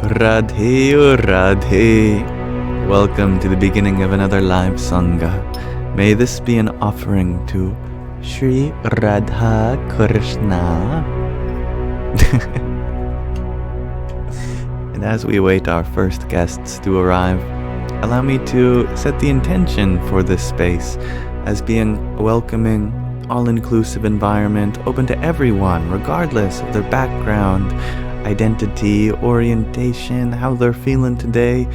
Radhe oh Radhe. Welcome to the beginning of another live Sangha. May this be an offering to Sri Radha Krishna. And as we await our first guests to arrive, allow me to set the intention for this space as being a welcoming, all-inclusive environment open to everyone, regardless of their background, identity, orientation, how they're feeling today,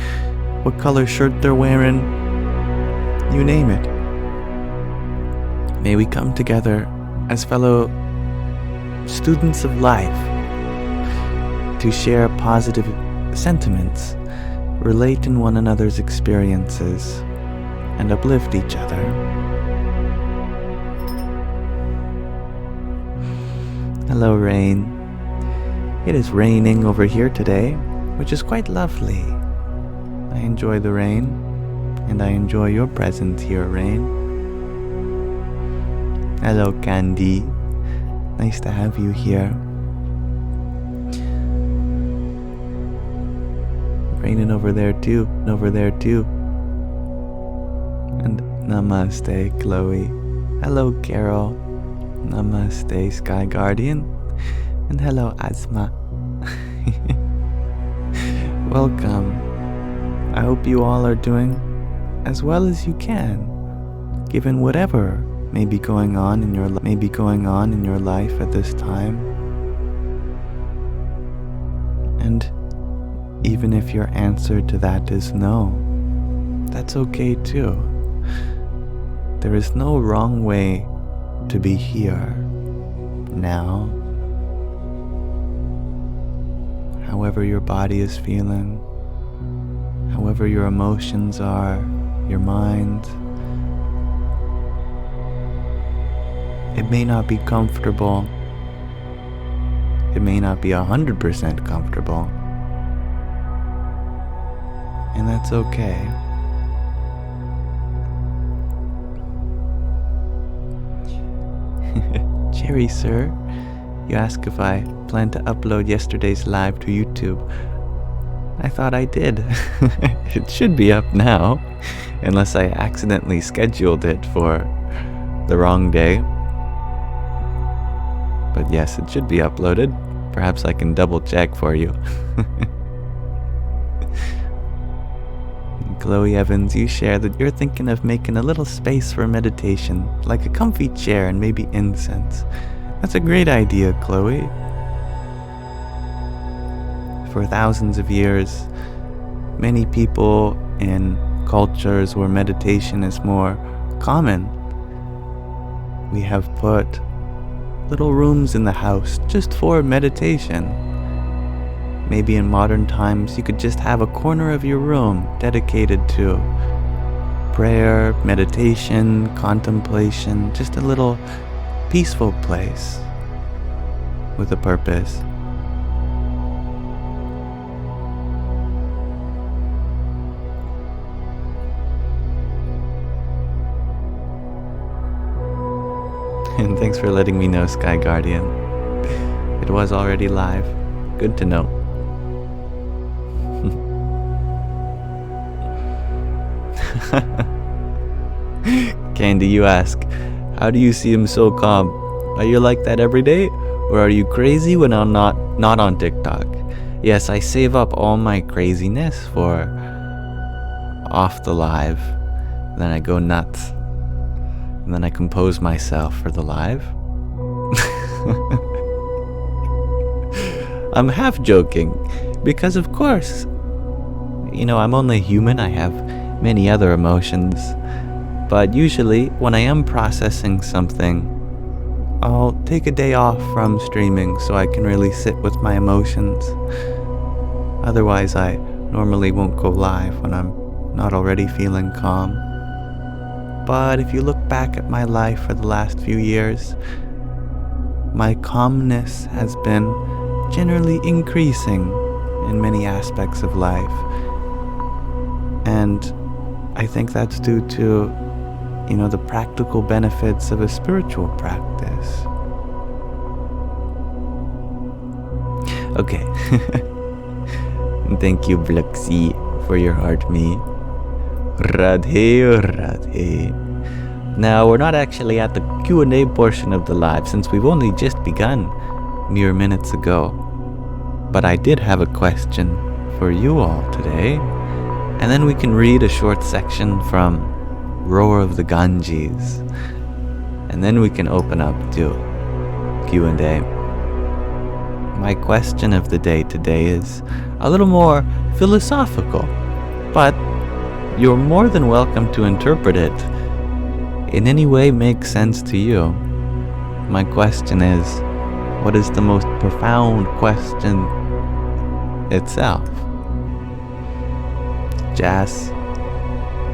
what color shirt they're wearing, you name it. May we come together as fellow students of life to share positive sentiments, relate in one another's experiences, and uplift each other. Hello, rain. It is raining over here today, which is quite lovely. I enjoy the rain, and I enjoy your presence here, rain. Hello, Candy. Nice to have you here. Raining over there too, and over there too. And namaste, Chloe. Hello, Carol. Namaste, Sky Guardian. And hello, Asma. Welcome. I hope you all are doing as well as you can, given whatever may be going on in your life at this time. And even if your answer to that is no, that's okay too. There is no wrong way to be here, now. However your body is feeling, however your emotions are, your mind. It may not be comfortable. It may not be 100% comfortable. And that's okay. Jerry, sir, you ask if I plan to upload yesterday's live to YouTube. I thought I did. It should be up now, unless I accidentally scheduled it for the wrong day. But yes, it should be uploaded. Perhaps I can double check for you. Chloe Evans, you share that you're thinking of making a little space for meditation, like a comfy chair and maybe incense. That's a great idea, Chloe. For thousands of years, many people in cultures where meditation is more common, we have put little rooms in the house just for meditation. Maybe in modern times, you could just have a corner of your room dedicated to prayer, meditation, contemplation, just a little peaceful place with a purpose. And thanks for letting me know, Sky Guardian. It was already live. Good to know. Candy, you ask, how do you see him so calm? Are you like that every day? Or are you crazy when I'm not on TikTok? Yes, I save up all my craziness for off the live. Then I go nuts. And then I compose myself for the live. I'm half joking, because of course, I'm only human. I have many other emotions. But usually, when I am processing something, I'll take a day off from streaming so I can really sit with my emotions. Otherwise, I normally won't go live when I'm not already feeling calm. But if you look back at my life for the last few years, my calmness has been generally increasing in many aspects of life. And I think that's due to, the practical benefits of a spiritual practice. Okay. Thank you, Blaxi, for your heart me. Radhe, Radhe. Now, we're not actually at the Q&A portion of the live, since we've only just begun mere minutes ago. But I did have a question for you all today, and then we can read a short section from Roar of the Ganges, and then we can open up to Q&A. My question of the day today is a little more philosophical, but you're more than welcome to interpret it in any way makes sense to you. My question is, what is the most profound question itself? Jas,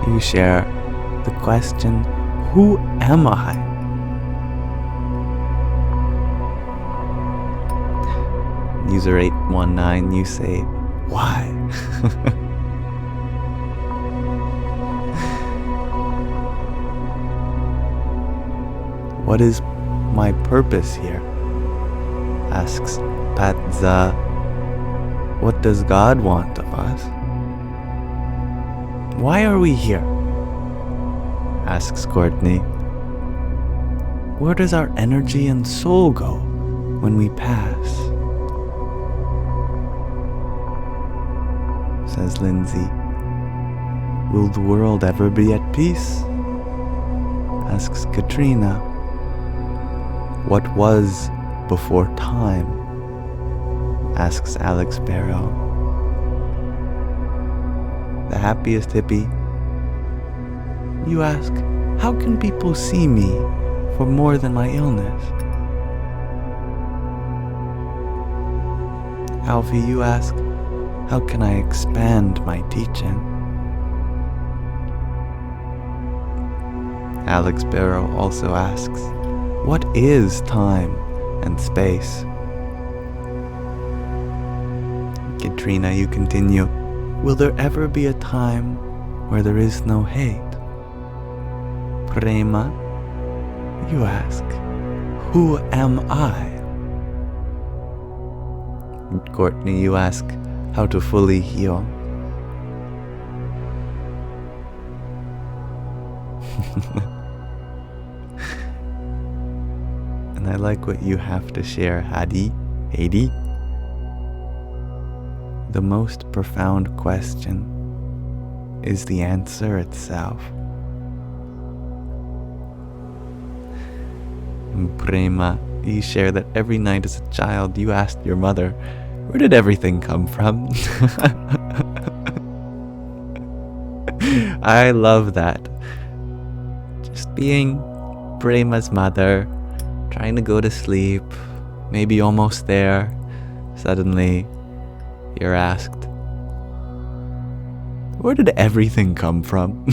you share the question, who am I? User 819, you say, why? What is my purpose here? Asks Patza. What does God want of us? Why are we here? Asks Courtney. Where does our energy and soul go when we pass? Says Lindsay. Will the world ever be at peace? Asks Katrina. What was before time? Asks Alex Barrow. The happiest hippie. You ask, how can people see me for more than my illness? Alfie, you ask, how can I expand my teaching? Alex Barrow also asks, what is time and space? Katrina, you continue, will there ever be a time where there is no hate? Prema, you ask, who am I? Courtney, you ask, how to fully heal? And I like what you have to share, Hadi. The most profound question is the answer itself. Prema, you share that every night as a child you asked your mother, where did everything come from? I love that. Just being Prema's mother, trying to go to sleep, maybe almost there, suddenly you're asked, where did everything come from?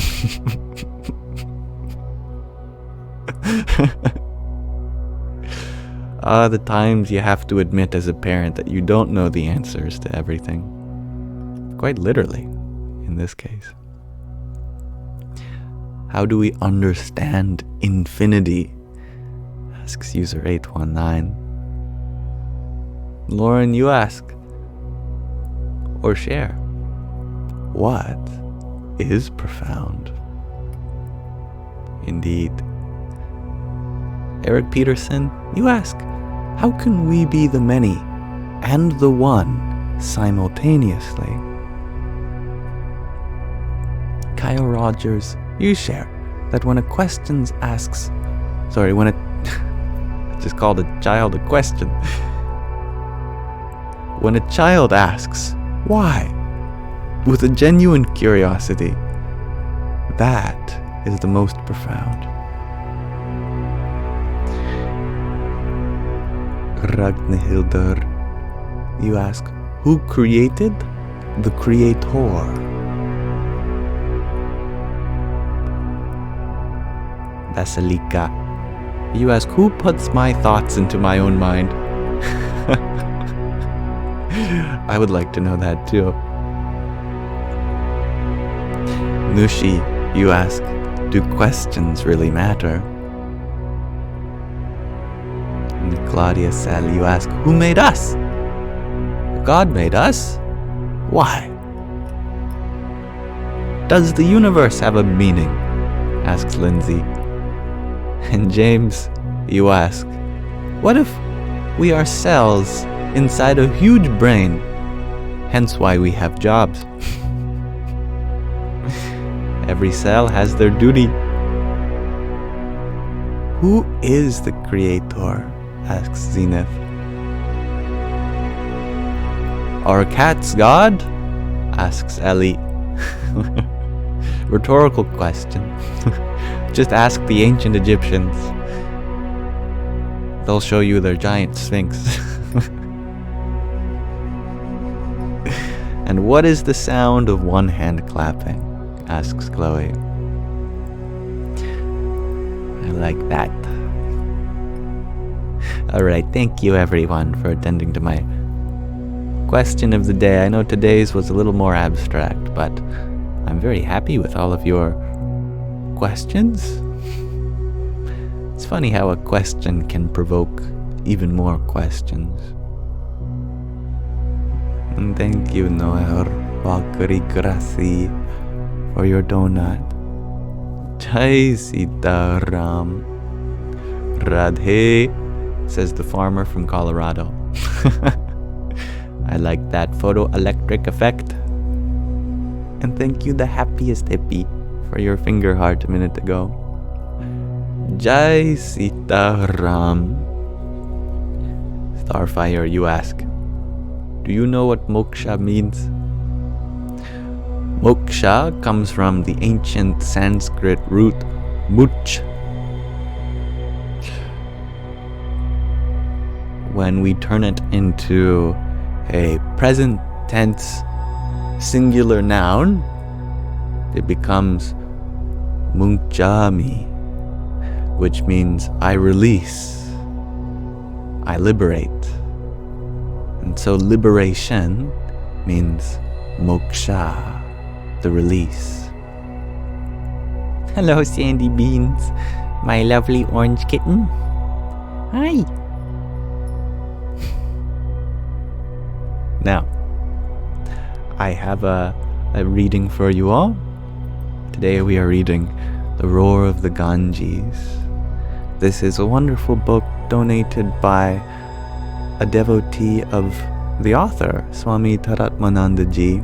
The times you have to admit as a parent that you don't know the answers to everything. Quite literally, in this case. How do we understand infinity? Asks user 819. Lauren, you ask, or share, what is profound? Indeed. Eric Peterson, you ask, how can we be the many and the one simultaneously? Kyle Rogers, you share that when a just called a child a question. When a child asks, why? With a genuine curiosity, that is the most profound. Ragnhildur, you ask, who created the creator? Vasilika, you ask, who puts my thoughts into my own mind? I would like to know that too. Nushi, you ask, do questions really matter? And Claudia Sell, you ask, who made us? God made us. Why? Does the universe have a meaning? Asks Lindsay. And James, you ask, what if we are cells inside a huge brain? Hence why we have jobs. Every cell has their duty. Who is the creator? Asks Zenith. Are cats God? Asks Ellie. Rhetorical question. Just ask the ancient Egyptians. They'll show you their giant sphinx. And what is the sound of one hand clapping? Asks Chloe. I like that. Alright, thank you everyone for attending to my question of the day. I know today's was a little more abstract, but I'm very happy with all of your questions. It's funny how a question can provoke even more questions. And thank you, Noer Valkyrie Gracie, for your donut. Jai Sitaram. Radhe, says the farmer from Colorado. I like that photoelectric effect. And thank you, the happiest hippie, for your finger heart a minute ago. Jai Sitaram. Starfire, you ask, do you know what moksha means? Moksha comes from the ancient Sanskrit root much. When we turn it into a present tense singular noun, it becomes munkchami, which means I release, I liberate. And so liberation means moksha, the release. Hello, Sandy Beans, my lovely orange kitten. Hi. Now, I have a reading for you all. Today we are reading The Roar of the Ganges. This is a wonderful book donated by a devotee of the author, Swami Taratmanandaji.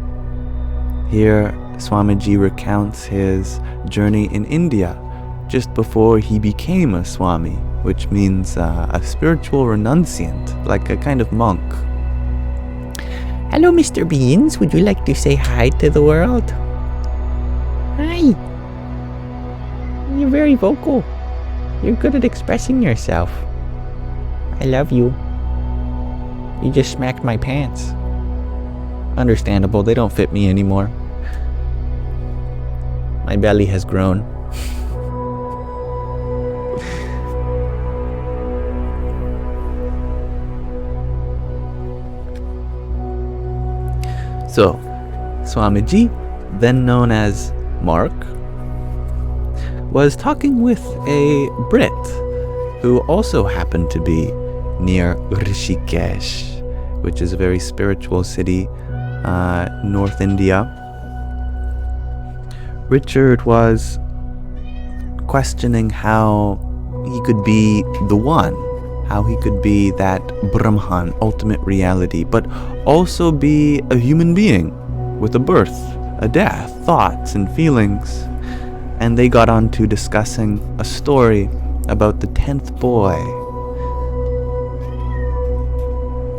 Here, Swamiji recounts his journey in India just before he became a Swami, which means a spiritual renunciant, like a kind of monk. Hello, Mr. Beans. Would you like to say hi to the world? Hi. You're very vocal. You're good at expressing yourself. I love you. You just smacked my pants. Understandable, they don't fit me anymore. My belly has grown. So, Swamiji, then known as Mark, was talking with a Brit who also happened to be near Rishikesh, which is a very spiritual city, North India. Richard was questioning how he could be the one, how he could be that Brahman, ultimate reality, but also be a human being with a birth, a death, thoughts and feelings. And they got on to discussing a story about the 10th boy.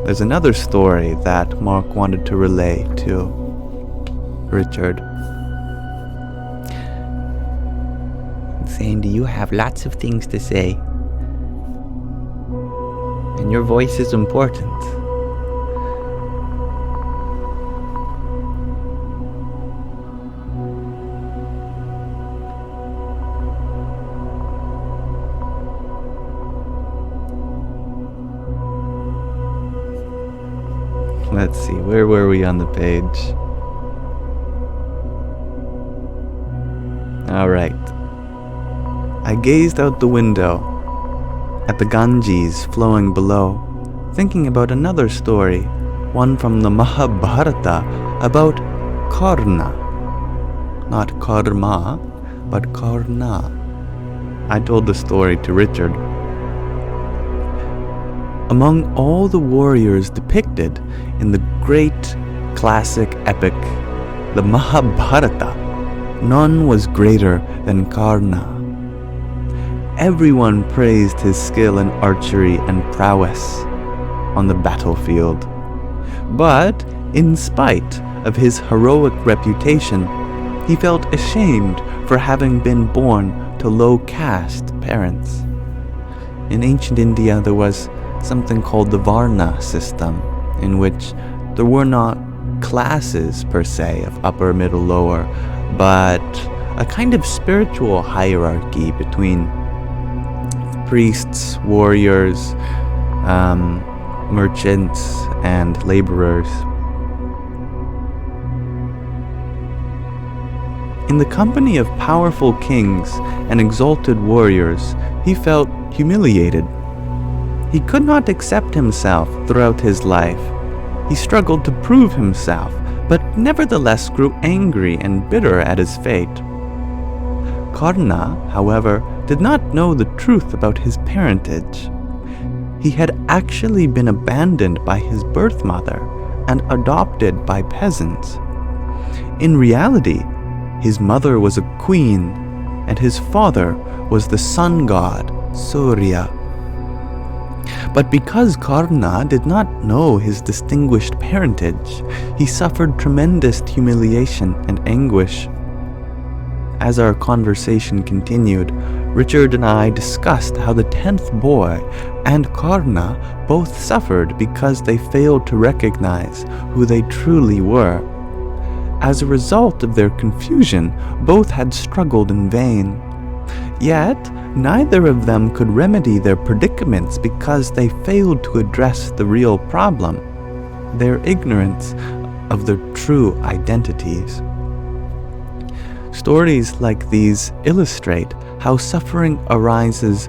There's another story that Mark wanted to relay to Richard. Sandy, you have lots of things to say. And your voice is important. Let's see, where were we on the page? Alright. I gazed out the window at the Ganges flowing below, thinking about another story, one from the Mahabharata about Karna. Not karma, but Karna. I told the story to Richard. Among all the warriors depicted in the great classic epic, the Mahabharata, none was greater than Karna. Everyone praised his skill in archery and prowess on the battlefield. But in spite of his heroic reputation, he felt ashamed for having been born to low-caste parents. In ancient India, there was something called the Varna system, in which there were not classes per se of upper, middle, lower, but a kind of spiritual hierarchy between priests, warriors, merchants, and laborers. In the company of powerful kings and exalted warriors, he felt humiliated. He could not accept himself throughout his life. He struggled to prove himself, but nevertheless grew angry and bitter at his fate. Karna, however, did not know the truth about his parentage. He had actually been abandoned by his birth mother and adopted by peasants. In reality, his mother was a queen, and his father was the sun god, Surya. But because Karna did not know his distinguished parentage, he suffered tremendous humiliation and anguish. As our conversation continued, Richard and I discussed how the 10th boy and Karna both suffered because they failed to recognize who they truly were. As a result of their confusion, both had struggled in vain. Yet, neither of them could remedy their predicaments because they failed to address the real problem, their ignorance of their true identities. Stories like these illustrate how suffering arises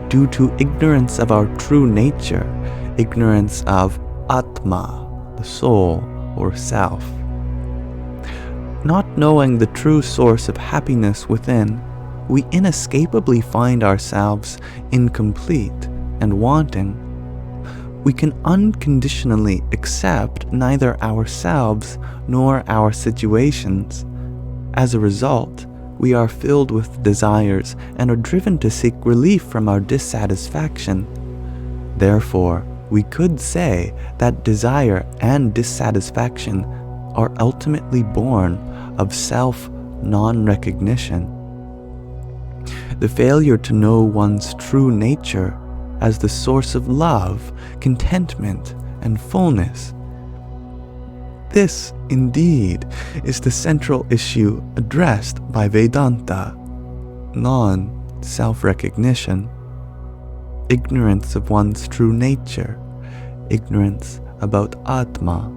due to ignorance of our true nature, ignorance of Atma, the soul or self. Not knowing the true source of happiness within, we inescapably find ourselves incomplete and wanting. We can unconditionally accept neither ourselves nor our situations. As a result, we are filled with desires and are driven to seek relief from our dissatisfaction. Therefore, we could say that desire and dissatisfaction are ultimately born of self-non-recognition. The failure to know one's true nature as the source of love, contentment, and fullness. This, indeed, is the central issue addressed by Vedanta, non-self-recognition, ignorance of one's true nature, ignorance about Atma.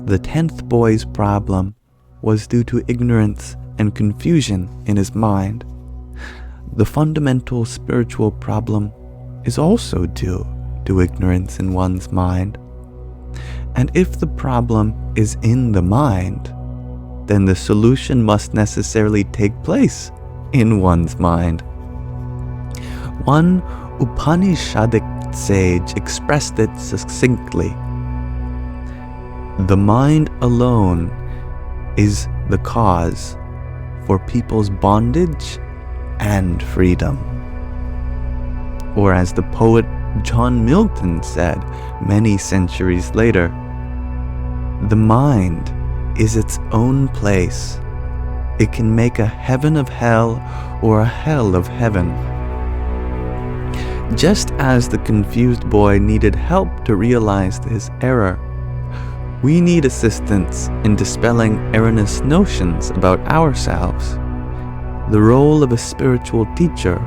The 10th boy's problem was due to ignorance and confusion in his mind. The fundamental spiritual problem is also due to ignorance in one's mind. And if the problem is in the mind, then the solution must necessarily take place in one's mind. One Upanishadic sage expressed it succinctly. The mind alone is the cause for people's bondage and freedom. Or as the poet John Milton said many centuries later, the mind is its own place. It can make a heaven of hell or a hell of heaven. Just as the confused boy needed help to realize his error, we need assistance in dispelling erroneous notions about ourselves. The role of a spiritual teacher,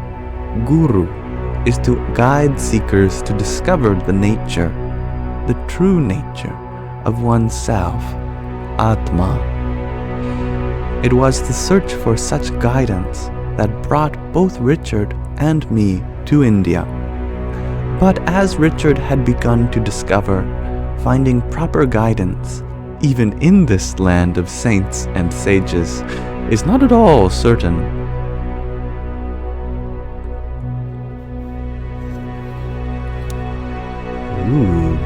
guru, is to guide seekers to discover the nature, the true nature of oneself, Atma. It was the search for such guidance that brought both Richard and me to India. But as Richard had begun to discover, finding proper guidance, even in this land of saints and sages, is not at all certain. Ooh.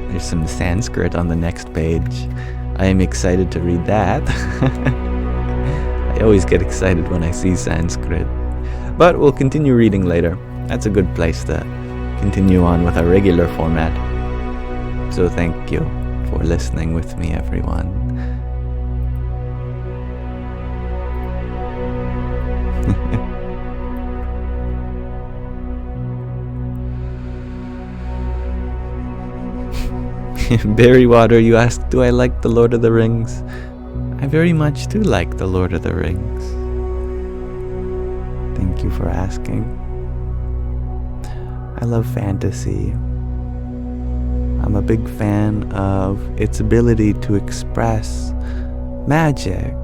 There's some Sanskrit on the next page. I am excited to read that. I always get excited when I see Sanskrit. But we'll continue reading later. That's a good place to continue on with our regular format. So thank you for listening with me, everyone. Berrywater, you ask, do I like The Lord of the Rings? I very much do like The Lord of the Rings. Thank you for asking. I love fantasy. I'm a big fan of its ability to express magic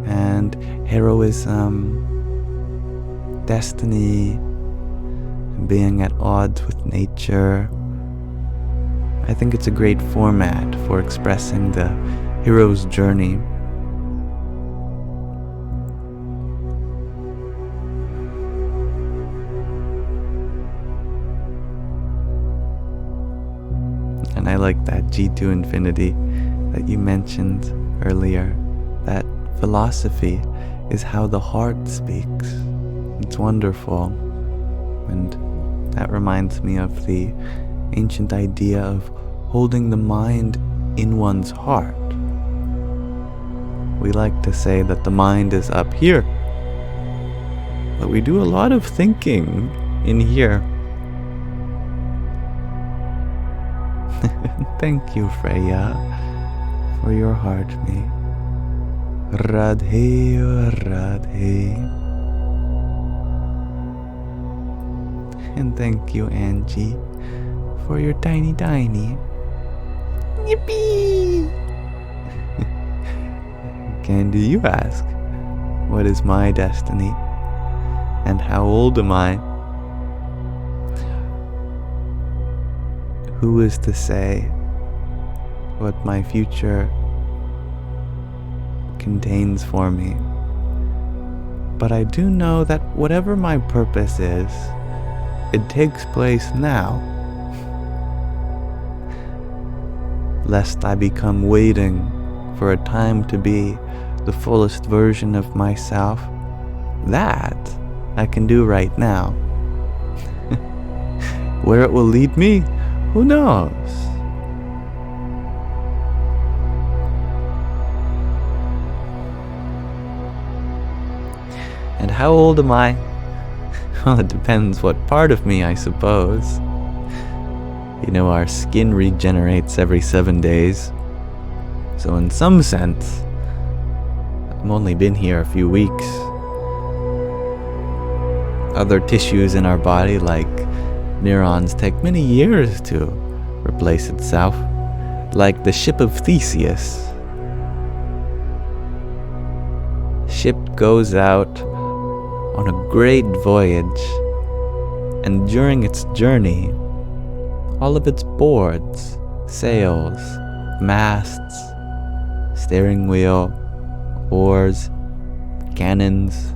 and heroism, destiny, being at odds with nature. I think it's a great format for expressing the hero's journey. And I like that G2 infinity that you mentioned earlier. That philosophy is how the heart speaks. It's wonderful. And that reminds me of the ancient idea of holding the mind in one's heart. We like to say that the mind is up here, but we do a lot of thinking in here. Thank you, Freya, for your heart me. Radhe, Radhe. And thank you, Angie, for your tiny. Yippee! Candy, you ask, what is my destiny? And how old am I? Who is to say what my future contains for me? But I do know that whatever my purpose is, it takes place now, lest I become waiting for a time to be the fullest version of myself. That I can do right now. Where it will lead me, who knows? And how old am I? Well, it depends what part of me, I suppose. You know, our skin regenerates every 7 days. So in some sense, I've only been here a few weeks. Other tissues in our body, like neurons, take many years to replace itself, like the ship of Theseus. Ship goes out on a great voyage, and during its journey, all of its boards, sails, masts, steering wheel, oars, cannons,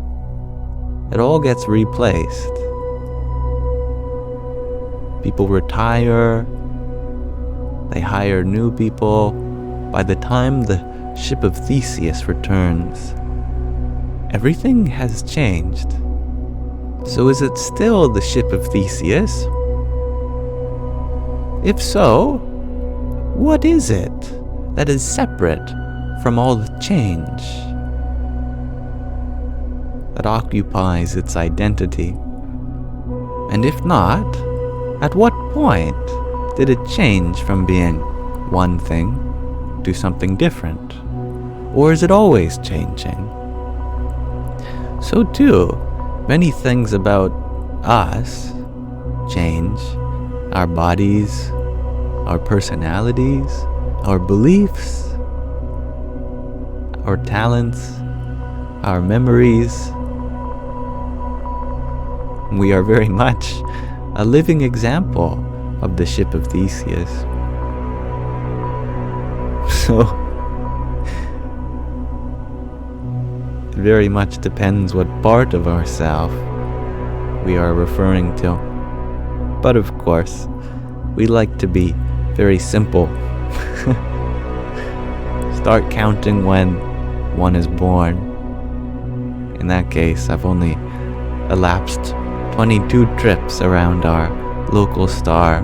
it all gets replaced. People retire, they hire new people. By the time the ship of Theseus returns, everything has changed. So is it still the ship of Theseus? If so, what is it that is separate from all the change that occupies its identity? And if not, at what point did it change from being one thing to something different? Or is it always changing? So too, many things about us change. Our bodies, our personalities, our beliefs, our talents, our memories. We are very much a living example of the ship of Theseus. So it very much depends what part of ourself we are referring to. But of course, we like to be very simple. Start counting when one is born. In that case, I've only elapsed 22 trips around our local star.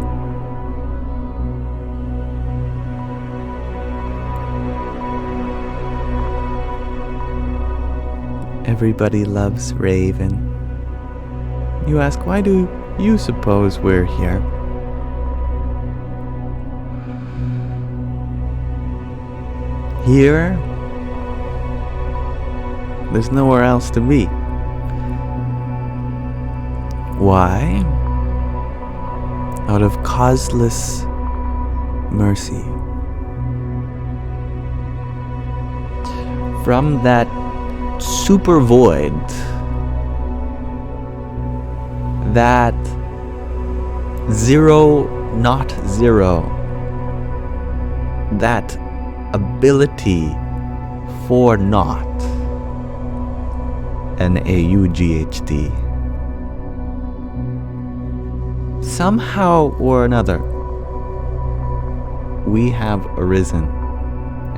Everybody loves Raven. You ask, why do you suppose we're here? Here, there's nowhere else to be. Why? Out of causeless mercy. From that super void, that zero, not zero, that ability for not, NAUGHT. Somehow or another, we have arisen.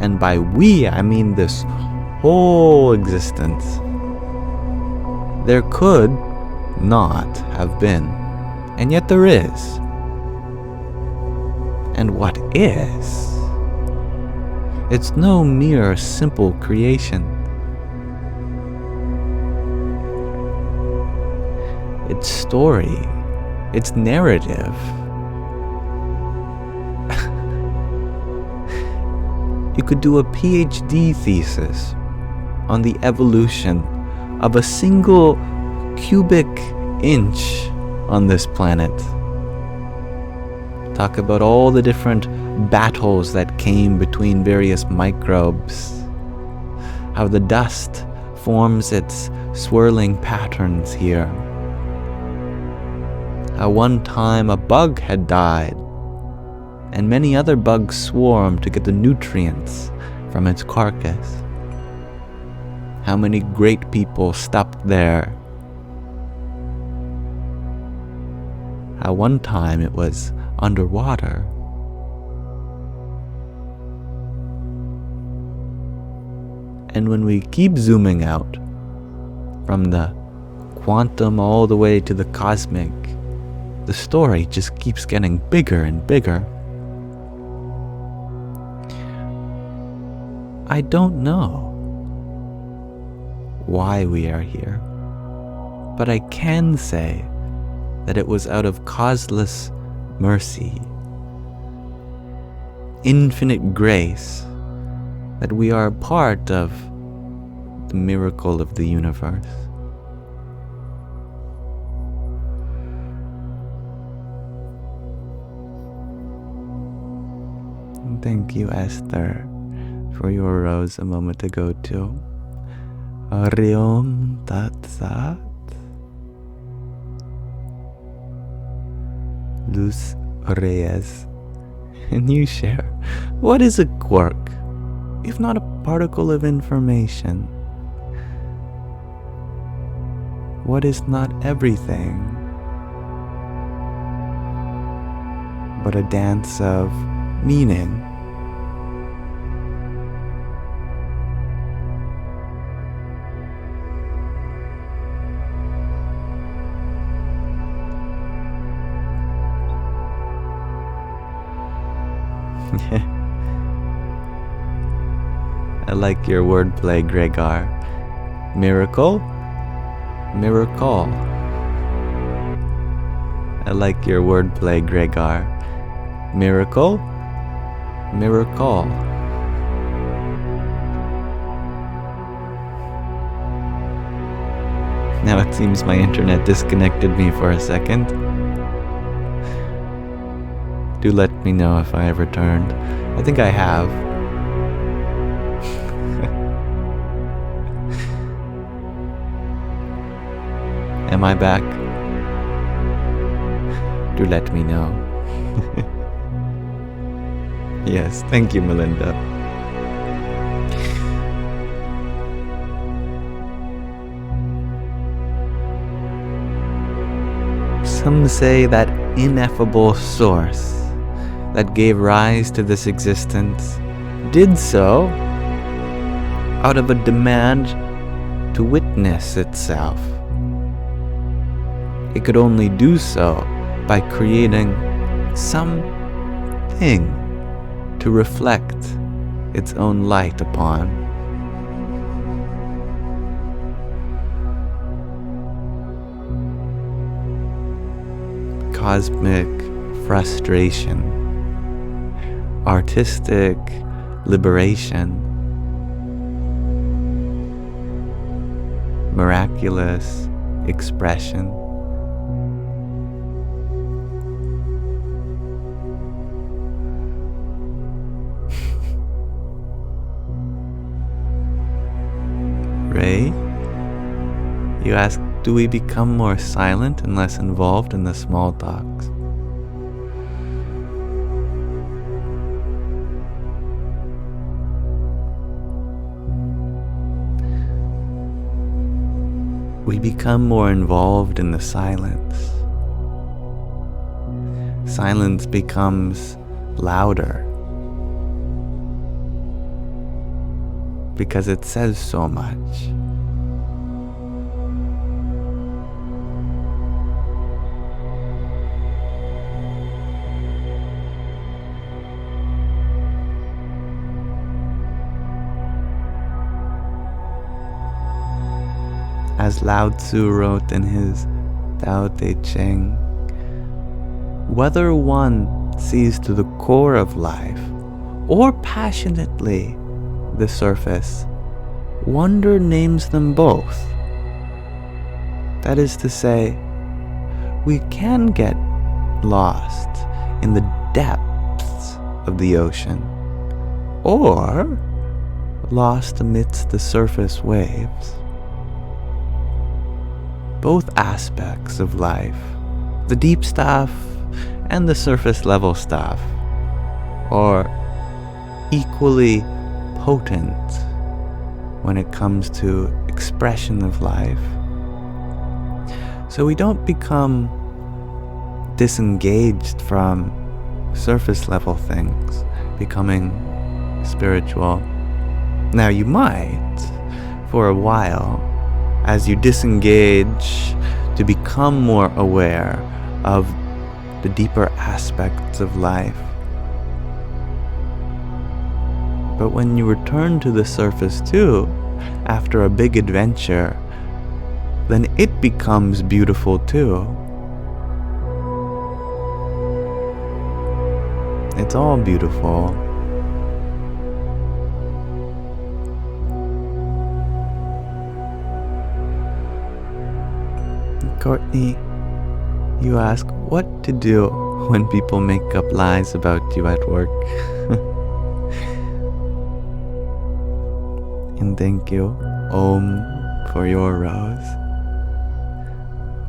And by we, I mean this whole existence. There could not have been, and yet there is. And what is? It's no mere simple creation. It's story. It's narrative. You could do a PhD thesis on the evolution of a single cubic inch on this planet. Talk about all the different battles that came between various microbes. How the dust forms its swirling patterns here. How one time a bug had died, and many other bugs swarmed to get the nutrients from its carcass. How many great people stopped there. How one time it was underwater. And when we keep zooming out from the quantum all the way to the cosmic, the story just keeps getting bigger and bigger. I don't know why we are here, but I can say that it was out of causeless mercy, infinite grace, that we are part of the miracle of the universe. Thank you, Esther, for your rose a moment ago too. Ariom Tat Sat. Luz Reyes. And you share, what is a quark, if not a particle of information? What is not everything, but a dance of meaning? I like your wordplay, Gregor. Miracle? Miracle. I like your wordplay, Gregor. Miracle? Miracle. Now it seems my internet disconnected me for a second. Do let me know if I have returned. I think I have. Am I back? Do let me know. Yes, thank you, Melinda. Some say that ineffable source that gave rise to this existence did so out of a demand to witness itself. It could only do so by creating something to reflect its own light upon. Cosmic frustration, artistic liberation, miraculous expression. Ray, you ask, do we become more silent and less involved in the small talks? We become more involved in the silence. Silence becomes louder because it says so much. As Lao Tzu wrote in his Tao Te Ching, whether one sees to the core of life or passionately the surface, wonder names them both. That is to say, we can get lost in the depths of the ocean, or lost amidst the surface waves. Both aspects of life, the deep stuff and the surface level stuff, are equally potent when it comes to expression of life. So we don't become disengaged from surface level things, becoming spiritual. Now you might, for a while, as you disengage to become more aware of the deeper aspects of life. But when you return to the surface too, after a big adventure, then it becomes beautiful too. It's all beautiful. Courtney, you ask what to do when people make up lies about you at work. And thank you, Om, for your rose.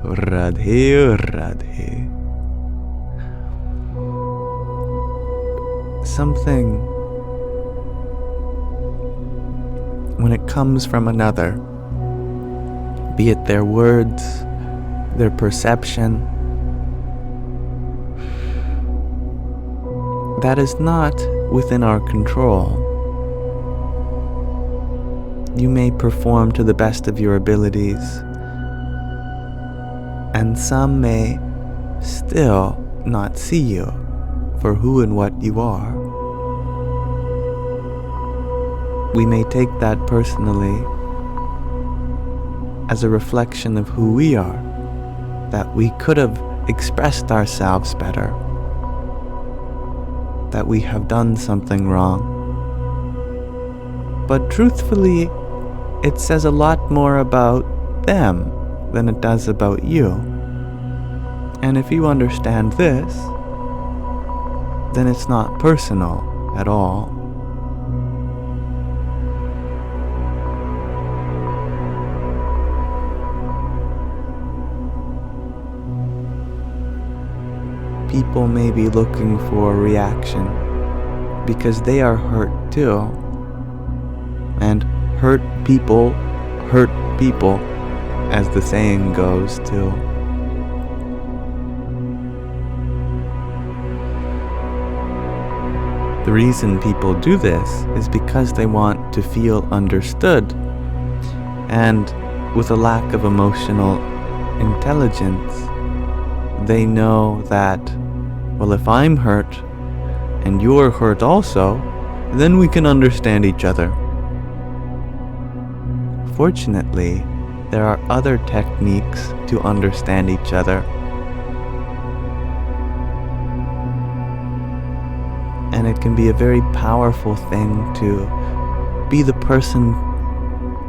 Radhe, Radhe. Something, when it comes from another, be it their words, their perception, that is not within our control. You may perform to the best of your abilities, and some may still not see you for who and what you are. We may take that personally as a reflection of who we are, that we could have expressed ourselves better, that we have done something wrong. But truthfully, it says a lot more about them than it does about you. And if you understand this, then it's not personal at all. People may be looking for a reaction because they are hurt too. And hurt people, as the saying goes too. The reason people do this is because they want to feel understood. And with a lack of emotional intelligence, they know that, well, if I'm hurt and you're hurt also, then we can understand each other. Fortunately, there are other techniques to understand each other. And it can be a very powerful thing to be the person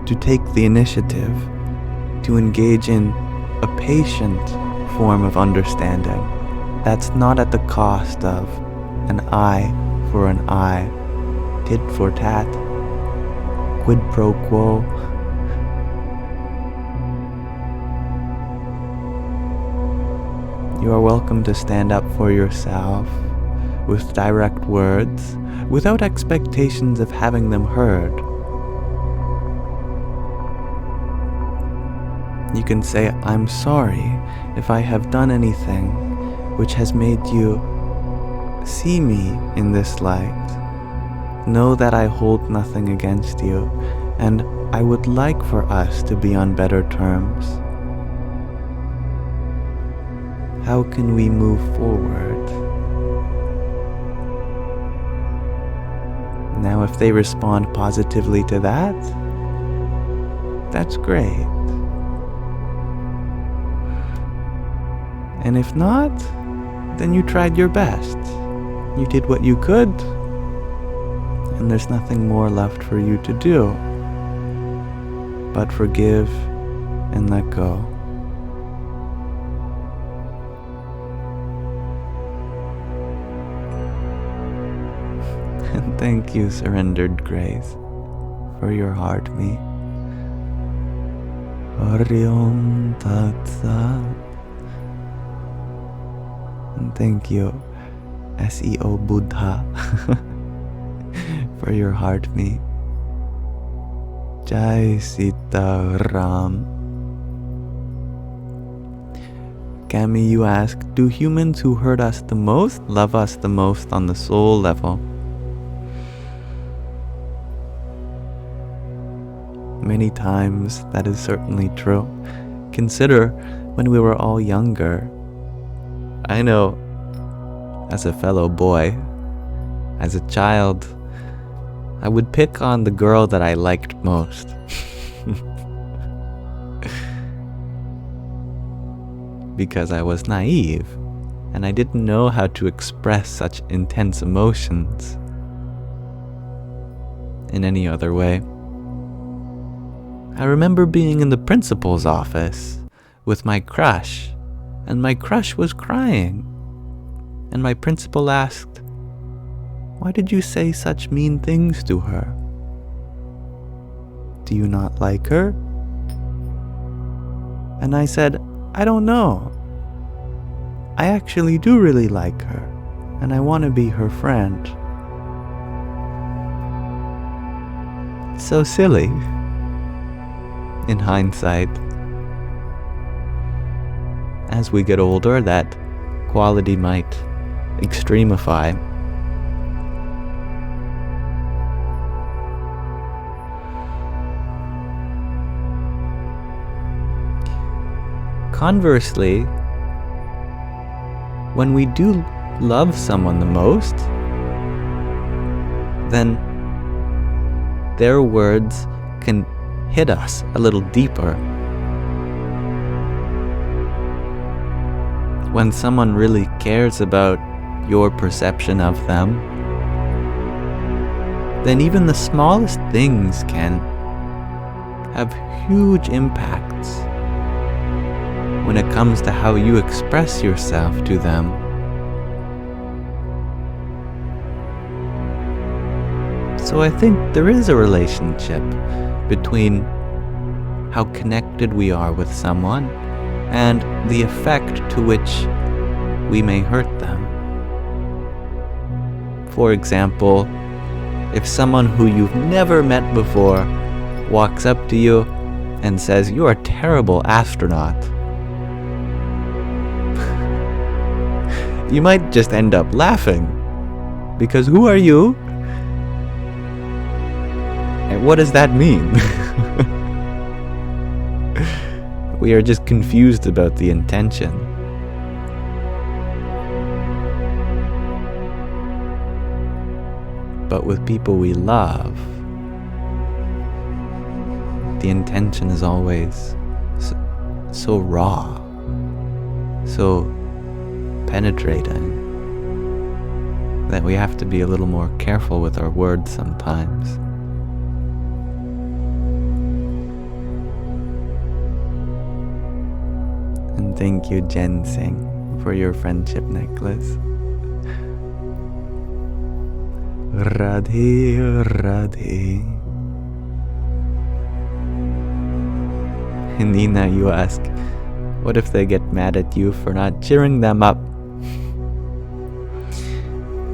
to take the initiative, to engage in a patient form of understanding that's not at the cost of an eye for an eye, tit for tat, quid pro quo. You are welcome to stand up for yourself with direct words, without expectations of having them heard. You can say, I'm sorry if I have done anything which has made you see me in this light. Know that I hold nothing against you, and I would like for us to be on better terms. How can we move forward? Now, if they respond positively to that, that's great. And if not, then you tried your best. You did what you could, and there's nothing more left for you to do but forgive and let go. And thank you, Surrendered Grace, for your heart me. Om Tat Sat. And thank you, SEO Buddha, for your heart me. Jai Sita Ram. Cami, you ask, do humans who hurt us the most love us the most on the soul level? Many times that is certainly true. Consider when we were all younger. I know, as a fellow boy, as a child, I would pick on the girl that I liked most. Because I was naive, and I didn't know how to express such intense emotions in any other way. I remember being in the principal's office with my crush, and my crush was crying. And my principal asked, "Why did you say such mean things to her? Do you not like her?" And I said, "I don't know. I actually do really like her, and I want to be her friend." It's so silly, in hindsight. As we get older, that quality might extremify. Conversely, when we do love someone the most, then their words can hit us a little deeper. When someone really cares about your perception of them, then even the smallest things can have huge impacts when it comes to how you express yourself to them. So I think there is a relationship between how connected we are with someone and the effect to which we may hurt them. For example, if someone who you've never met before walks up to you and says, "You're a terrible astronaut," you might just end up laughing, Because who are you? And what does that mean? We are just confused about the intention. But with people we love, the intention is always so raw, so penetrating, that we have to be a little more careful with our words sometimes. And thank you, Ginseng, for your friendship necklace. Radhe, Radhe. Nina, you ask, what if they get mad at you for not cheering them up?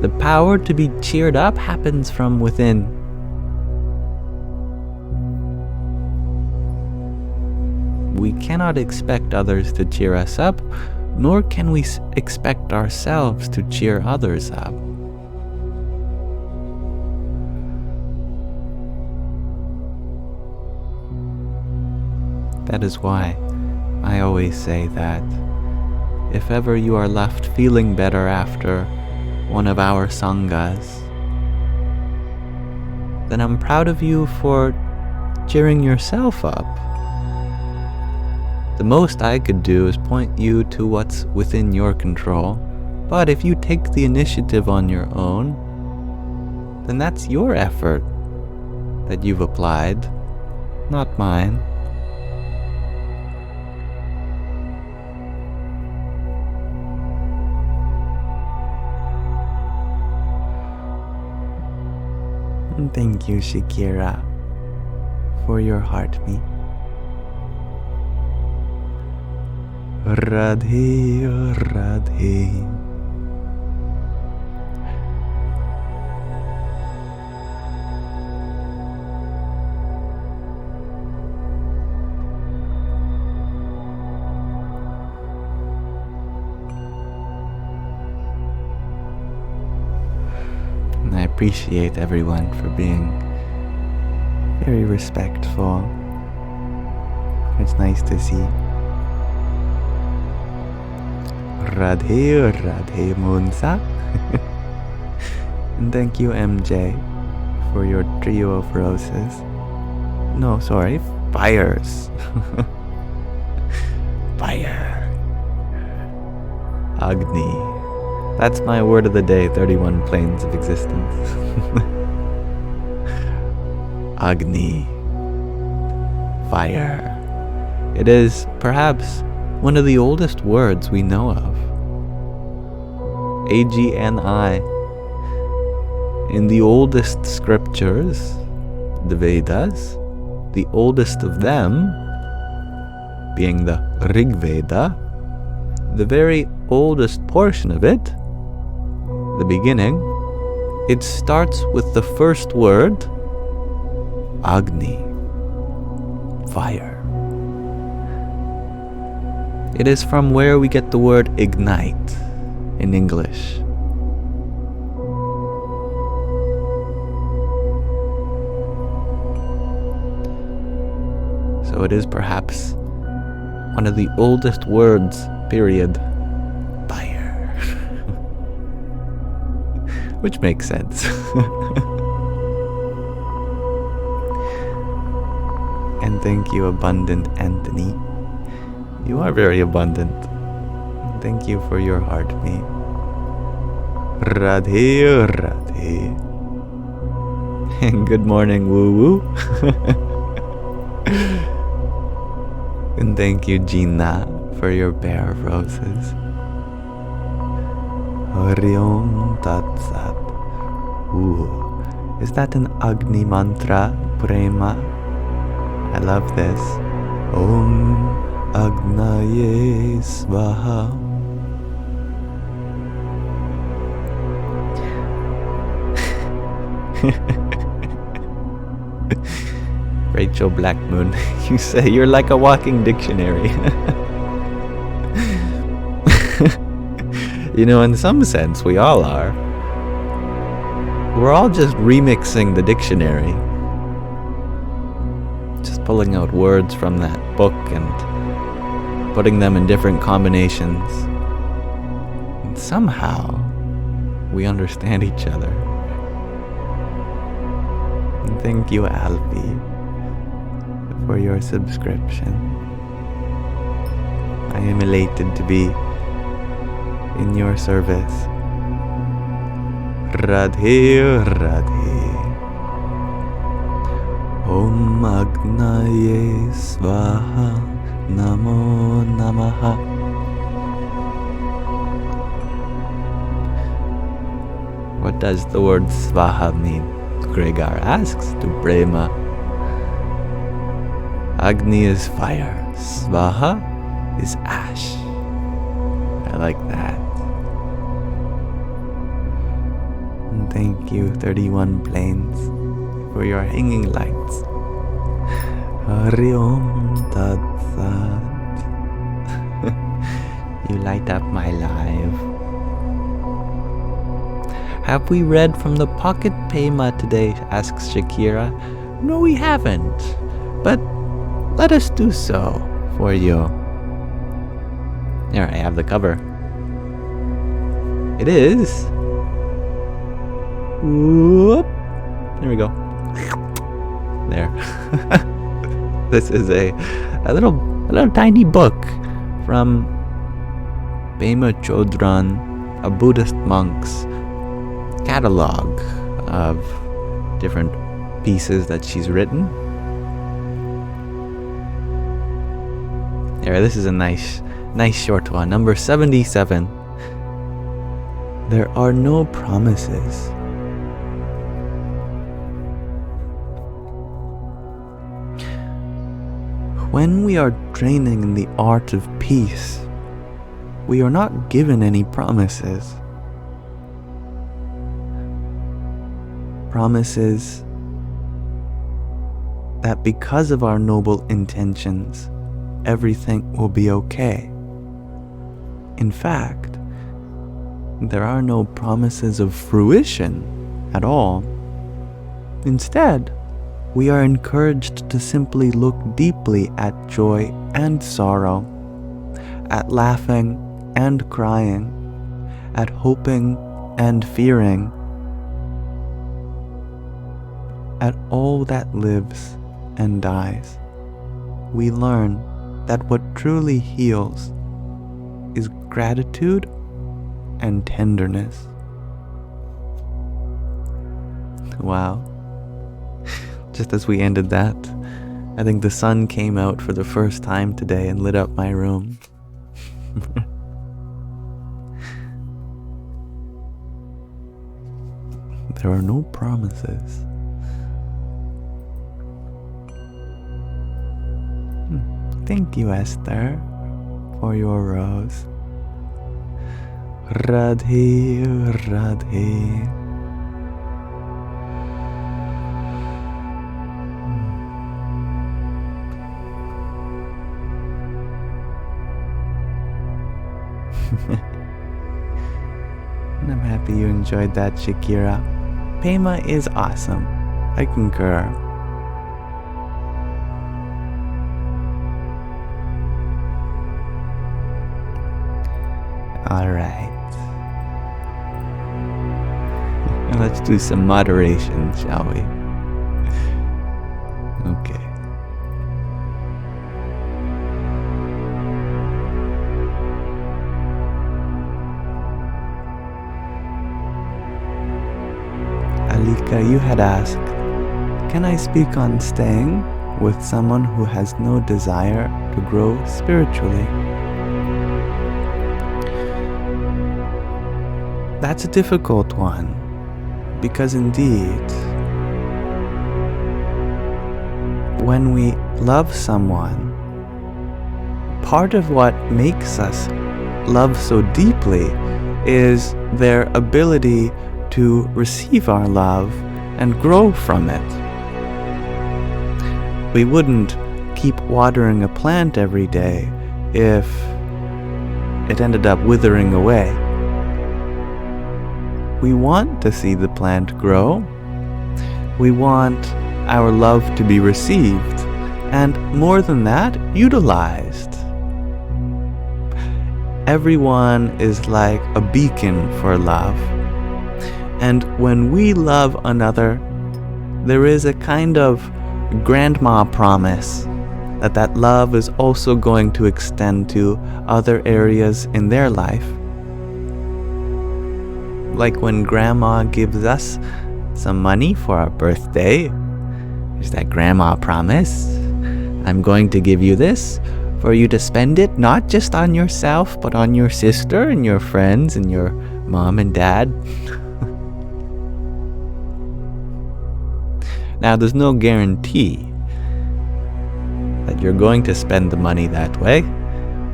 The power to be cheered up happens from within. We cannot expect others to cheer us up, nor can we expect ourselves to cheer others up. That is why I always say that if ever you are left feeling better after one of our sanghas, then I'm proud of you for cheering yourself up. The most I could do is point you to what's within your control, but if you take the initiative on your own, then that's your effort that you've applied, not mine. And thank you, Shakira, for your heartbeat. Radhe, Radhe. And I appreciate everyone for being very respectful. It's nice to see. Radhe, Radhe Munsa. And thank you, MJ, for your trio of roses. No, sorry, fires. Fire. Agni. That's my word of the day, 31 planes of existence. Agni. Fire. It is perhaps one of the oldest words we know of. Agni. In the oldest scriptures, the Vedas, the oldest of them being the Rig Veda, the very oldest portion of it, the beginning, it starts with the first word, Agni, fire. It is from where we get the word ignite in English. So it is perhaps one of the oldest words, period, fire. Which makes sense. And thank you, Abundant Anthony. You are very abundant. Thank you for your heartbeat. Radhe, Radhe. And good morning, woo woo. And thank you, Gina, for your pair of roses. Hari Om Tat Sat. Ooh, is that an Agni mantra, Prema? I love this. Om Agnaye Svaha. Rachel Blackmoon, you say you're like a walking dictionary. You know, in some sense, we all are. we're all just remixing the dictionary. Just pulling out words from that book and putting them in different combinations. And somehow, we understand each other. And thank you, Alfie, for your subscription. I am elated to be in your service. Radhe Radhe. Om Agnaye Svaha Namo Namaha. What does the word Svaha mean? Gregor asks to Pema. Agni is fire. Svaha is ash. I like that. And thank you, 31 Planes, for your hanging lights. Hari Om Tat Sat. You light up my life. Have we read from the pocket Pema today? Asks Shakira. No, we haven't. But let us do so for you. Here, I have the cover. It is. Whoop. There we go. There. This is a little tiny book from Pema Chödrön, a Buddhist monk's catalog of different pieces that she's written. There, this is a nice short one. Number 77. There are no promises. When we are training in the art of peace, we are not given any promises. Promises that because of our noble intentions, everything will be okay. In fact, there are no promises of fruition at all. Instead, we are encouraged to simply look deeply at joy and sorrow, at laughing and crying, at hoping and fearing, at all that lives and dies. We learn that what truly heals is gratitude and tenderness. Wow. Just as we ended that, I think the sun came out for the first time today and lit up my room. There are no promises. Thank you, Esther, for your rose. Radhe, Radhe. And I'm happy you enjoyed that, Shakira. Pema is awesome. I concur. Alright. Let's do some moderation, shall we? Okay. Alika, you had asked, can I speak on staying with someone who has no desire to grow spiritually? That's a difficult one, because indeed, when we love someone, part of what makes us love so deeply is their ability to receive our love and grow from it. We wouldn't keep watering a plant every day if it ended up withering away. We want to see the plant grow. We want our love to be received, and more than that, utilized. Everyone is like a beacon for love. And when we love another, there is a kind of grandma promise that that love is also going to extend to other areas in their life. Like when grandma gives us some money for our birthday, there's that grandma promise. I'm going to give you this for you to spend it not just on yourself, but on your sister and your friends and your mom and dad. Now, there's no guarantee that you're going to spend the money that way.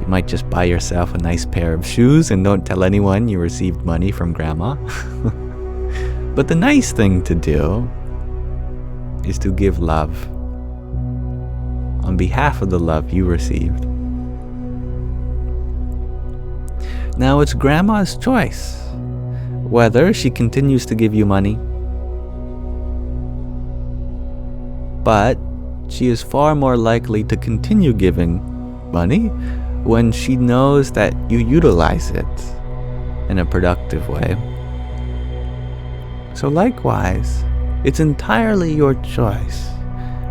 You might just buy yourself a nice pair of shoes and don't tell anyone you received money from grandma. But the nice thing to do is to give love on behalf of the love you received. Now it's grandma's choice whether she continues to give you money, but she is far more likely to continue giving money when she knows that you utilize it in a productive way. So likewise, it's entirely your choice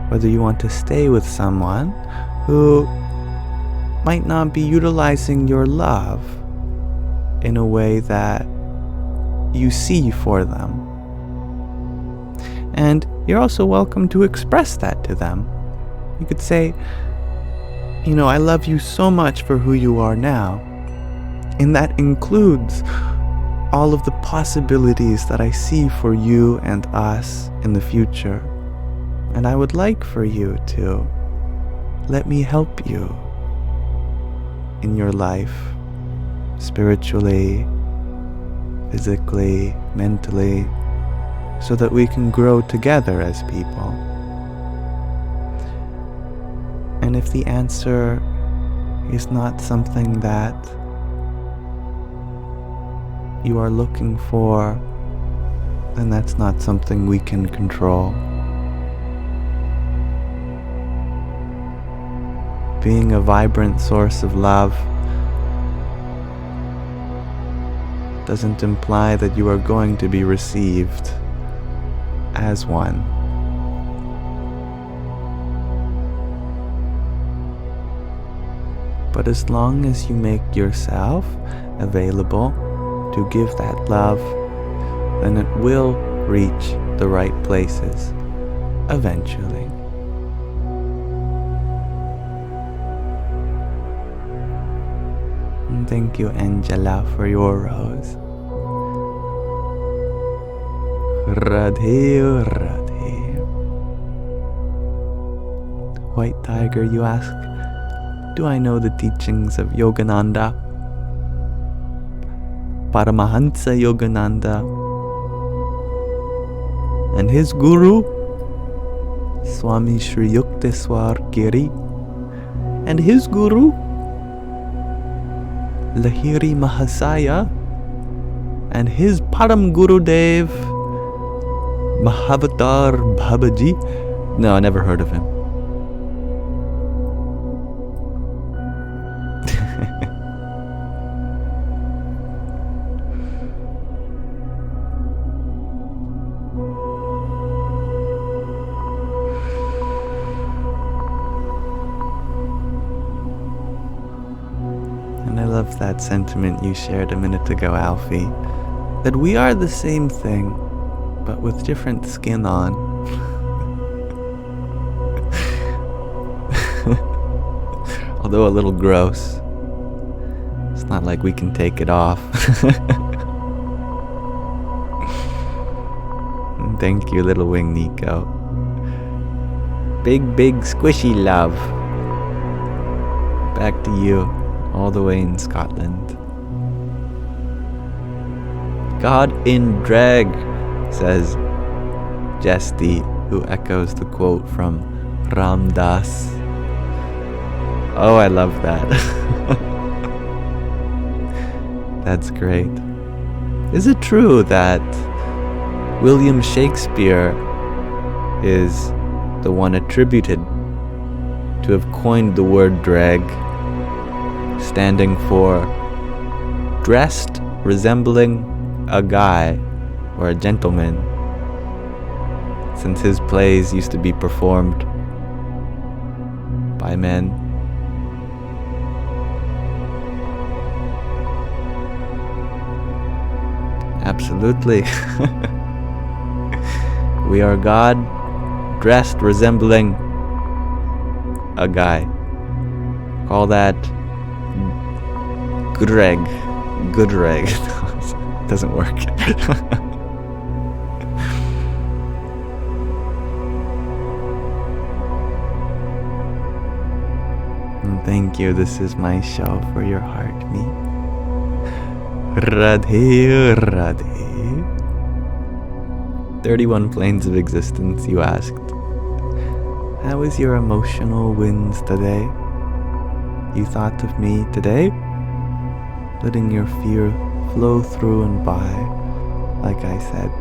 whether you want to stay with someone who might not be utilizing your love in a way that you see for them. And you're also welcome to express that to them. You could say, I love you so much for who you are now. And that includes all of the possibilities that I see for you and us in the future. And I would like for you to let me help you in your life, spiritually, physically, mentally, so that we can grow together as people. And if the answer is not something that you are looking for, then that's not something we can control. Being a vibrant source of love doesn't imply that you are going to be received as one. But as long as you make yourself available to give that love, then it will reach the right places eventually. And thank you, Angela, for your rose. Radhe, Radhe. White Tiger, you ask, do I know the teachings of Yogananda? Paramahansa Yogananda and his guru, Swami Sri Yukteswar Giri, and his guru, Lahiri Mahasaya, and his Param Gurudev, Mahavatar Babaji. No, I never heard of him. And I love that sentiment you shared a minute ago, Alfie, that we are the same thing, but with different skin on. Although a little gross. It's not like we can take it off. Thank you, Little Wing Nico. Big, squishy love. Back to you, all the way in Scotland. God in drag, says Jesty, who echoes the quote from Ram Dass. Oh, I love that. That's great. Is it true that William Shakespeare is the one attributed to have coined the word drag, standing for dressed resembling a guy or a gentleman, since his plays used to be performed by men? Absolutely. We are God dressed resembling a guy. Call that Gudreg. Doesn't work. Thank you. This is my show for your heart, me. Radhe, Radhe. 31 planes of existence, you asked. How is your emotional winds today? You thought of me today? Letting your fear flow through and by, like I said.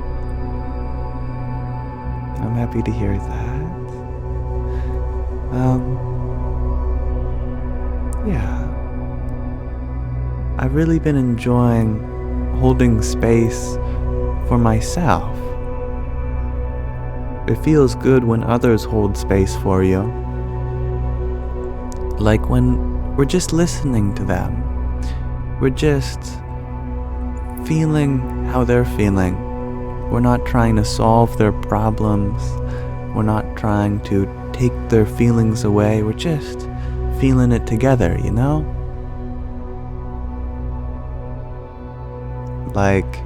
I'm happy to hear that. Yeah. I've really been enjoying holding space for myself. It feels good when others hold space for you. Like when we're just listening to them. We're just feeling how they're feeling. We're not trying to solve their problems. We're not trying to take their feelings away. We're just feeling it together, you know? Like,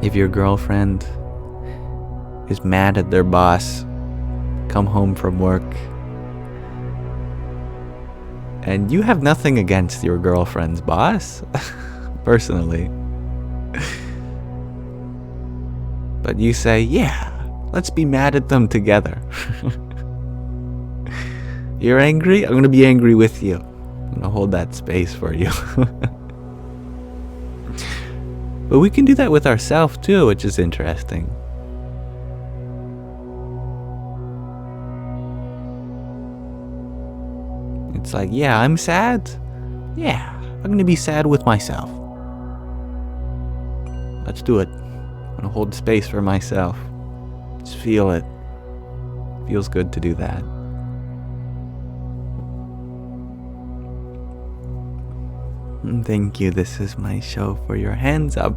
if your girlfriend is mad at their boss, come home from work, and you have nothing against your girlfriend's boss, personally, but you say, yeah, let's be mad at them together. You're angry? I'm gonna be angry with you. I'm gonna hold that space for you. But we can do that with ourselves too, which is interesting. It's like, yeah, I'm sad. Yeah, I'm gonna be sad with myself. Let's do it. I'm gonna hold space for myself. Just feel it. Feels good to do that. Thank you. This is my show for your hands up.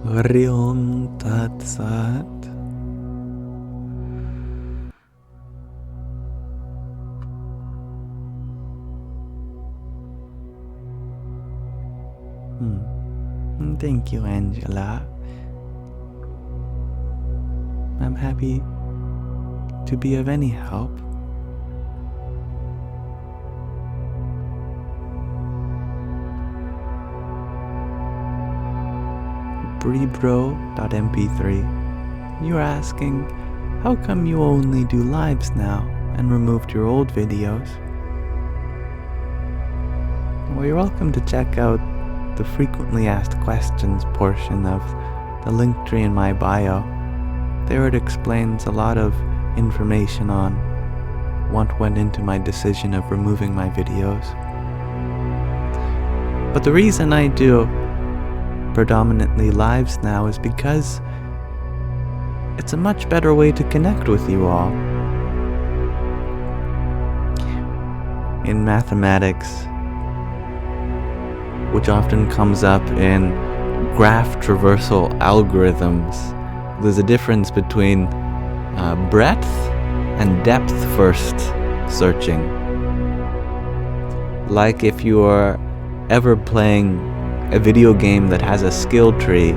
Orion Tat Sat. Thank you, Angela. I'm happy to be of any help. Brebro.mp3. You're asking, how come you only do lives now and removed your old videos? Well, you're welcome to check out the frequently asked questions portion of the link tree in my bio. There it explains a lot of information on what went into my decision of removing my videos. But the reason I do predominantly lives now is because it's a much better way to connect with you all. In mathematics, which often comes up in graph traversal algorithms, there's a difference between breadth and depth first searching. Like if you are ever playing a video game that has a skill tree,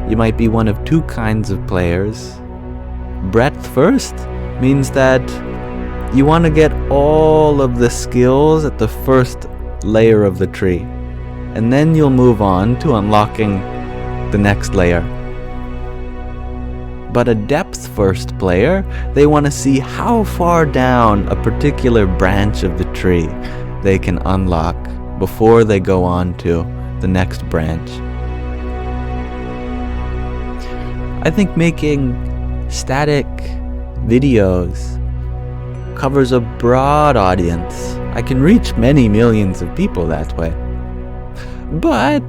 you might be one of two kinds of players. Breadth first means that you want to get all of the skills at the first layer of the tree, and then you'll move on to unlocking the next layer. But a depth-first player, they want to see how far down a particular branch of the tree they can unlock before they go on to the next branch. I think making static videos covers a broad audience. I can reach many millions of people that way. But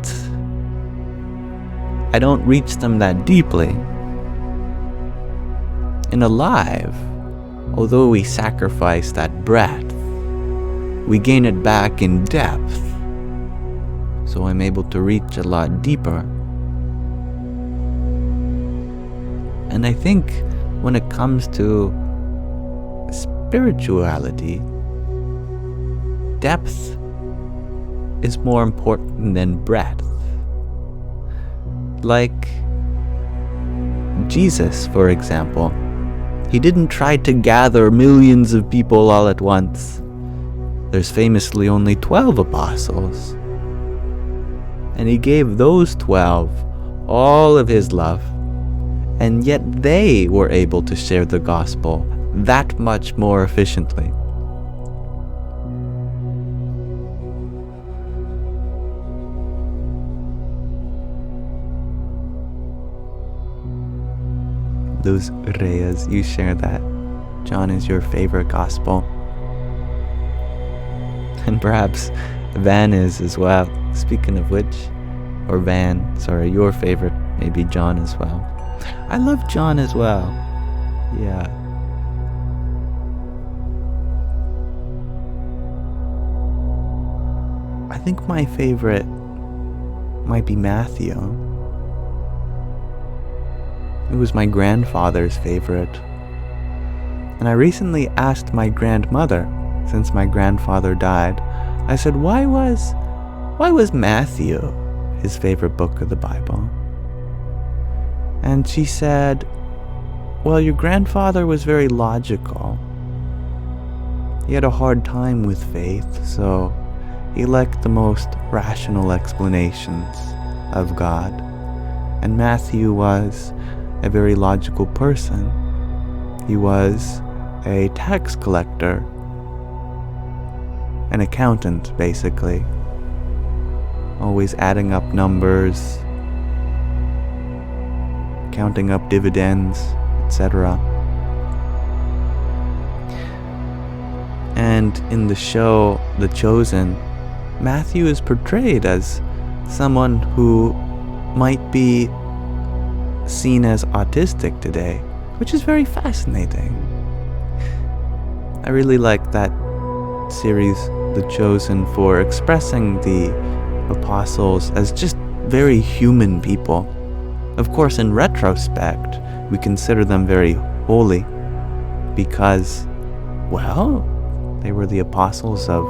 I don't reach them that deeply. In a live, although we sacrifice that breadth, we gain it back in depth. So I'm able to reach a lot deeper. And I think when it comes to spirituality, depth is more important than breadth. Like Jesus, for example, he didn't try to gather millions of people all at once. There's famously only 12 apostles. And he gave those 12 all of his love. And yet they were able to share the gospel that much more efficiently. Luz Reyes, you share that John is your favorite gospel. And perhaps Van is as well. Speaking of which, or your favorite, maybe John as well. I love John as well. Yeah. I think my favorite might be Matthew. It was my grandfather's favorite. And I recently asked my grandmother, since my grandfather died, I said, why was Matthew his favorite book of the Bible? And she said, well, your grandfather was very logical. He had a hard time with faith, so he liked the most rational explanations of God. And Matthew was a very logical person. He was a tax collector, an accountant, basically, always adding up numbers, counting up dividends, etc. And in the show The Chosen, Matthew is portrayed as someone who might be seen as autistic today, which is very fascinating. I really like that series, The Chosen, for expressing the apostles as just very human people. Of course, in retrospect, we consider them very holy because, well, they were the apostles of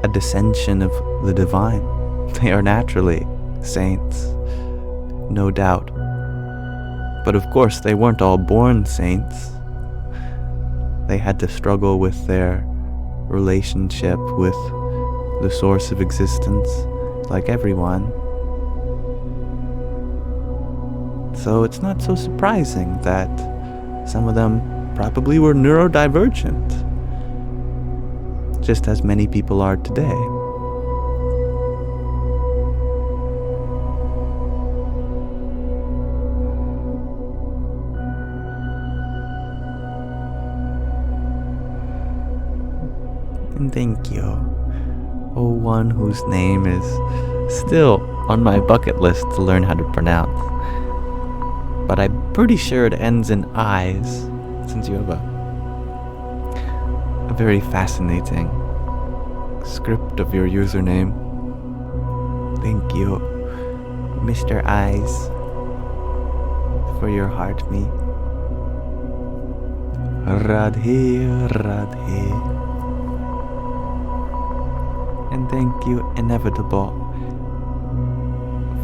a descension of the divine. They are naturally saints, no doubt. But of course, they weren't all born saints. They had to struggle with their relationship with the source of existence, like everyone. So it's not so surprising that some of them probably were neurodivergent, just as many people are today. And thank you, oh one whose name is still on my bucket list to learn how to pronounce. But I'm pretty sure it ends in eyes, since you have a very fascinating script of your username. Thank you, Mr. Eyes, for your heart me. Radhe, Radhe. And thank you, Inevitable,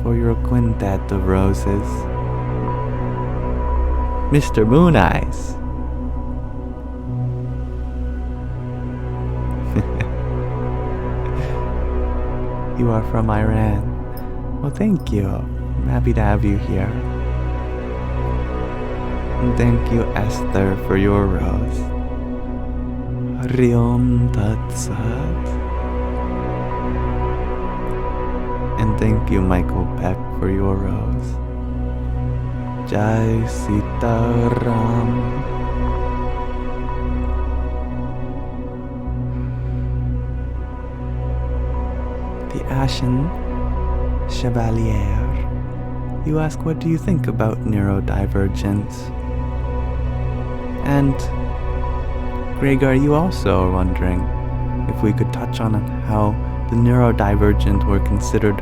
for your quintet of roses. Mr. Moon Eyes. You are from Iran. Well, thank you. I'm happy to have you here. And thank you, Esther, for your rose. Hari Om Tat Sat. And thank you, Michael Peck, for your rose. Jai Sita Ram. The Ashen Chevalier. You ask, what do you think about neurodivergence? And Gregor, you also are wondering if we could touch on how the neurodivergent were considered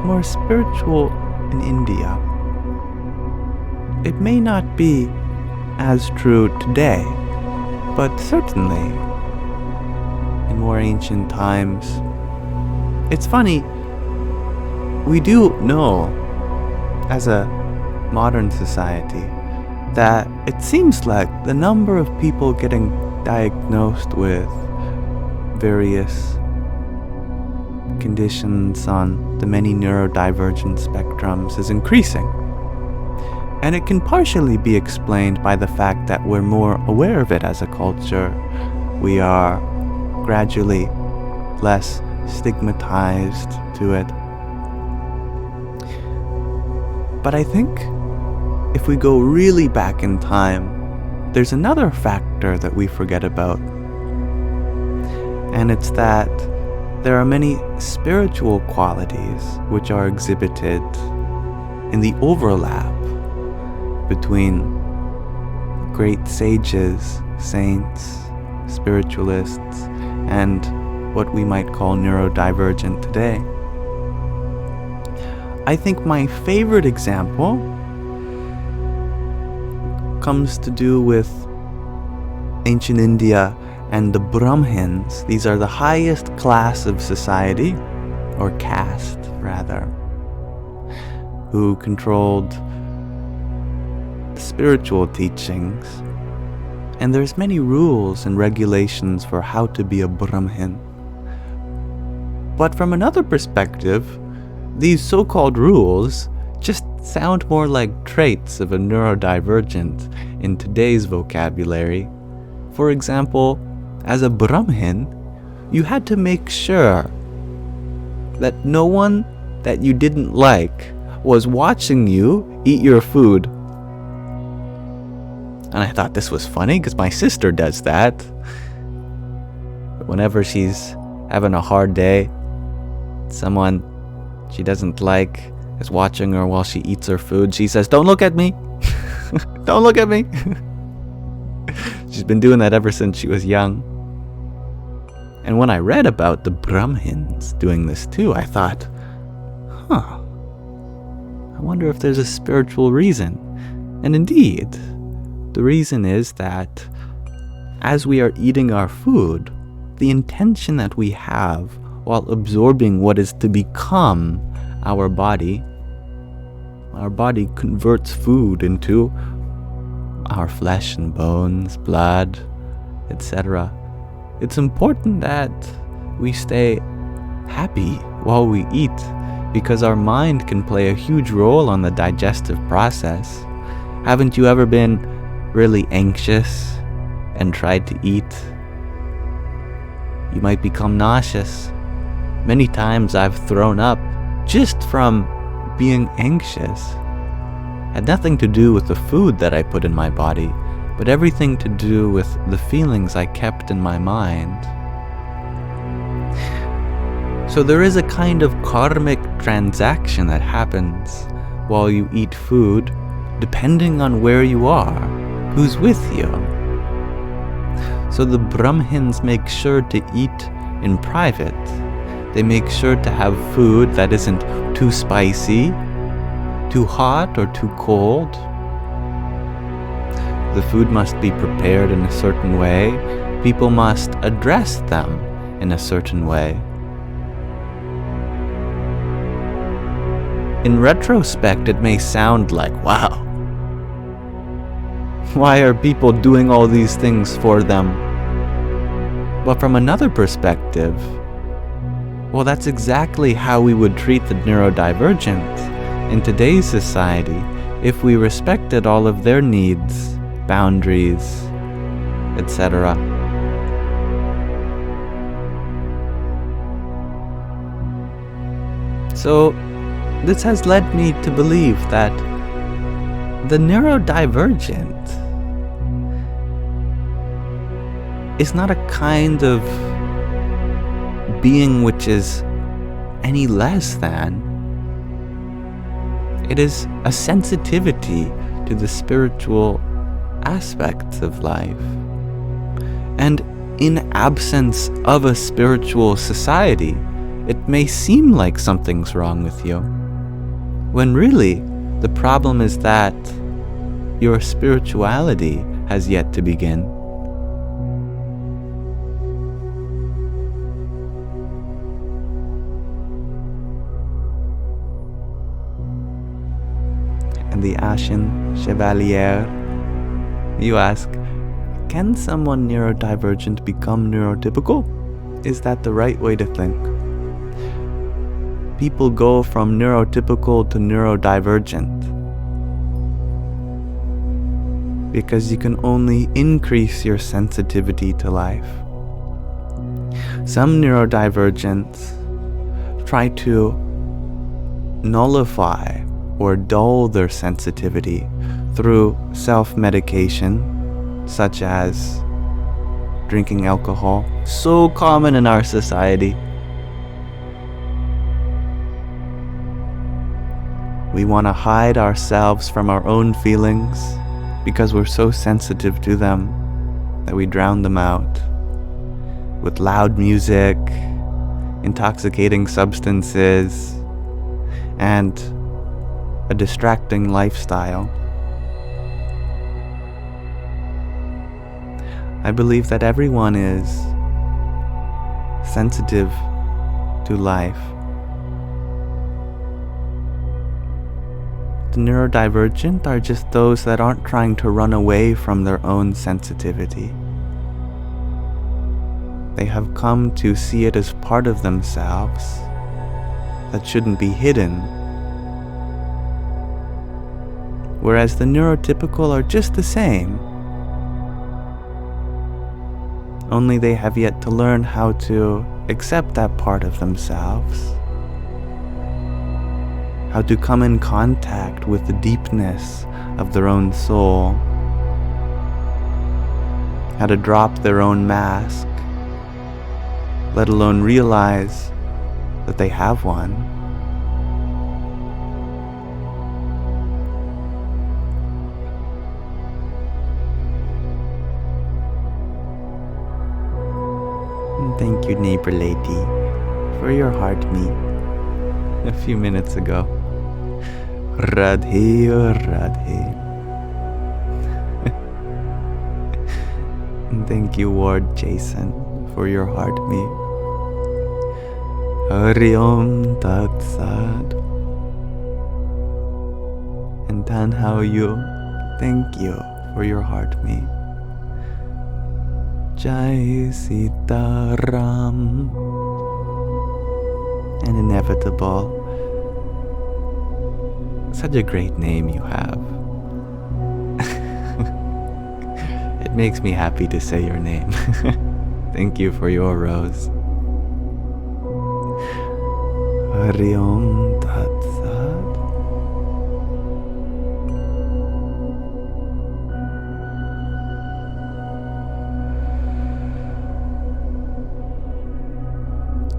more spiritual in India. It may not be as true today, but certainly in more ancient times. It's funny, we do know as a modern society that it seems like the number of people getting diagnosed with various conditions on the many neurodivergent spectrums is increasing. And it can partially be explained by the fact that we're more aware of it as a culture. We are gradually less stigmatized to it. But I think if we go really back in time, there's another factor that we forget about. And it's that there are many spiritual qualities which are exhibited in the overlap between great sages, saints, spiritualists, and what we might call neurodivergent today. I think my favorite example comes to do with ancient India and the Brahmins. These are the highest class of society, or caste rather, who controlled spiritual teachings. And there's many rules and regulations for how to be a Brahmin. But from another perspective, these so-called rules just sound more like traits of a neurodivergent in today's vocabulary. For example, as a Brahmin, you had to make sure that no one that you didn't like was watching you eat your food. And I thought this was funny because my sister does that. Whenever she's having a hard day, someone she doesn't like is watching her while she eats her food, she says, "Don't look at me." Don't look at me. She's been doing that ever since she was young. And when I read about the Brahmins doing this too, I thought, I wonder if there's a spiritual reason. And indeed, the reason is that as we are eating our food, the intention that we have while absorbing what is to become our body converts food into our flesh and bones, blood, etc. It's important that we stay happy while we eat, because our mind can play a huge role on the digestive process. Haven't you ever been really anxious and tried to eat? You might become nauseous. Many times I've thrown up just from being anxious. Had nothing to do with the food that I put in my body, but everything to do with the feelings I kept in my mind. So there is a kind of karmic transaction that happens while you eat food, depending on where you are, who's with you. So the Brahmins make sure to eat in private. They make sure to have food that isn't too spicy, too hot, or too cold. The food must be prepared in a certain way. People must address them in a certain way. In retrospect, it may sound like, wow, why are people doing all these things for them? But from another perspective, well, that's exactly how we would treat the neurodivergent in today's society if we respected all of their needs boundaries, etc. So this has led me to believe that the neurodivergent is not a kind of being which is any less than. It is a sensitivity to the spiritual aspects of life. And in absence of a spiritual society, it may seem like something's wrong with you, when really the problem is that your spirituality has yet to begin. And the Ashen Chevalier, you ask, can someone neurodivergent become neurotypical? Is that the right way to think? People go from neurotypical to neurodivergent because you can only increase your sensitivity to life. Some neurodivergents try to nullify or dull their sensitivity through self-medication, such as drinking alcohol, so common in our society. We want to hide ourselves from our own feelings because we're so sensitive to them that we drown them out with loud music, intoxicating substances, and a distracting lifestyle. I believe that everyone is sensitive to life. The neurodivergent are just those that aren't trying to run away from their own sensitivity. They have come to see it as part of themselves that shouldn't be hidden. Whereas the neurotypical are just the same, only they have yet to learn how to accept that part of themselves, how to come in contact with the deepness of their own soul, how to drop their own mask, let alone realize that they have one. And thank you, neighbor lady, for your heart me a few minutes ago. Radhe Radhe. And thank you, Ward Jason, for your heart me. Hari Om Tat Sat. And Tan Hao Yu, thank you for your heart me. Jai Sita Ram. And Inevitable. Such a great name you have. It makes me happy to say your name. Thank you for your rose. Hari Om Tat Sat.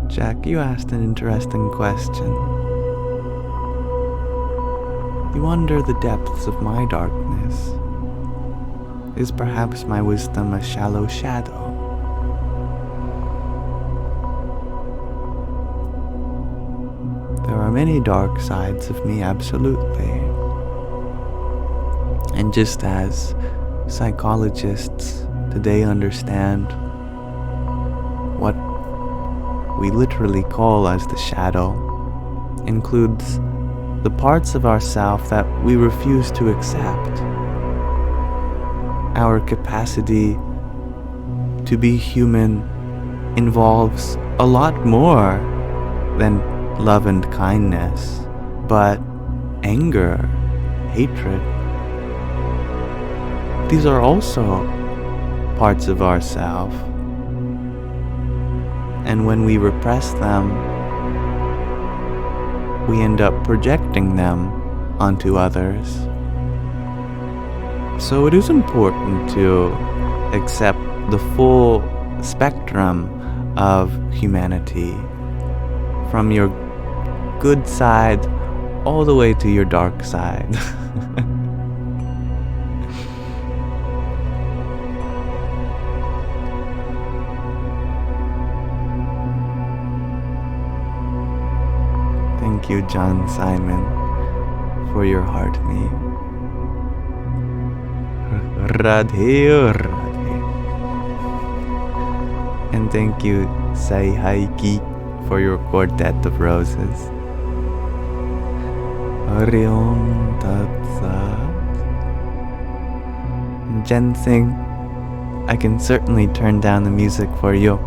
Jack, you asked an interesting question. You wonder the depths of my darkness. Is perhaps my wisdom a shallow shadow? There are many dark sides of me, absolutely. And just as psychologists today understand what we literally call as the shadow, includes the parts of ourself that we refuse to accept. Our capacity to be human involves a lot more than love and kindness, but anger, hatred, these are also parts of ourself. And when we repress them, we end up projecting them onto others. So it is important to accept the full spectrum of humanity, from your good side all the way to your dark side. Thank you, John Simon, for your heart me. Radhe Radhe. And thank you, Sai Haiki, for your quartet of roses. Hari Om Tat Sat. Ginseng, I can certainly turn down the music for you.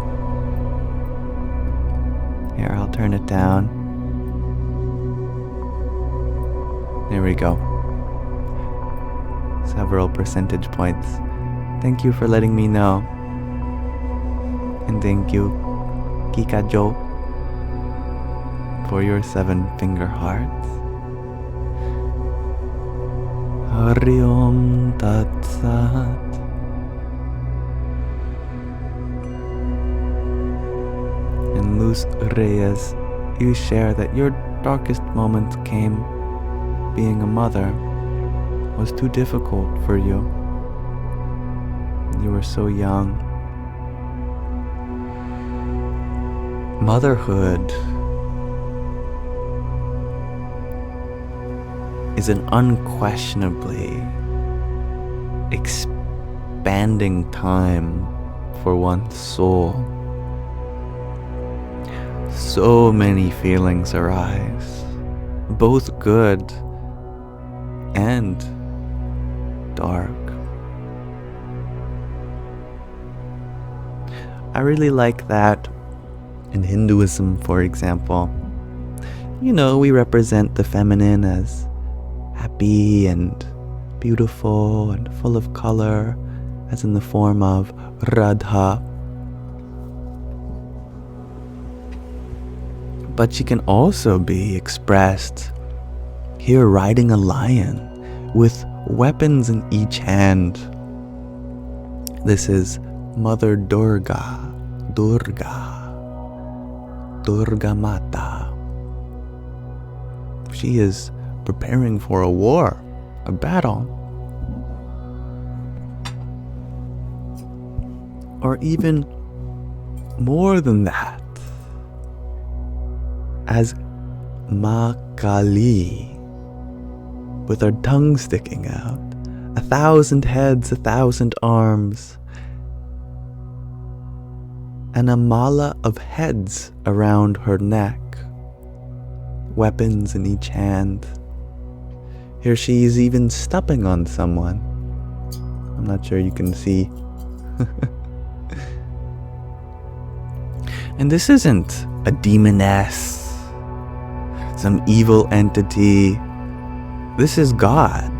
Here, I'll turn it down. There we go. Several percentage points. Thank you for letting me know. And thank you, Kikajo, for your 7-finger hearts. Hari Om Tat Sat. And Luz Reyes, you share that your darkest moments came being a mother was too difficult for you. You were so young. Motherhood is an unquestionably expanding time for one's soul. So many feelings arise, both good and dark. I really like that in Hinduism, for example. You know, we represent the feminine as happy and beautiful and full of color, as in the form of Radha. But she can also be expressed here riding a lion with weapons in each hand. This is Mother Durga Mata. She is preparing for a war, a battle. Or even more than that, as Ma Kali, with her tongue sticking out, 1,000 heads, 1,000 arms, and a mala of heads around her neck, weapons in each hand. Here she is even stepping on someone. I'm not sure you can see. And this isn't a demoness, some evil entity. This is God.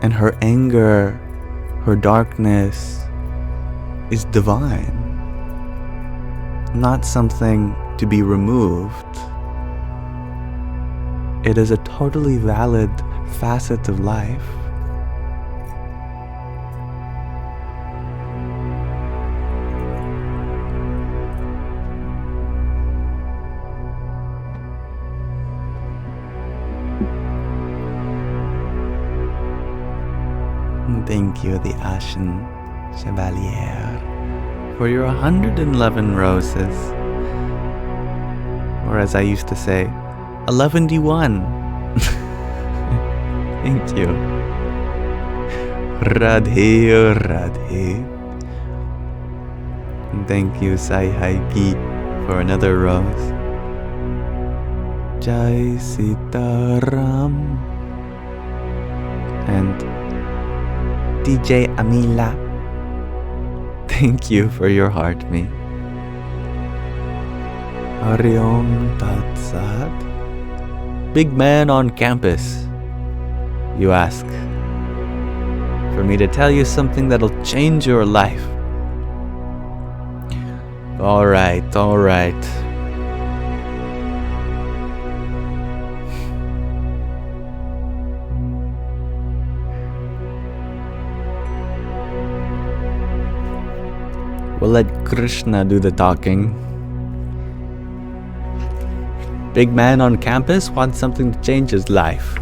And her anger, her darkness is divine, not something to be removed. It is a totally valid facet of life. Thank you, the Ashen Chevalier, for your 111 roses. Or as I used to say, 11D1. Thank you. Radhe Radhe. And thank you, Sai Haiki, for another rose. Jai Sitaram. And DJ Amila, thank you for your heart me. Hari Om Tat Sat. Big man on campus. you ask? For me to tell you something that'll change your life. Alright. We'll let Krishna do the talking. Big man on campus wants something to change his life.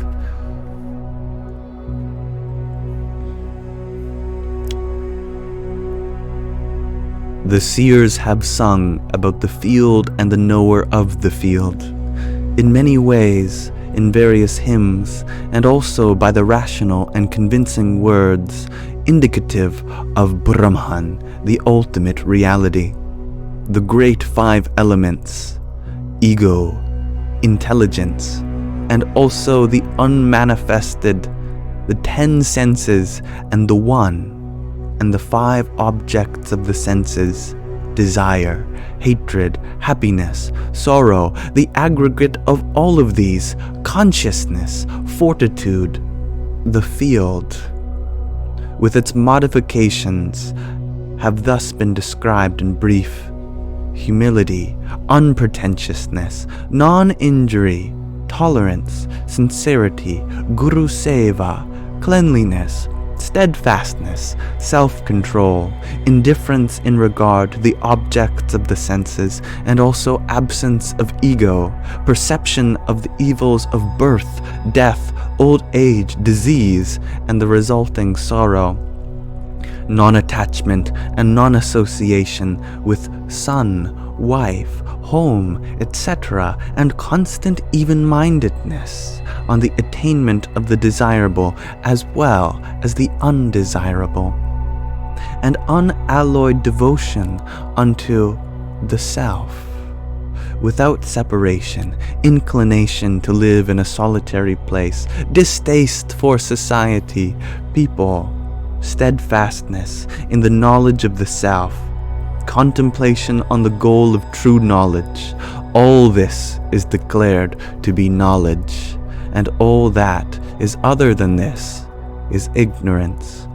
The seers have sung about the field and the knower of the field, in many ways, in various hymns, and also by the rational and convincing words indicative of Brahman, the ultimate reality, the great 5 elements, ego, intelligence, and also the unmanifested, the 10 senses, and the one, and the 5 objects of the senses, desire, hatred, happiness, sorrow, the aggregate of all of these, consciousness, fortitude, the field, with its modifications, have thus been described in brief: humility, unpretentiousness, non-injury, tolerance, sincerity, guru seva, cleanliness, steadfastness, self-control, indifference in regard to the objects of the senses, and also absence of ego, perception of the evils of birth, death, old age, disease, and the resulting sorrow, non-attachment and non-association with son, wife, home, etc., and constant even-mindedness on the attainment of the desirable as well as the undesirable, and unalloyed devotion unto the self, without separation, inclination to live in a solitary place, distaste for society, people, steadfastness in the knowledge of the self, contemplation on the goal of true knowledge. All this is declared to be knowledge, and all that is other than this is ignorance.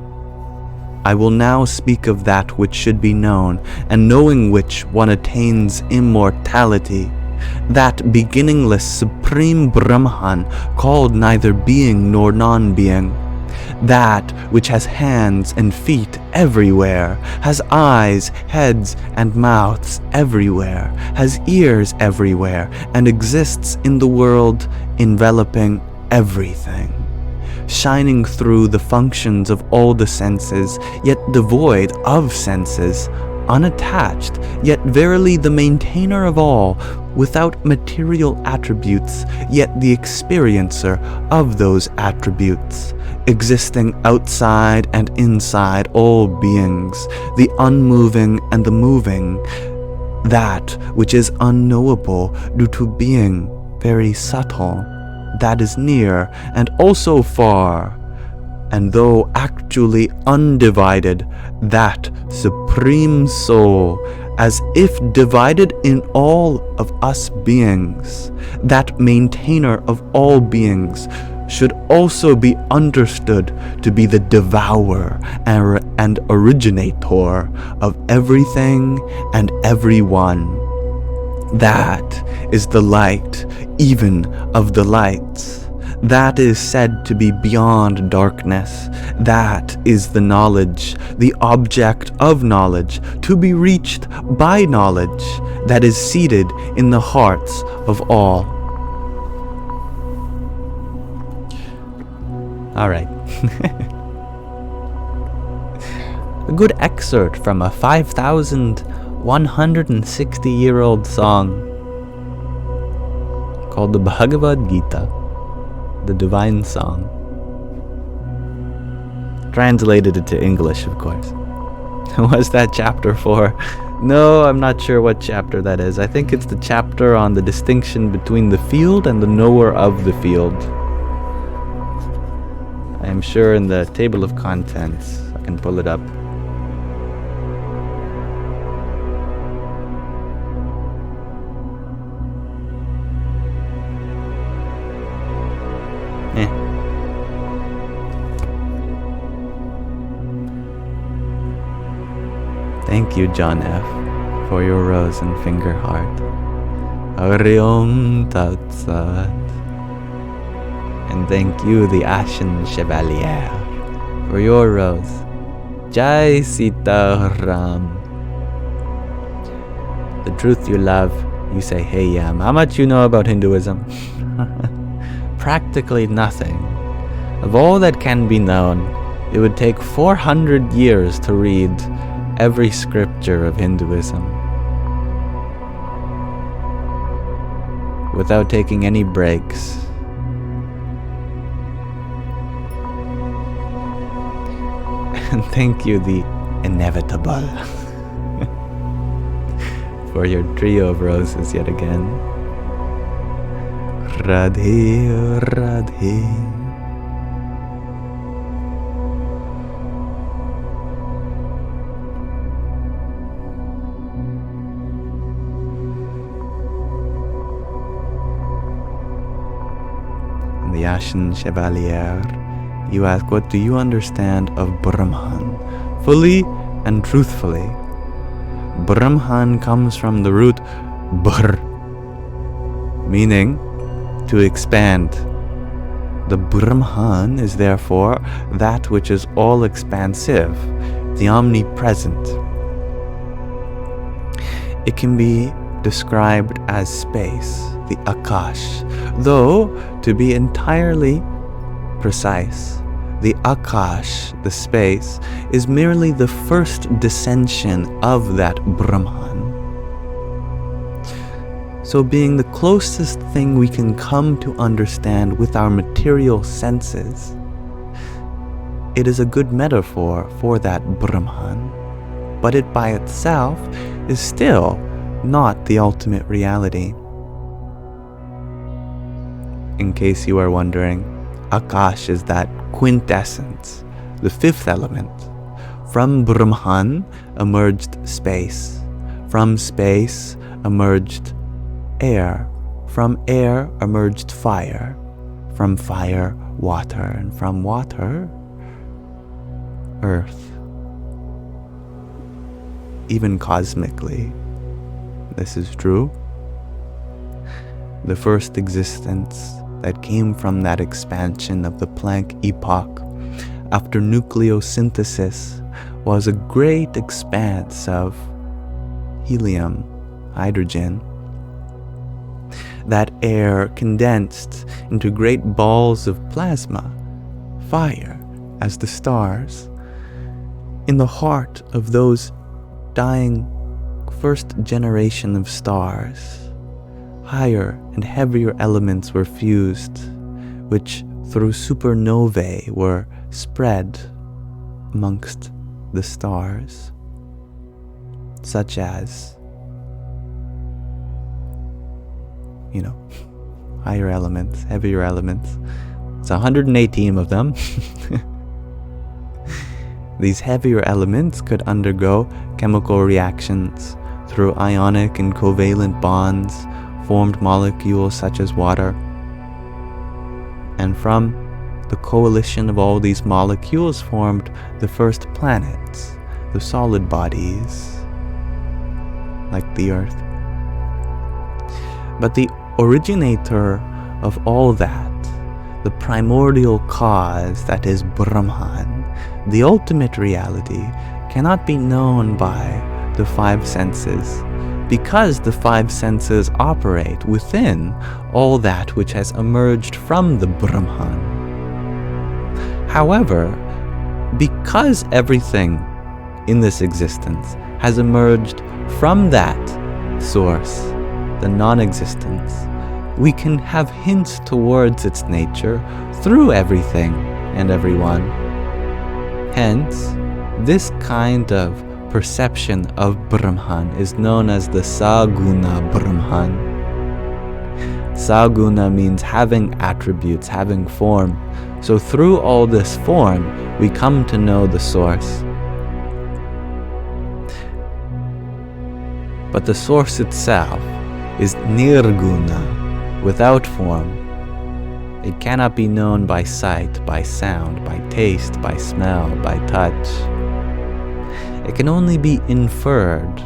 I will now speak of that which should be known, and knowing which one attains immortality, that beginningless supreme Brahman called neither being nor non-being, that which has hands and feet everywhere, has eyes, heads, and mouths everywhere, has ears everywhere, and exists in the world enveloping everything, shining through the functions of all the senses, yet devoid of senses, unattached, yet verily the maintainer of all, without material attributes, yet the experiencer of those attributes, existing outside and inside all beings, the unmoving and the moving, that which is unknowable due to being very subtle, that is near and also far, and though actually undivided, that supreme soul, as if divided in all of us beings, that maintainer of all beings, should also be understood to be the devourer and originator of everything and everyone. That is the light, even of the lights. That is said to be beyond darkness. That is the knowledge, the object of knowledge, to be reached by knowledge, that is seated in the hearts of all. Alright. A good excerpt from a 5,160-year-old song called the Bhagavad Gita, the Divine Song. Translated into English, of course. What's that chapter for? No, I'm not sure what chapter that is. I think it's the chapter on the distinction between the field and the knower of the field. I am sure in the table of contents, I can pull it up. Thank you, John F., for your rose and finger heart. Ariom Tatsat. And thank you, the Ashen Chevalier, for your rose. Jai Sita Ram. The truth you love, you say, hey Yam, how much you know about Hinduism? Practically nothing. Of all that can be known, it would take 400 years to read every scripture of Hinduism without taking any breaks. And thank you, the inevitable, for your trio of roses yet again. Radhe, Radhe. The Ashen Chevalier, you ask, what do you understand of Brahman? Fully and truthfully. Brahman comes from the root Br, meaning to expand. The Brahman is therefore that which is all expansive, the omnipresent. It can be described as space, the Akash, though to be entirely precise, the Akash, the space, is merely the first descension of that Brahman. So being the closest thing we can come to understand with our material senses, it is a good metaphor for that Brahman, but it by itself is still not the ultimate reality. In case you are wondering, Akash is that quintessence, the fifth element. From Brahman emerged space. From space emerged air. From air emerged fire. From fire, water. And from water, earth. Even cosmically, this is true. The first existence that came from that expansion of the Planck epoch after nucleosynthesis was a great expanse of helium, hydrogen. That air condensed into great balls of plasma, fire, as the stars. In the heart of those dying first generation of stars, higher and heavier elements were fused, which through supernovae were spread amongst the stars, such as, higher elements, heavier elements. It's 118 of them. These heavier elements could undergo chemical reactions through ionic and covalent bonds, formed molecules such as water. And from the coalition of all these molecules formed the first planets, the solid bodies, like the Earth. But the originator of all that, the primordial cause that is Brahman, the ultimate reality, cannot be known by the five senses, because the five senses operate within all that which has emerged from the Brahman. However, because everything in this existence has emerged from that source, the non-existence, we can have hints towards its nature through everything and everyone. Hence, this kind of perception of Brahman is known as the Saguna Brahman. Saguna means having attributes, having form. So through all this form, we come to know the source. But the source itself is nirguna, without form. It cannot be known by sight, by sound, by taste, by smell, by touch. It can only be inferred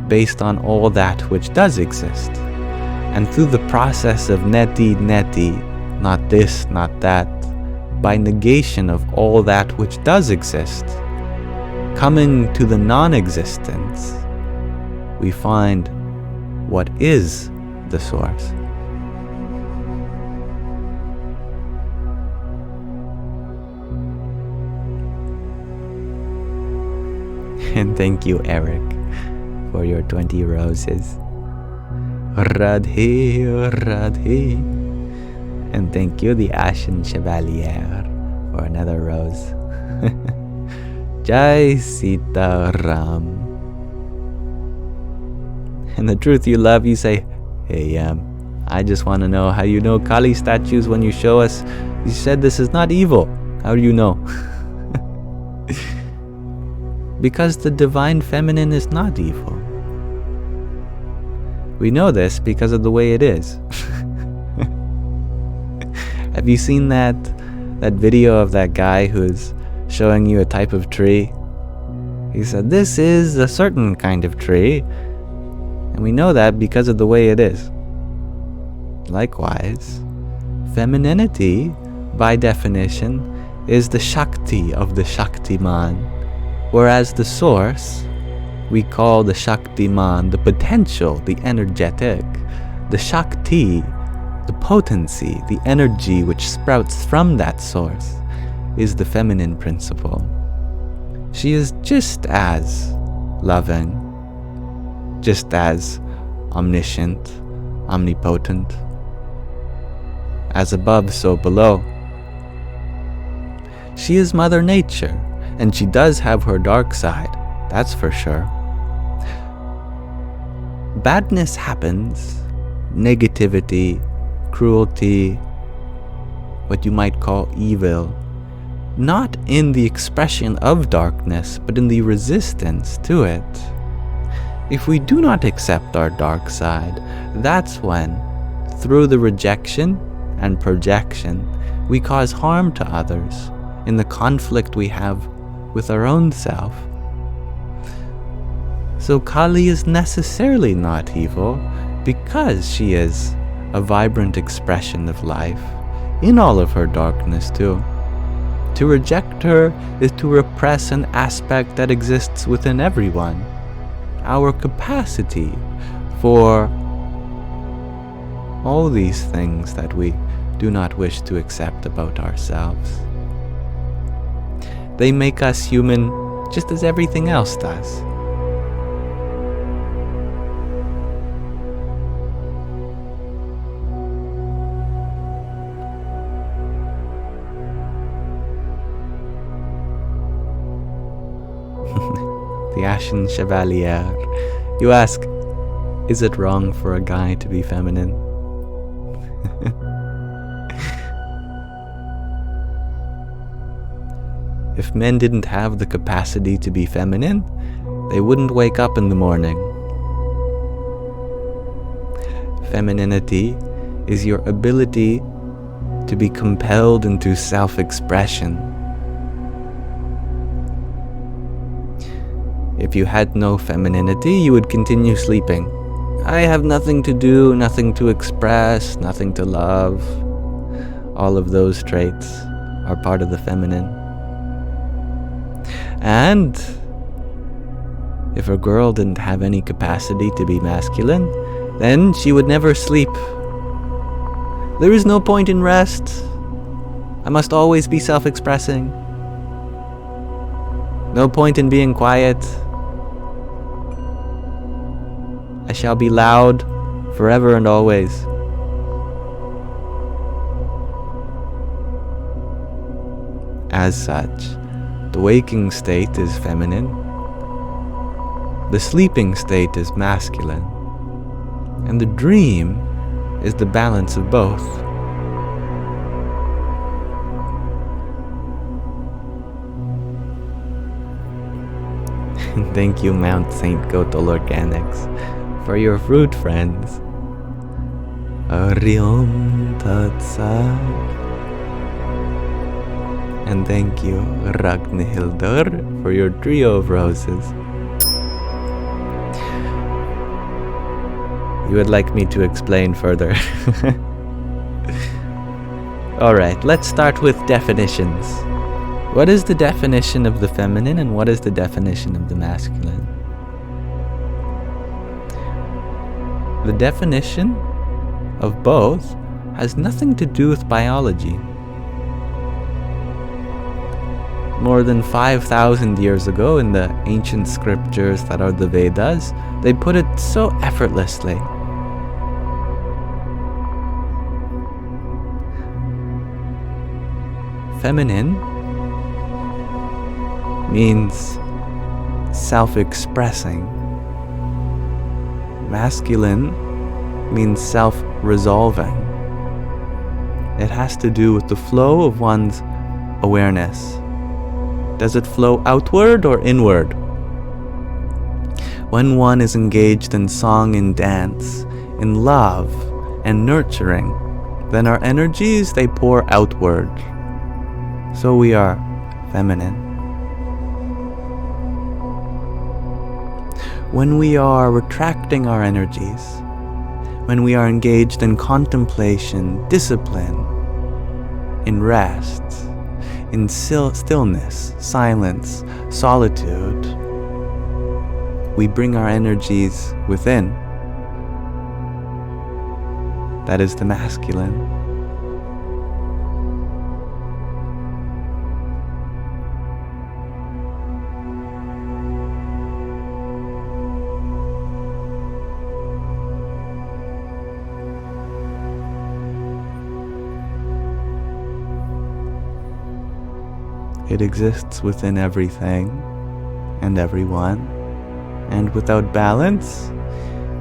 based on all that which does exist. And through the process of neti, not this, not that, by negation of all that which does exist, coming to the non-existence, we find what is the source. And thank you, Eric, for your 20 roses. Radhe, Radhe. And thank you, the Ashen Chevalier, for another rose. Jai Sita Ram. And the truth you love, you say, hey, I just want to know how you know Kali statues when you show us. You said this is not evil. How do you know? Because the divine feminine is not evil. We know this because of the way it is. Have you seen that video of that guy who's showing you a type of tree? He said, this is a certain kind of tree, and we know that because of the way it is. Likewise, femininity, by definition, is the Shakti of the Shaktiman, whereas the source we call the Shaktiman, the potential, the energetic, the Shakti, the potency, the energy which sprouts from that source, is the feminine principle. She is just as loving, just as omniscient, omnipotent, as above, so below. She is Mother Nature, and she does have her dark side, that's for sure. Badness happens, negativity, cruelty, what you might call evil, not in the expression of darkness, but in the resistance to it. If we do not accept our dark side, that's when, through the rejection and projection, we cause harm to others in the conflict we have with our own self. So Kali is necessarily not evil because she is a vibrant expression of life in all of her darkness too. To reject her is to repress an aspect that exists within everyone, our capacity for all these things that we do not wish to accept about ourselves. They make us human just as everything else does. The Ashen Chevalier. You ask, is it wrong for a guy to be feminine? If men didn't have the capacity to be feminine, they wouldn't wake up in the morning. Femininity is your ability to be compelled into self-expression. If you had no femininity, you would continue sleeping. I have nothing to do, nothing to express, nothing to love. All of those traits are part of the feminine. And if a girl didn't have any capacity to be masculine, then she would never sleep. There is no point in rest. I must always be self-expressing. No point in being quiet. I shall be loud forever and always. As such, the waking state is feminine. The sleeping state is masculine. And the dream is the balance of both. Thank you, Mount St. Gotol Organics, for your fruit friends. Ariom Tat Sat. And thank you, Ragnhildur, for your trio of roses. You would like me to explain further. Alright, let's start with definitions. What is the definition of the feminine and what is the definition of the masculine? The definition of both has nothing to do with biology. More than 5,000 years ago, in the ancient scriptures that are the Vedas, they put it so effortlessly. Feminine means self-expressing. Masculine means self-resolving. It has to do with the flow of one's awareness. Does it flow outward or inward? When one is engaged in song and dance, in love and nurturing, then our energies, they pour outward. So we are feminine. When we are retracting our energies, when we are engaged in contemplation, discipline, in rest, in stillness, silence, solitude, we bring our energies within. That is the masculine. It exists within everything and everyone, and without balance,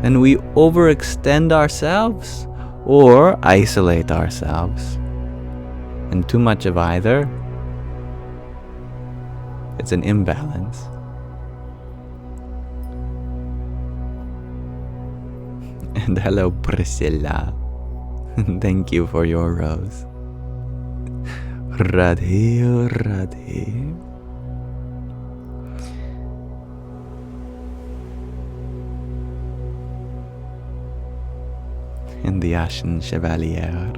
then we overextend ourselves or isolate ourselves. And too much of either, it's an imbalance. And hello, Priscilla. Thank you for your rose. Radhe, Radhe. And the Ashen Chevalier.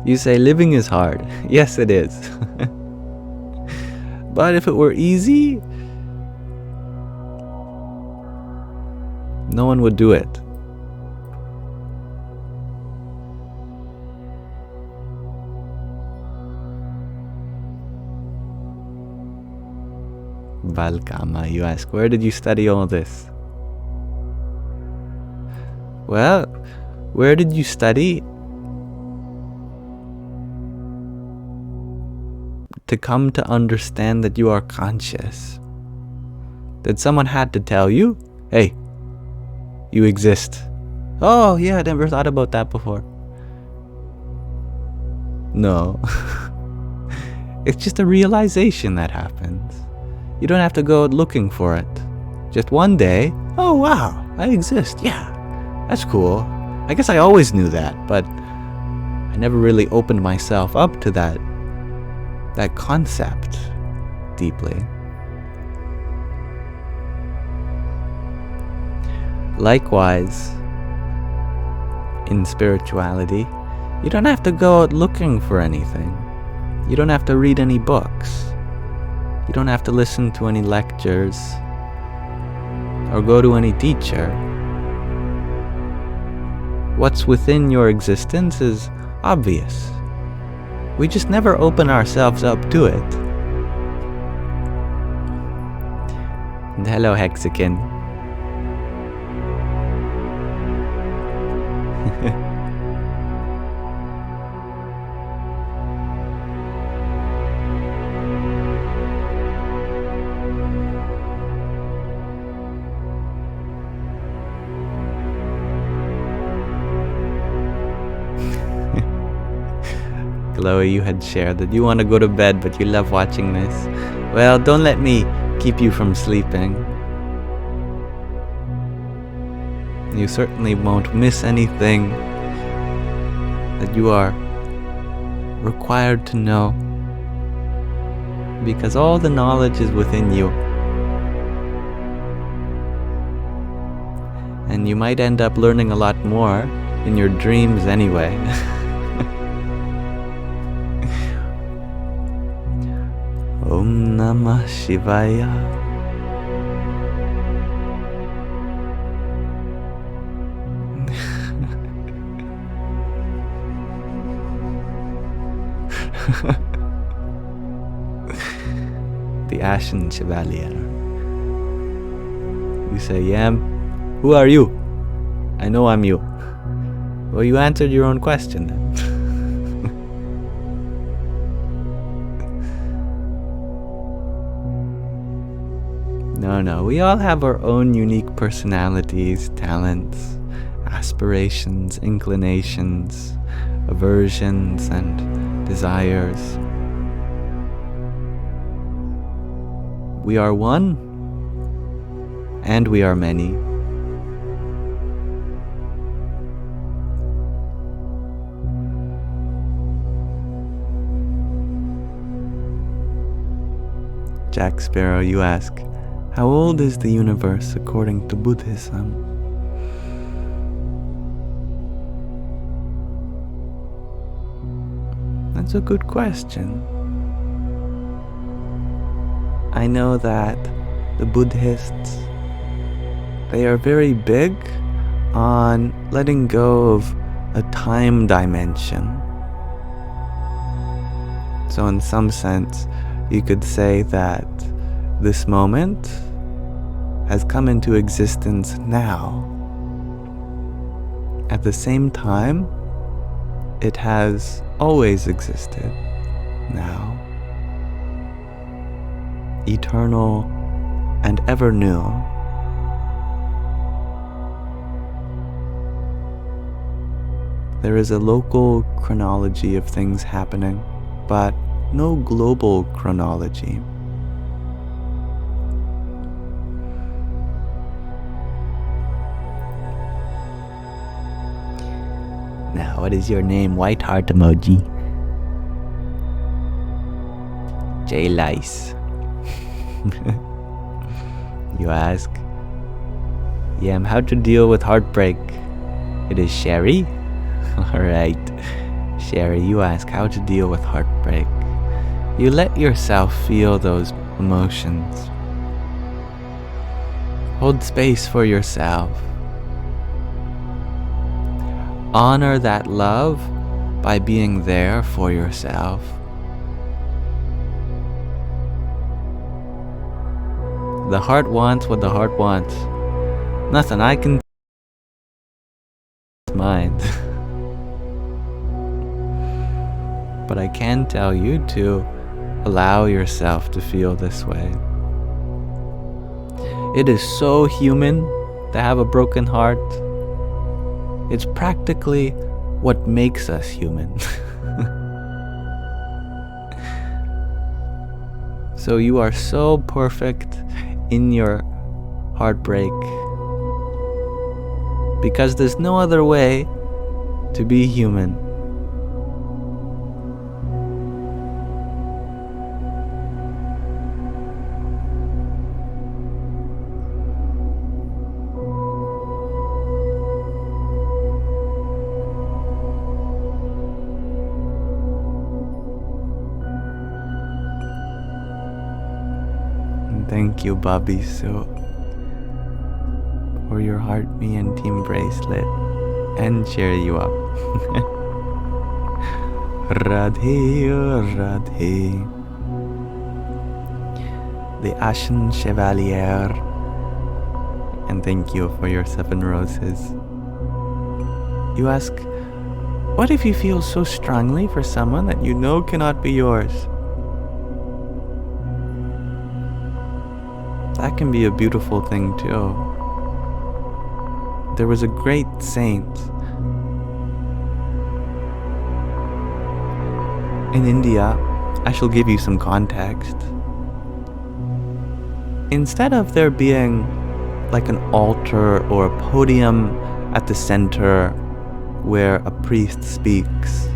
You say living is hard. Yes, it is. But if it were easy, no one would do it. Valkama, you ask, where did you study all this? Well, where did you study to come to understand that you are conscious? That someone had to tell you, hey, you exist. Oh, yeah, I never thought about that before. No. It's just a realization that happens. You don't have to go looking for it. Just one day, oh wow, I exist. Yeah, that's cool. I guess I always knew that, but I never really opened myself up to that concept deeply. Likewise, in spirituality, you don't have to go out looking for anything. You don't have to read any books. You don't have to listen to any lectures or go to any teacher. What's within your existence is obvious. We just never open ourselves up to it. And hello, Hexican. Chloe, you had shared that you want to go to bed, but you love watching this. Well, don't let me keep you from sleeping. You certainly won't miss anything that you are required to know. because all the knowledge is within you. And you might end up learning a lot more in your dreams anyway. Om Namah Shivaya. The Ashen Chevalier. You say, Yam, who are you? I know I'm you. Well, you answered your own question then. No, we all have our own unique personalities, talents, aspirations, inclinations, aversions, and desires. We are one, and we are many. Jack Sparrow, you ask, how old is the universe according to Buddhism? That's a good question. I know that the Buddhists, they are very big on letting go of a time dimension. So in some sense, you could say that this moment has come into existence now. At the same time, it has always existed now. Eternal and ever new. There is a local chronology of things happening, but no global chronology. Now, what is your name? White heart emoji. J Lice. You ask, Yam, how to deal with heartbreak? It is Sherry. Alright, Sherry, you ask how to deal with heartbreak. You let yourself feel those emotions. Hold space for yourself. Honor that love by being there for yourself. The heart wants what the heart wants. Nothing I can mind. But I can tell you to allow yourself to feel this way. It is so human to have a broken heart. It's practically what makes us human. So you are so perfect in your heartbreak because there's no other way to be human. Thank you, Bobby Sue, for your heart, me, and team bracelet, and cheer you up. Radhe, Radhe. The Ashen Chevalier, and thank you for your 7 roses. You ask, what if you feel so strongly for someone that you know cannot be yours? That can be a beautiful thing too. There was a great saint in India. I shall give you some context. Instead of there being like an altar or a podium at the center where a priest speaks,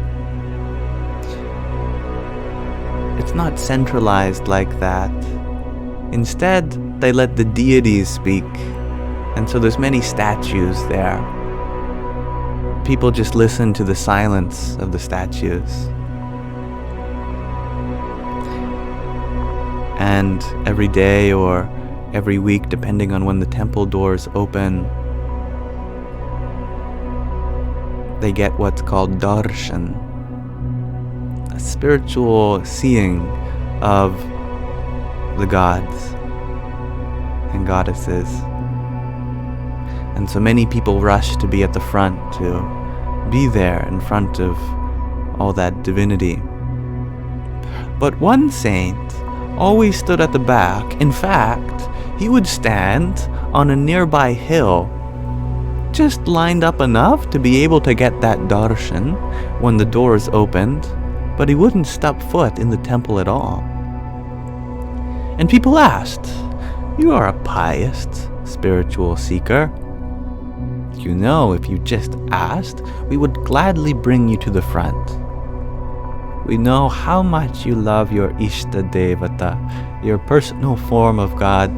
it's not centralized like that. Instead, they let the deities speak, and so there's many statues there. People just listen to the silence of the statues. And every day or every week, depending on when the temple doors open, they get what's called darshan, a spiritual seeing of the gods and goddesses. And so many people rush to be at the front, to be there in front of all that divinity. But one saint always stood at the back. In fact, he would stand on a nearby hill, just lined up enough to be able to get that darshan when the doors opened, but he wouldn't step foot in the temple at all. And people asked, "You are a pious, spiritual seeker. You know, if you just asked, we would gladly bring you to the front. We know how much you love your Ishta Devata, your personal form of God.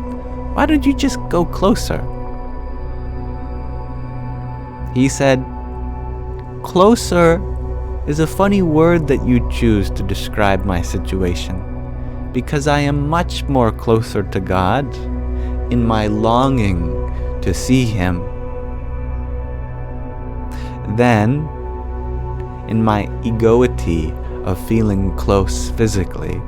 Why don't you just go closer?" He said, "Closer is a funny word that you choose to describe my situation, because I am much more closer to God in my longing to see Him than in my egoity of feeling close physically.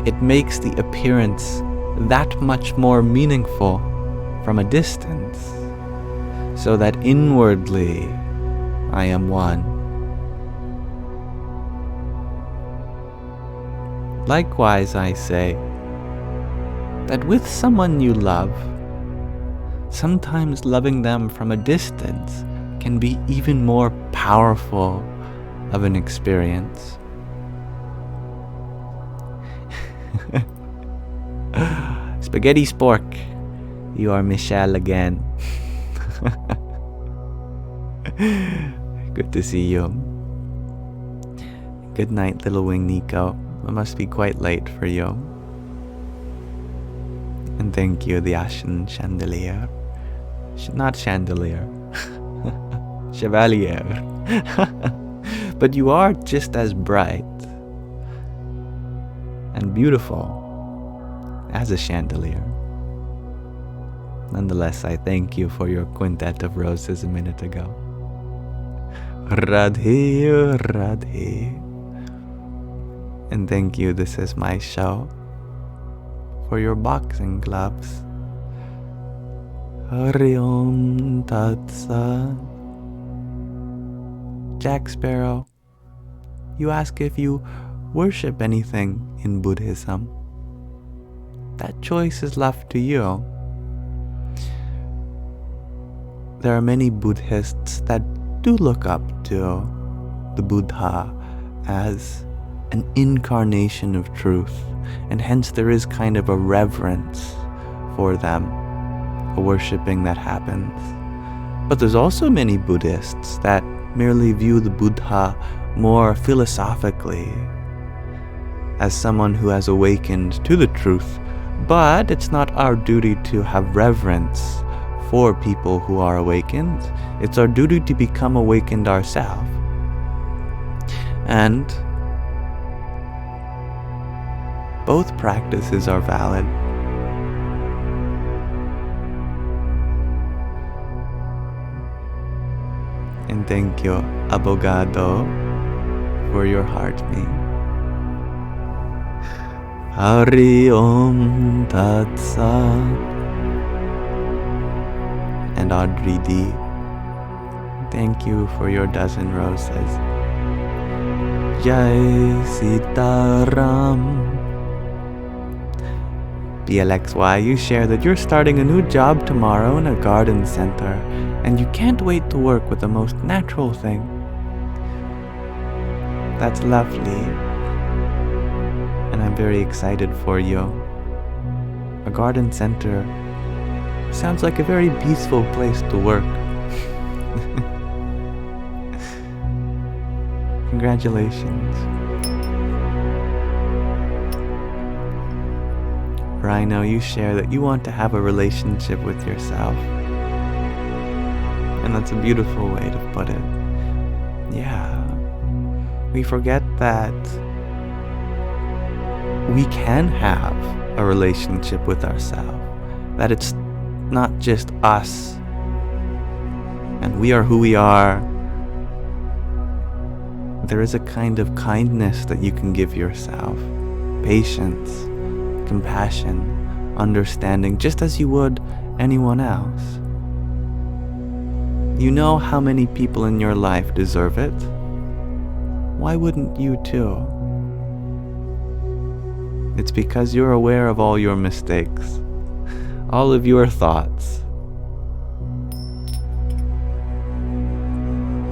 It makes the appearance that much more meaningful from a distance, so that inwardly I am one. Likewise, I say that with someone you love, sometimes loving them from a distance can be even more powerful of an experience." Spaghetti Spork, you are Michelle again. Good to see you. Good night, little wing Nico. It must be quite late for you. And thank you, the Ashen Chandelier. Not chandelier. Chevalier. But you are just as bright and beautiful as a chandelier. Nonetheless, I thank you for your quintet of roses a minute ago. Radhe, Radhe. And thank you, this is my show, for your boxing gloves. Hari Om Tat Sat. Jack Sparrow, you ask if you worship anything in Buddhism. That choice is left to you. There are many Buddhists that do look up to the Buddha as an incarnation of truth, and hence there is kind of a reverence for them, a worshipping that happens. But there's also many Buddhists that merely view the Buddha more philosophically, as someone who has awakened to the truth. But it's not our duty to have reverence for people who are awakened. It's our duty to become awakened ourselves. And both practices are valid. And thank you, Abogado, for your heart me. Hari Om Tat Sat. And Audrey D, thank you for your dozen roses. Jai Sitaram. BLXY, you share that you're starting a new job tomorrow in a garden center, and you can't wait to work with the most natural thing. That's lovely. And I'm very excited for you. A garden center sounds like a very peaceful place to work. Congratulations. Rhino, you share that you want to have a relationship with yourself. And that's a beautiful way to put it. Yeah. We forget that we can have a relationship with ourselves. That it's not just us and we are who we are. There is a kind of kindness that you can give yourself. Patience, compassion, understanding, just as you would anyone else. You know how many people in your life deserve it. Why wouldn't you too? It's because you're aware of all your mistakes, all of your thoughts.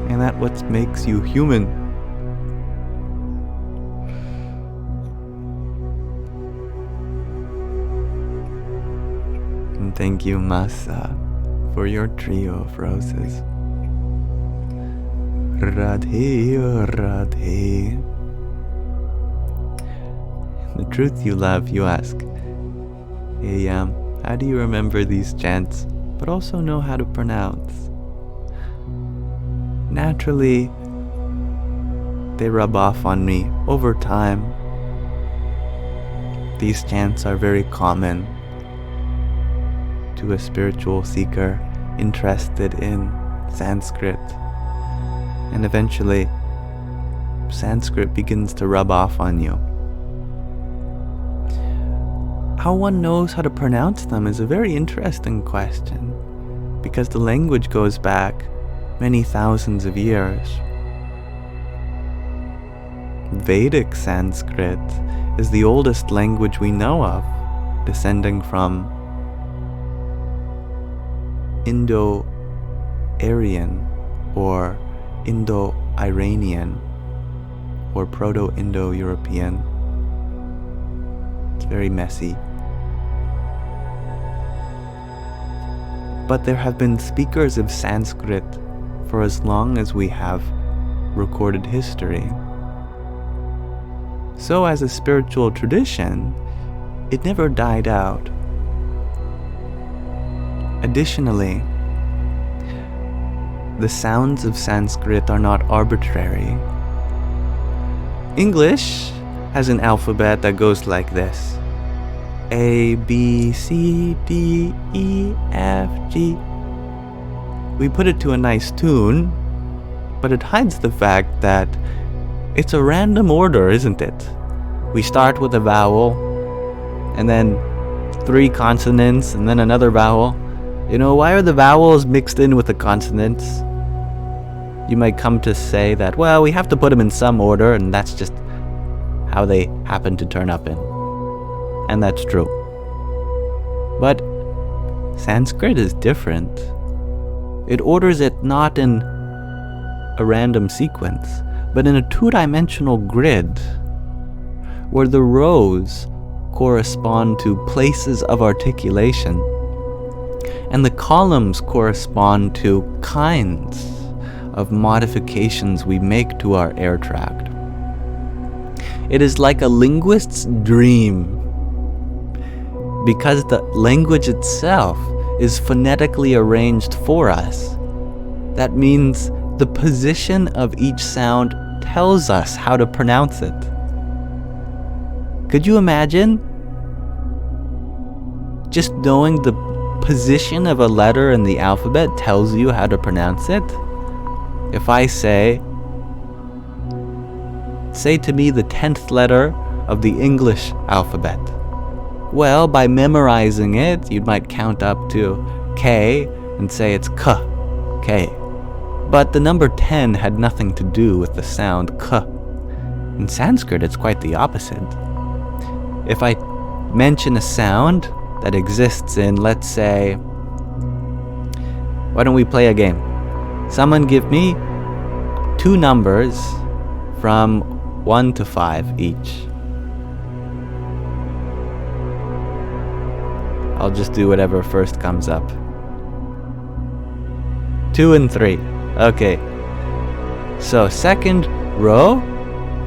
And that's what makes you human. And thank you, Masa, for your trio of roses. Radhe, Radhe. The truth you love, you ask, hey Yam, how do you remember these chants, but also know how to pronounce? Naturally, they rub off on me over time. These chants are very common to a spiritual seeker interested in Sanskrit. And eventually, Sanskrit begins to rub off on you. How one knows how to pronounce them is a very interesting question, because the language goes back many thousands of years. Vedic Sanskrit is the oldest language we know of, descending from Indo-Aryan or Indo-Iranian or Proto-Indo-European. It's very messy. But there have been speakers of Sanskrit for as long as we have recorded history. So as a spiritual tradition, it never died out. Additionally, the sounds of Sanskrit are not arbitrary. English has an alphabet that goes like this: A, B, C, D, E, F, G. We put it to a nice tune, but it hides the fact that it's a random order, isn't it? We start with a vowel, and then 3 consonants, and then another vowel. You know, why are the vowels mixed in with the consonants? You might come to say that, well, we have to put them in some order, and that's just how they happen to turn up in. And that's true. But Sanskrit is different. It orders it not in a random sequence, but in a 2-dimensional grid, where the rows correspond to places of articulation, and the columns correspond to kinds of modifications we make to our air tract. It is like a linguist's dream, because the language itself is phonetically arranged for us. That means the position of each sound tells us how to pronounce it. Could you imagine just knowing the position of a letter in the alphabet tells you how to pronounce it? If I say to me the 10th letter of the English alphabet. Well, by memorizing it, you might count up to K and say it's K, K. But the number 10 had nothing to do with the sound K. In Sanskrit, it's quite the opposite. If I mention a sound that exists in, let's say, why don't we play a game? Someone give me 2 numbers from 1 to 5 each. I'll just do whatever first comes up. 2 and 3. Okay. So second row,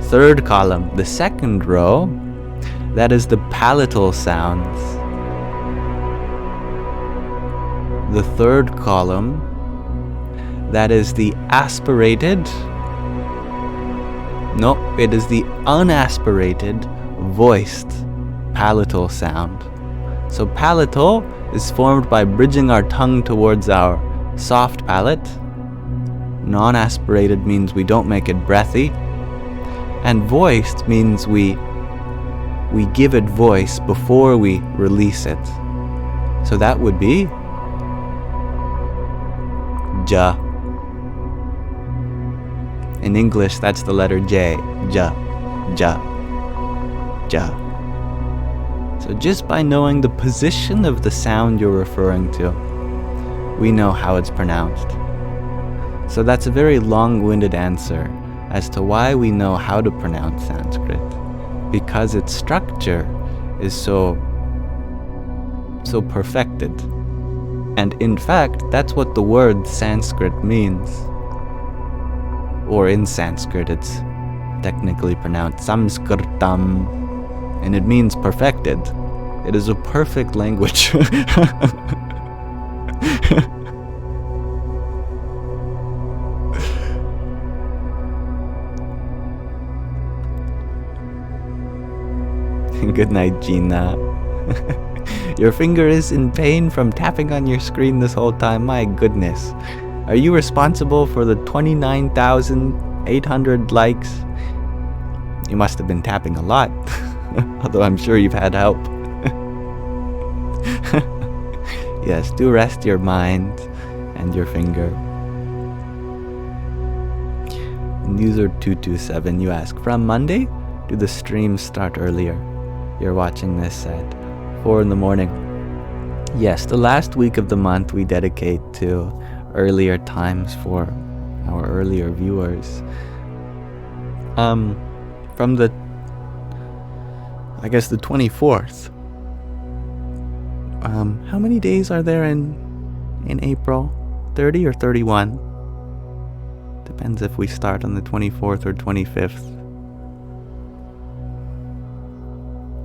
third column, the second row, that is the palatal sounds. The third column, that is the aspirated, no, it is the unaspirated, voiced palatal sound. So palatal is formed by bridging our tongue towards our soft palate. Non-aspirated means we don't make it breathy. And voiced means we give it voice before we release it. So that would be ja. In English, that's the letter J. Ja, ja, ja. So just by knowing the position of the sound you're referring to, we know how it's pronounced. So that's a very long-winded answer as to why we know how to pronounce Sanskrit, because its structure is so perfected. And in fact, that's what the word Sanskrit means. Or in Sanskrit, it's technically pronounced Samskritam, and it means perfected. It is a perfect language. Good night, Gina. Your finger is in pain from tapping on your screen this whole time. My goodness. Are you responsible for the 29,800 likes? You must have been tapping a lot. Although I'm sure you've had help. Yes, do rest your mind and your finger. And user 227, you ask, from Monday? Do the streams start earlier? You're watching this at 4 in the morning. Yes, the last week of the month we dedicate to earlier times for our earlier viewers. From the, I guess, the 24th. How many days are there in April? 30 or 31? Depends if we start on the 24th or 25th.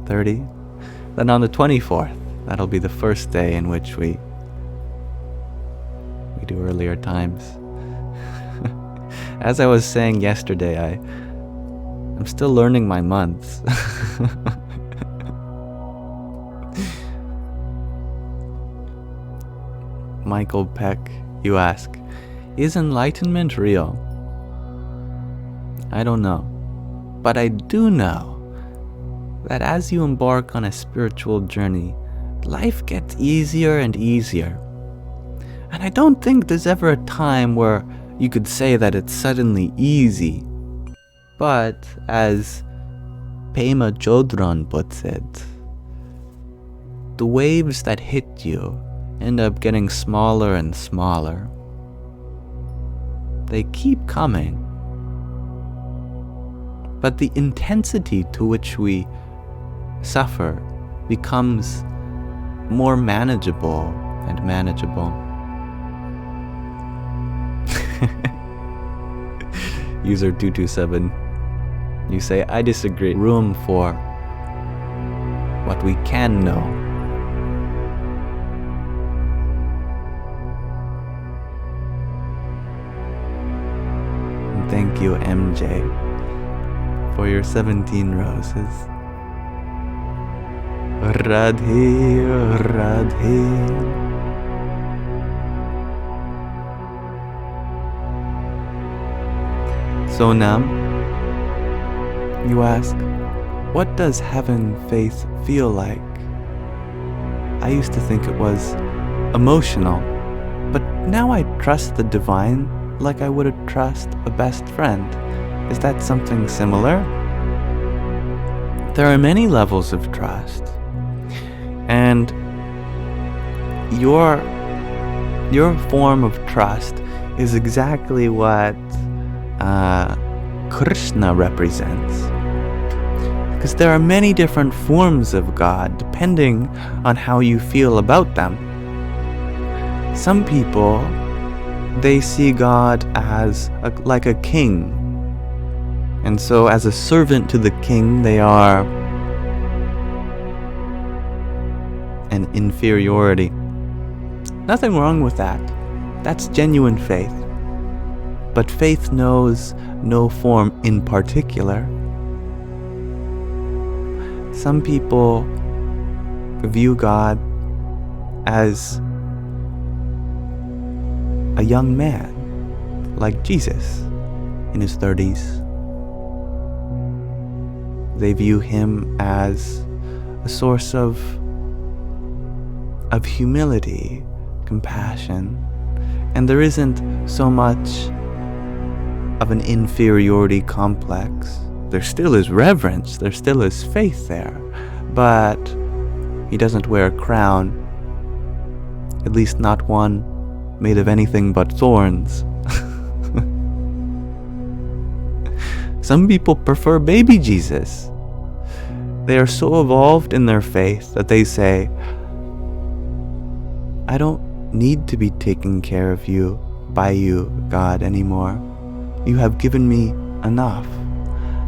30? Then on the 24th, that'll be the first day in which we do earlier times. As I was saying yesterday, I'm still learning my months. Michael Peck, you ask, is enlightenment real? I don't know. But I do know that as you embark on a spiritual journey, life gets easier and easier. And I don't think there's ever a time where you could say that it's suddenly easy. But as Pema Chödrön puts it, the waves that hit you end up getting smaller and smaller. They keep coming. But the intensity to which we suffer becomes more manageable and manageable. User 227, you say, I disagree. Room for what we can know. And thank you, MJ, for your 17 roses. Radhe, Radhe. Sonam, you ask, what does having faith feel like? I used to think it was emotional, but now I trust the divine like I would trust a best friend. Is that something similar? There are many levels of trust. And your form of trust is exactly what Krishna represents. Because there are many different forms of God depending on how you feel about them. Some people, they see God as like a king. And so as a servant to the king, they are an inferiority. Nothing wrong with that. That's genuine faith. But faith knows no form in particular. Some people view God as a young man, like Jesus in his 30s. They view him as a source of humility, compassion, and there isn't so much of an inferiority complex. There still is reverence, there still is faith there, but he doesn't wear a crown, at least not one made of anything but thorns. Some people prefer baby Jesus. They are so evolved in their faith that they say, I don't need to be taken care of by you, God, anymore. You have given me enough.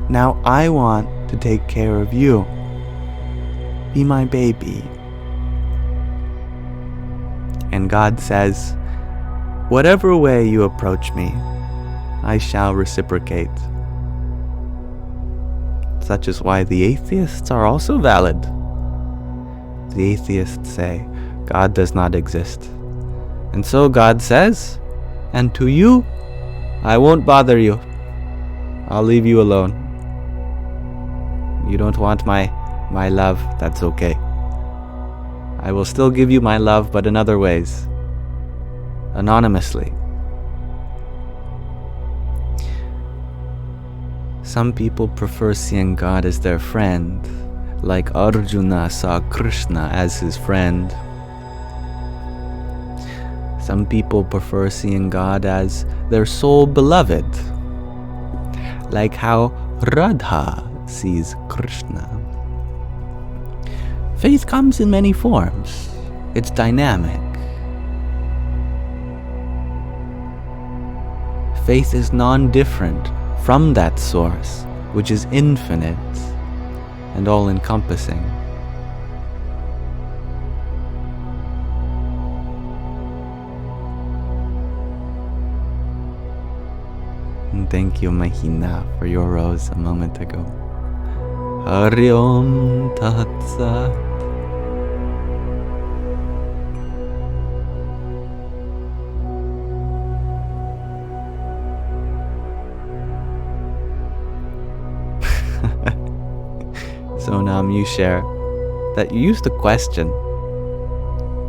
Now I want to take care of you. Be my baby. And God says, whatever way you approach me, I shall reciprocate. Such is why the atheists are also valid. The atheists say, God does not exist. And so God says, and to you, I won't bother you. I'll leave you alone. You don't want my love, that's okay. I will still give you my love, but in other ways. Anonymously. Some people prefer seeing God as their friend, like Arjuna saw Krishna as his friend. Some people prefer seeing God as their sole beloved, like how Radha sees Krishna. Faith comes in many forms. It's dynamic. Faith is non-different from that source, which is infinite and all-encompassing. And thank you, Mahina, for your rose a moment ago. Hari Om Tat Sat. So Nam, you share that you used to question,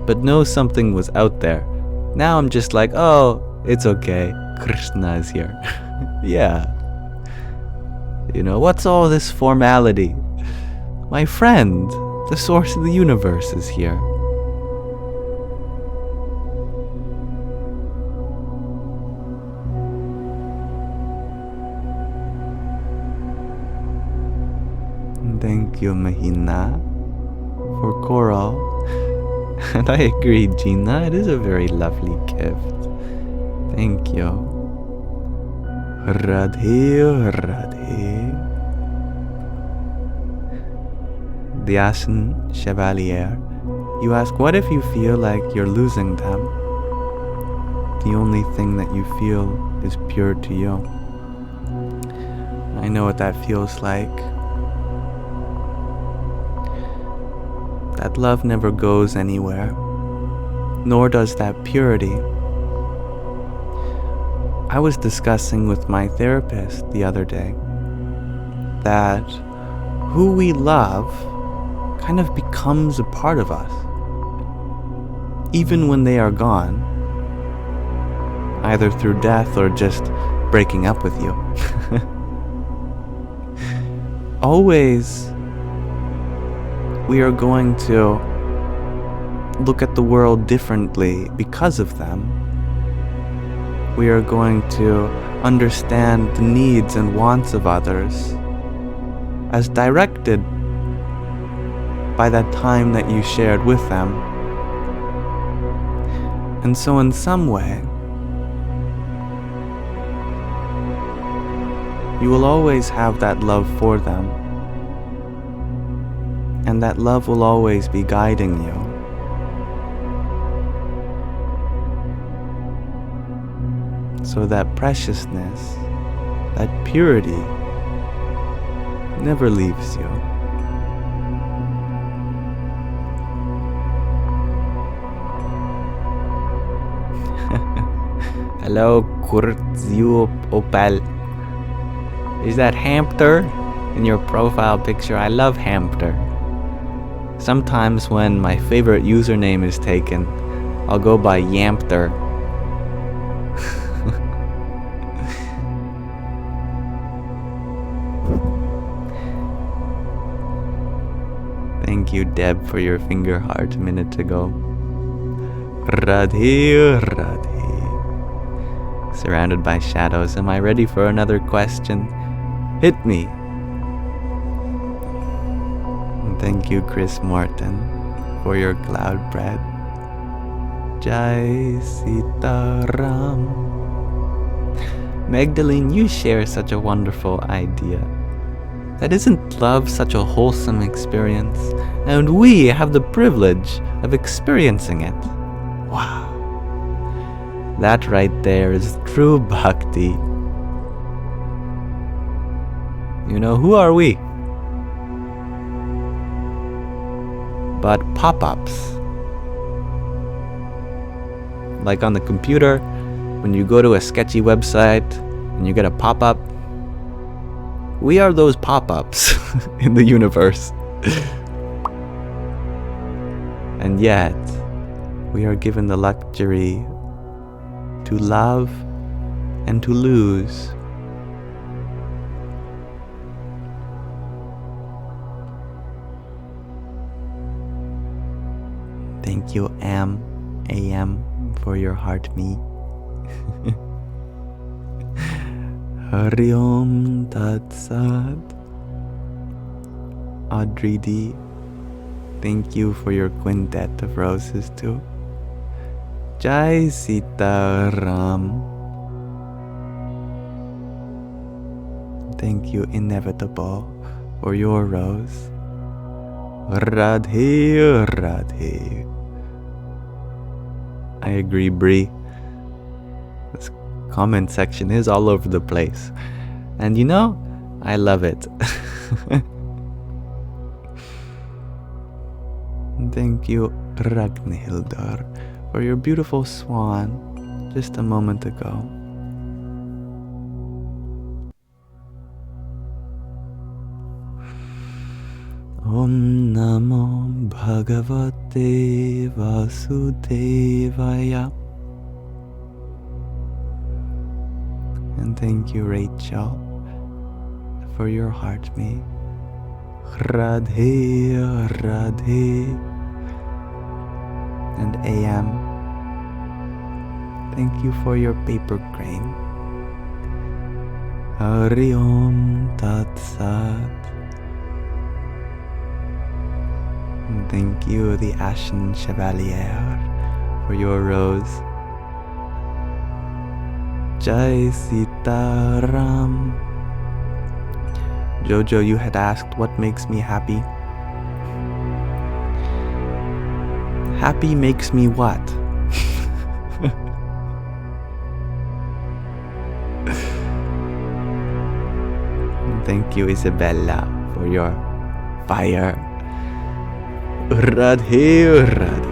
but know something was out there. Now I'm just like, oh, it's okay. Krishna is here. Yeah. You know, what's all this formality? My friend, the source of the universe, is here. Thank you, Mahina, for coral. And I agree, Gina, it is a very lovely gift. Thank you. Radhe, Radhe. The Ashen Chevalier, you ask, what if you feel like you're losing them? The only thing that you feel is pure to you. I know what that feels like. That love never goes anywhere, nor does that purity. I was discussing with my therapist the other day that who we love kind of becomes a part of us, even when they are gone, either through death or just breaking up with you. Always, we are going to look at the world differently because of them. We are going to understand the needs and wants of others as directed by that time that you shared with them. And so in some way, you will always have that love for them. And that love will always be guiding you. So that preciousness, that purity, never leaves you. Hello, Kurzio Opel. Is that hamster in your profile picture? I love hamster. Sometimes when my favorite username is taken, I'll go by Yampter. Thank you, Deb, for your finger heart a minute ago. Radhe, Radhe. Surrounded by shadows, am I ready for another question? Hit me. And thank you, Chris Morton, for your cloud bread. Jai Sitaram. Magdalene, you share such a wonderful idea. That isn't love such a wholesome experience? And we have the privilege of experiencing it. Wow. That right there is true bhakti. You know, who are we? But pop-ups. Like on the computer, when you go to a sketchy website and you get a pop-up, we are those pop-ups in the universe. And yet, we are given the luxury to love and to lose. Thank you, AM, for your heart me. Hari Om Tat Sat. Audrey D, thank you for your quintet of roses too. Jai Sitaram. Thank you, Inevitable, for your rose. Radhe, Radhe. I agree, Bree. This comment section is all over the place. And you know, I love it. Thank you, Ragnhildar, for your beautiful swan just a moment ago. Om Namo Bhagavate Vasudevaya. And thank you, Rachel, for your heart me. Radhe, Radhe. And AM, thank you for your paper crane. Hari Om Tat Sat. And thank you, the Ashen Chevalier, for your rose. Jai Sitaram. Jojo, you had asked what makes me happy. Happy makes me what? Thank you, Isabella, for your fire. Radhe, Radhe.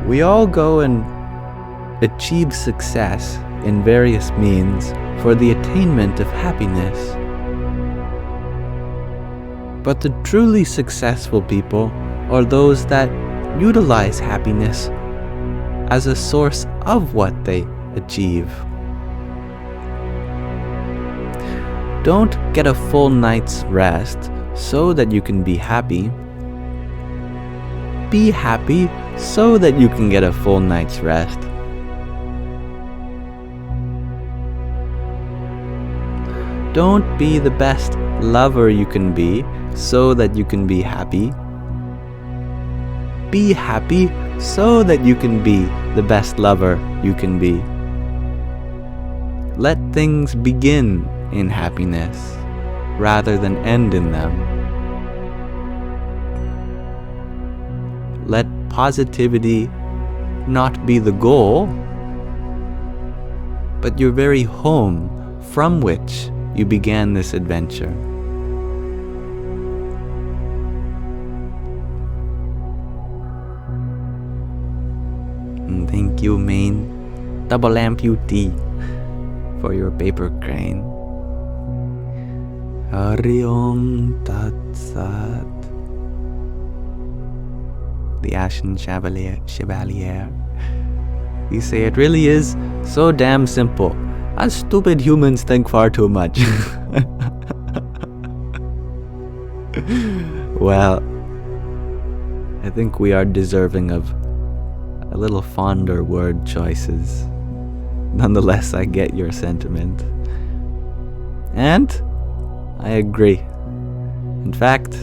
We all go and achieve success in various means for the attainment of happiness. But the truly successful people are those that utilize happiness as a source of what they achieve. Don't get a full night's rest so that you can be happy. Be happy so that you can get a full night's rest. Don't be the best lover you can be so that you can be happy. Be happy so that you can be the best lover you can be. Let things begin in happiness rather than end in them. Let positivity not be the goal, but your very home from which you began this adventure. And thank you, main double amputee, for your paper crane. Hari Om Tat Sat. The Ashen Chevalier. You say it really is so damn simple. Us stupid humans think far too much. Well, I think we are deserving of a little fonder word choices. Nonetheless, I get your sentiment. And I agree. In fact,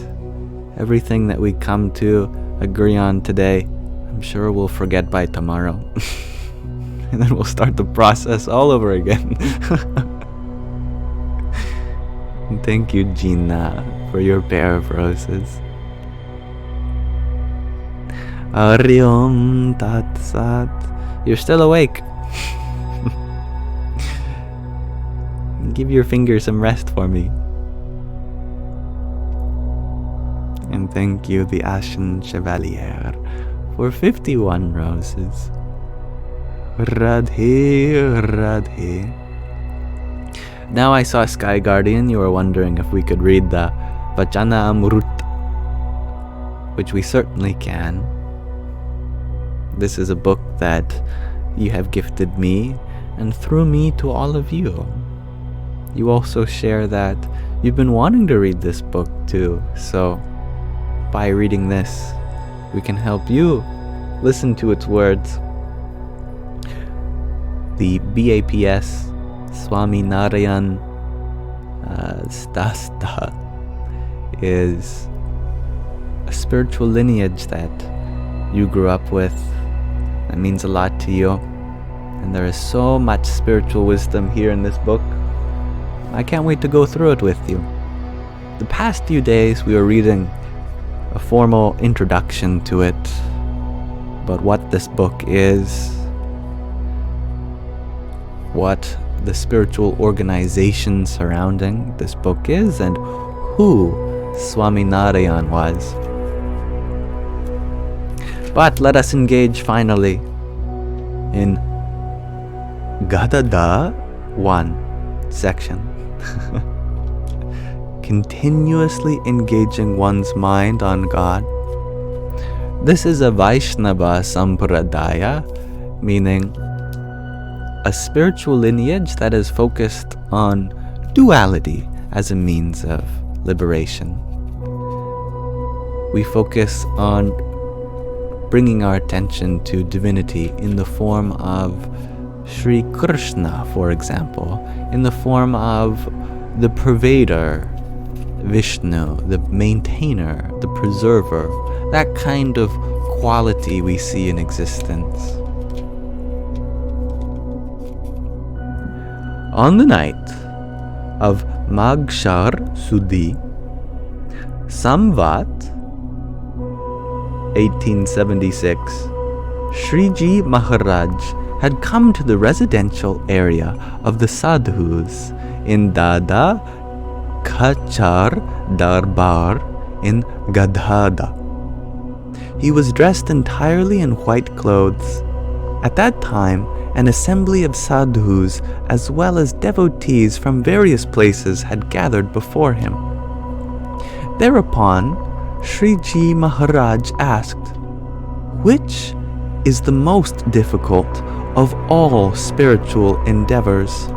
everything that we come to agree on today, I'm sure we'll forget by tomorrow. And then we'll start the process all over again. And thank you, Gina, for your pair of roses. Hari Om Tat Sat. You're still awake. Give your fingers some rest for me. And thank you, the Ashen Chevalier, for 51 roses. Radhe, Radhe. Now I saw Sky Guardian, you were wondering if we could read the Vachana Amrut, which we certainly can. This is a book that you have gifted me, and through me to all of you. You also share that you've been wanting to read this book too, so by reading this, we can help you listen to its words. The BAPS Swaminarayan Stasta is a spiritual lineage that you grew up with. That means a lot to you, and there is so much spiritual wisdom here in this book. I can't wait to go through it with you. The past few days we were reading a formal introduction to it, but what this book is, what the spiritual organization surrounding this book is, and who Swaminarayan was. But let us engage finally in Gadada 1 section. Continuously engaging one's mind on God. This is a Vaishnava Sampradaya, meaning a spiritual lineage that is focused on duality as a means of liberation. We focus on bringing our attention to divinity in the form of Sri Krishna, for example, in the form of the pervader, Vishnu, the maintainer, the preserver, that kind of quality we see in existence. On the night of Magshar Sudhi, Samvat 1876, Shriji Maharaj had come to the residential area of the sadhus in Dada Khachar Darbar in Gadhada. He was dressed entirely in white clothes. At that time, an assembly of sadhus as well as devotees from various places had gathered before him. Thereupon, Shriji Maharaj asked, "Which is the most difficult of all spiritual endeavors?"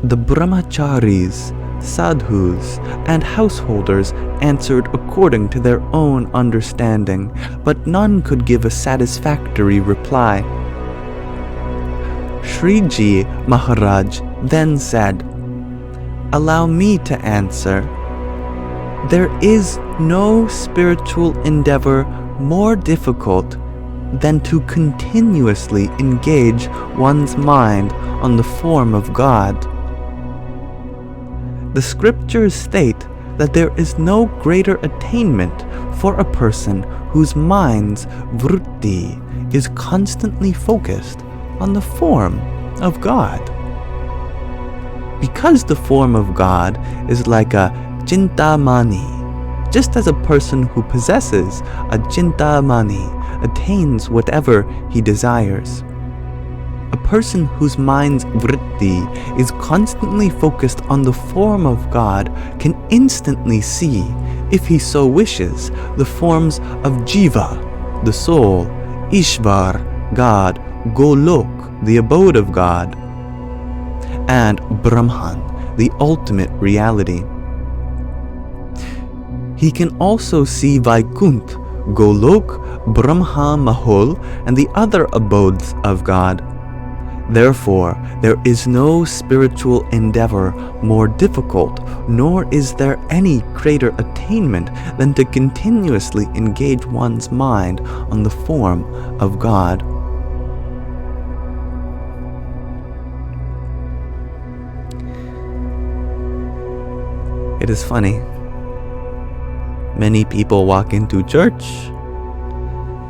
The brahmacharis, sadhus, and householders answered according to their own understanding, but none could give a satisfactory reply. Shriji Maharaj then said, "Allow me to answer. There is no spiritual endeavor more difficult than to continuously engage one's mind on the form of God. The scriptures state that there is no greater attainment for a person whose mind's vritti is constantly focused on the form of God. Because the form of God is like a chintamani, just as a person who possesses a chintamani attains whatever he desires. A person whose mind's vritti is constantly focused on the form of God can instantly see, if he so wishes, the forms of Jiva, the soul, Ishvar, God, Golok, the abode of God, and Brahman, the ultimate reality. He can also see Vaikunt, Golok, Brahma Mahol, and the other abodes of God. Therefore, there is no spiritual endeavor more difficult, nor is there any greater attainment than to continuously engage one's mind on the form of God. It is funny. Many people walk into church.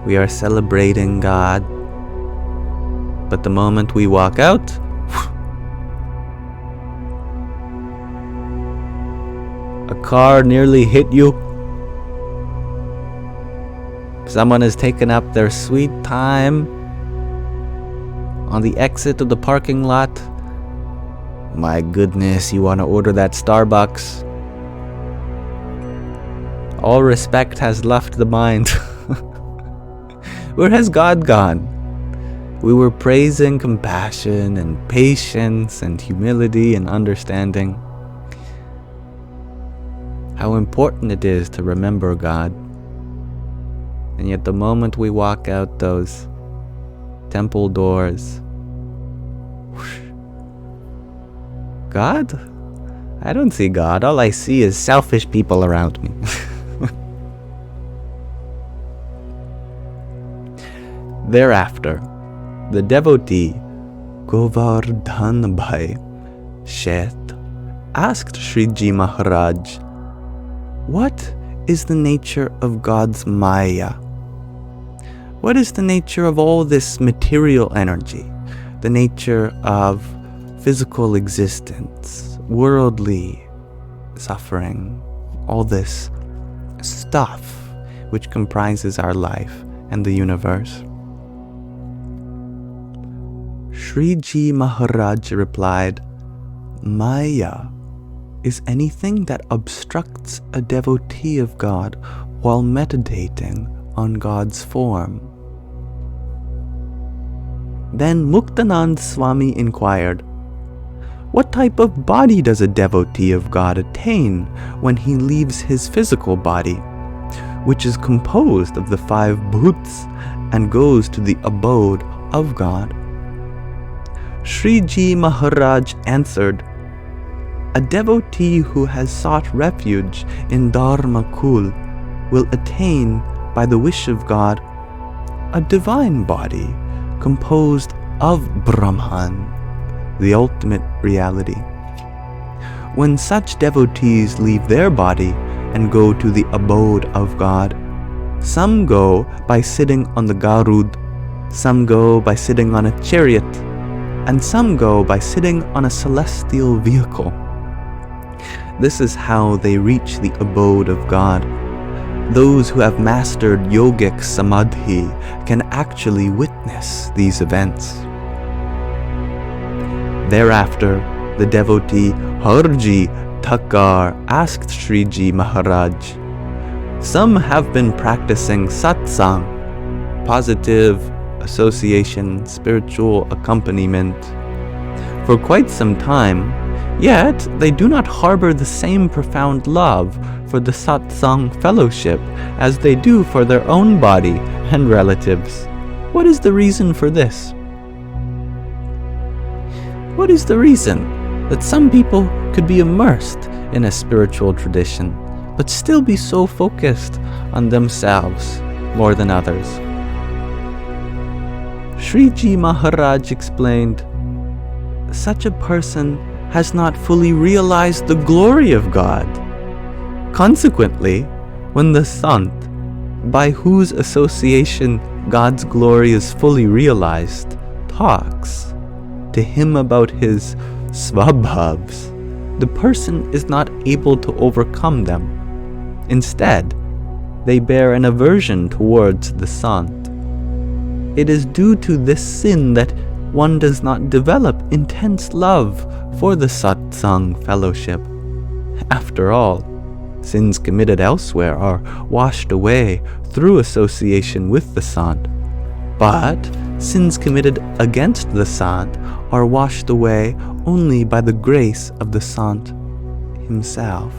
We are celebrating God. But the moment we walk out, a car nearly hit you. Someone has taken up their sweet time on the exit of the parking lot. My goodness, you want to order that Starbucks? All respect has left the mind. Where has God gone? We were praising compassion and patience and humility and understanding. How important it is to remember God. And yet the moment we walk out those temple doors, whoosh, God? I don't see God. All I see is selfish people around me. Thereafter, the devotee Govardhan Bhai Sheth asked Shriji Maharaj, "What is the nature of God's Maya? What is the nature of all this material energy, the nature of physical existence, worldly suffering, all this stuff which comprises our life and the universe?" Shriji Maharaj replied, "Maya is anything that obstructs a devotee of God while meditating on God's form." Then Muktanand Swami inquired, "What type of body does a devotee of God attain when he leaves his physical body, which is composed of the 5 bhuts, and goes to the abode of God?" Shriji Maharaj answered, "A devotee who has sought refuge in Dharma Kul will attain, by the wish of God, a divine body composed of Brahman, the ultimate reality. When such devotees leave their body and go to the abode of God, some go by sitting on the Garud, some go by sitting on a chariot, and some go by sitting on a celestial vehicle. This is how they reach the abode of God. Those who have mastered yogic samadhi can actually witness these events." Thereafter, the devotee Harji Thakkar asked Shriji Maharaj, "Some have been practicing satsang, positive association, spiritual accompaniment, for quite some time, yet they do not harbor the same profound love for the satsang fellowship as they do for their own body and relatives. What is the reason for this? What is the reason that some people could be immersed in a spiritual tradition, but still be so focused on themselves more than others?" Shriji Maharaj explained, such a person has not fully realized the glory of God. Consequently, when the Sant, by whose association God's glory is fully realized, talks to him about his svabhavs, the person is not able to overcome them. Instead, they bear an aversion towards the Sant. It is due to this sin that one does not develop intense love for the satsang fellowship. After all, sins committed elsewhere are washed away through association with the Sant, but sins committed against the Sant are washed away only by the grace of the Sant himself,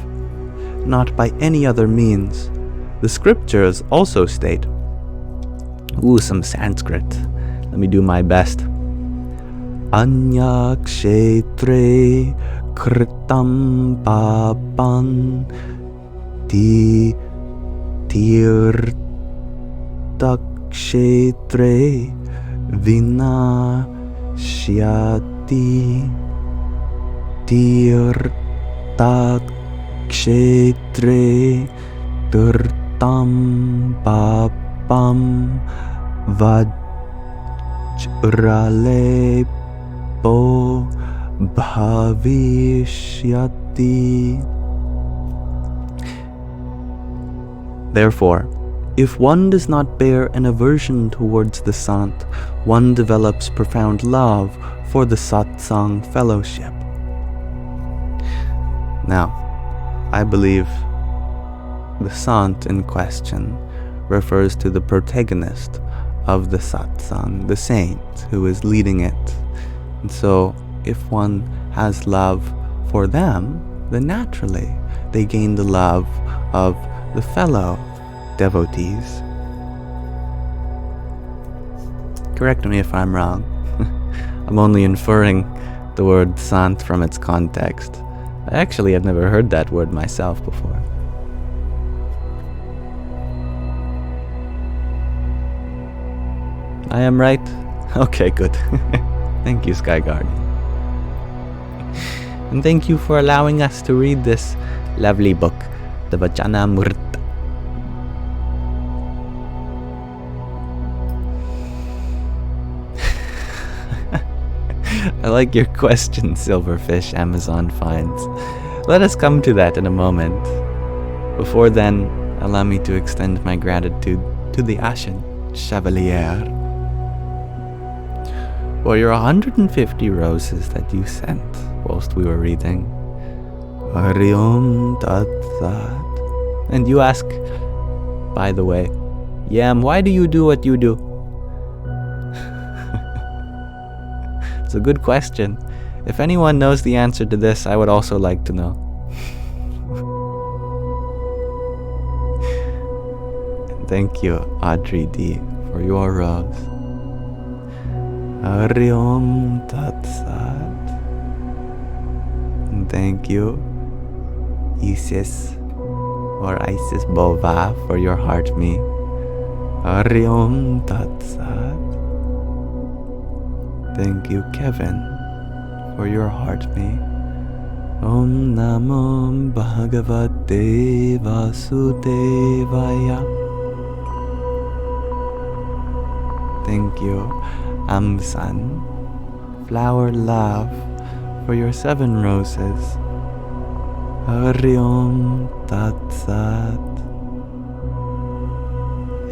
not by any other means. The scriptures also state, some Sanskrit, let me do my best. Anya kshetre kritam papan tirtakshetre vinashyati tirtakshetre tirtam papam vajralepo bhavishyati. Therefore, if one does not bear an aversion towards the Sant, one develops profound love for the satsang fellowship. Now, I believe the Sant in question refers to the protagonist of the satsang, the saint who is leading it. And so, if one has love for them, then naturally they gain the love of the fellow devotees. Correct me if I'm wrong. I'm only inferring the word sant from its context. I actually have never heard that word myself before. I am right? Okay, good. Thank you, Sky Guardian. And thank you for allowing us to read this lovely book, the Vachanamrita. I like your question, Silverfish Amazon Finds. Let us come to that in a moment. Before then, allow me to extend my gratitude to the Ashen Chevalier for your 150 roses that you sent whilst we were reading. Hariom Tat Sat. And you ask, by the way, Yam, why do you do what you do? It's a good question. If anyone knows the answer to this, I would also like to know. And thank you, Audrey D, for your rose. Hariom Tat Sat. And thank you, Isis, or Isis Bova, for your heart me. Hariom Tat Sat. Thank you, Kevin, for your heart me. Om Namo Bhagavate Vasudevaya. Thank you, Amsan, Flower Love, for your 7 roses. Hariom Tat Sat.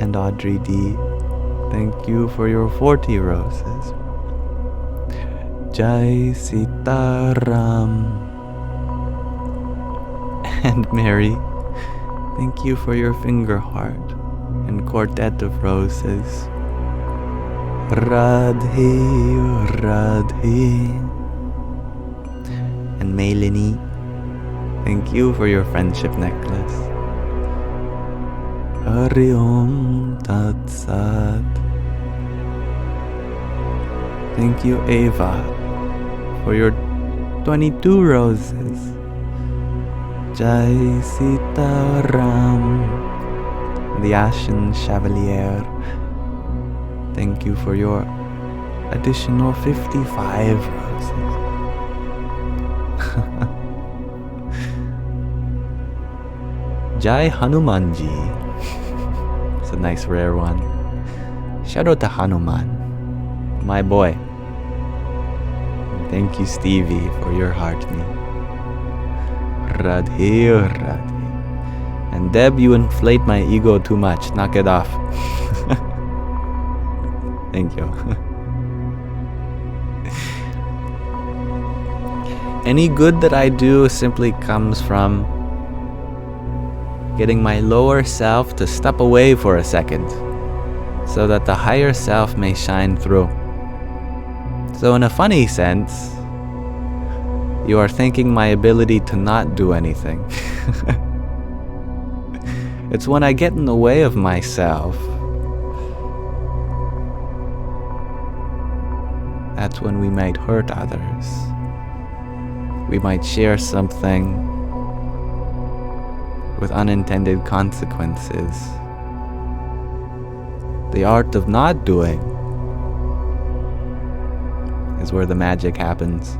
And Audrey D, thank you for your 40 roses. Jai Sitaram. And Mary, thank you for your finger heart and quartet of roses. Radhe, Radhe. And Melanie, thank you for your friendship necklace. Hariom Tat Sat. Thank you, Ava, for your 22 roses. Jai Sitaram. The Ashen Chevalier, thank you for your additional 55 roses. Jai Hanumanji. It's a nice rare one. Shout out to Hanuman, my boy. Thank you, Stevie, for your heart me. Radhe, Radhe. And Deb, you inflate my ego too much. Knock it off. Thank you. Any good that I do simply comes from getting my lower self to step away for a second, so that the higher self may shine through. So in a funny sense, you are thanking my ability to not do anything. It's when I get in the way of myself, that's when we might hurt others. We might share something with unintended consequences. The art of not doing is where the magic happens,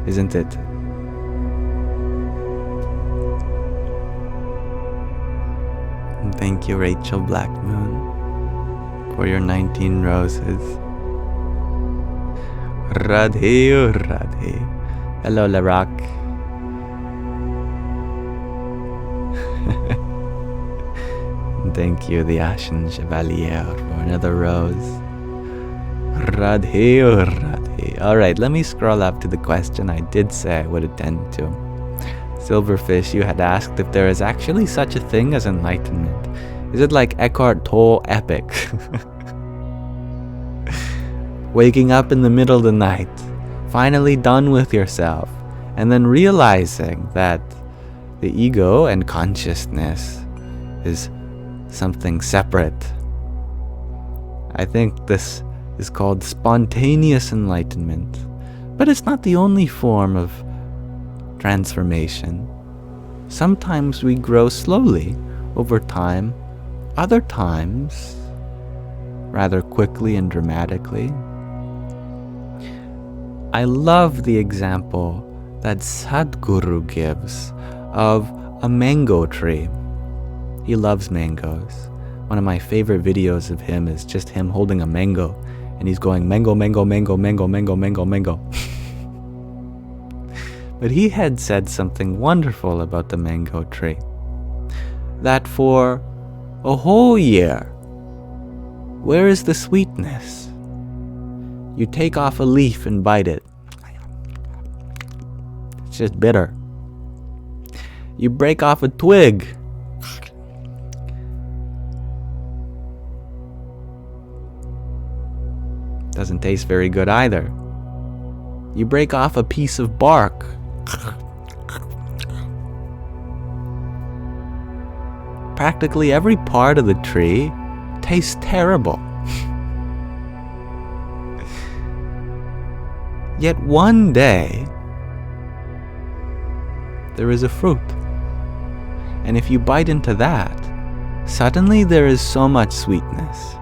isn't it? And thank you, Rachel Blackmoon, for your 19 roses. Radhe, Radhe. Hello, Larak. Thank you, the Ashen Chevalier, for another rose. Radhe, Radhe. Alright, let me scroll up to the question I did say I would attend to. Silverfish, you had asked if there is actually such a thing as enlightenment. Is it like Eckhart Tolle epic? Waking up in the middle of the night, finally done with yourself, and then realizing that the ego and consciousness is something separate. I think this is called spontaneous enlightenment, but it's not the only form of transformation. Sometimes we grow slowly over time, other times rather quickly and dramatically. I love the example that Sadhguru gives of a mango tree. He loves mangoes. One of my favorite videos of him is just him holding a mango, and he's going mango, mango, mango, mango, mango, mango, mango. But he had said something wonderful about the mango tree. That for a whole year, where is the sweetness? You take off a leaf and bite it. It's just bitter. You break off a twig. Doesn't taste very good either. You break off a piece of bark. Practically every part of the tree tastes terrible. Yet one day, there is a fruit. And if you bite into that, suddenly there is so much sweetness.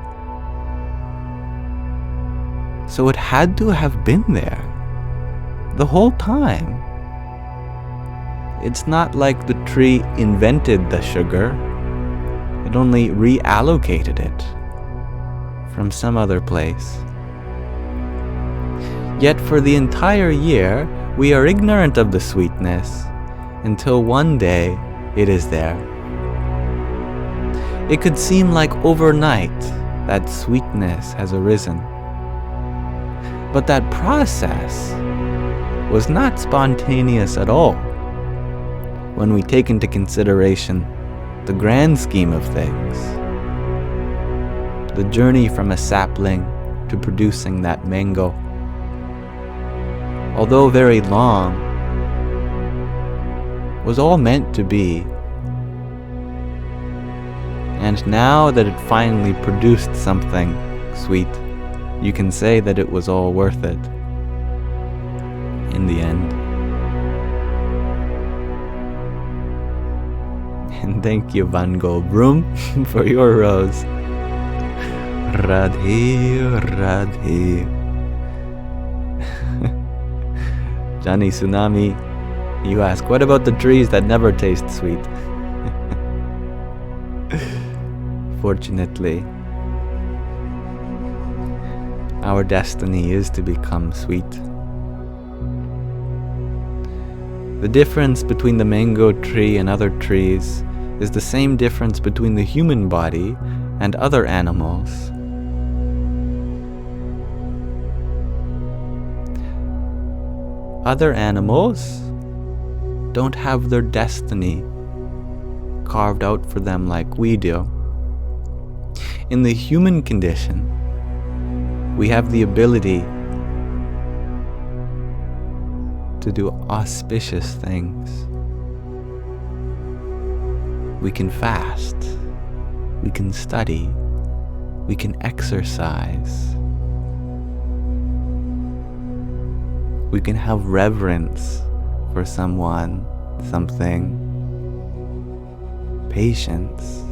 So it had to have been there the whole time. It's not like the tree invented the sugar. It only reallocated it from some other place. Yet for the entire year, we are ignorant of the sweetness until one day it is there. It could seem like overnight that sweetness has arisen. But that process was not spontaneous at all when we take into consideration the grand scheme of things. The journey from a sapling to producing that mango, although very long, was all meant to be. And now that it finally produced something sweet, you can say that it was all worth it in the end. And thank you, Van Gogh Broom, for your rose. Radhe, Radhe. Johnny Tsunami, you ask, what about the trees that never taste sweet? Fortunately, our destiny is to become sweet. The difference between the mango tree and other trees is the same difference between the human body and other animals. Other animals don't have their destiny carved out for them like we do. In the human condition, we have the ability to do auspicious things. We can fast, we can study, we can exercise, we can have reverence for someone, something, patience.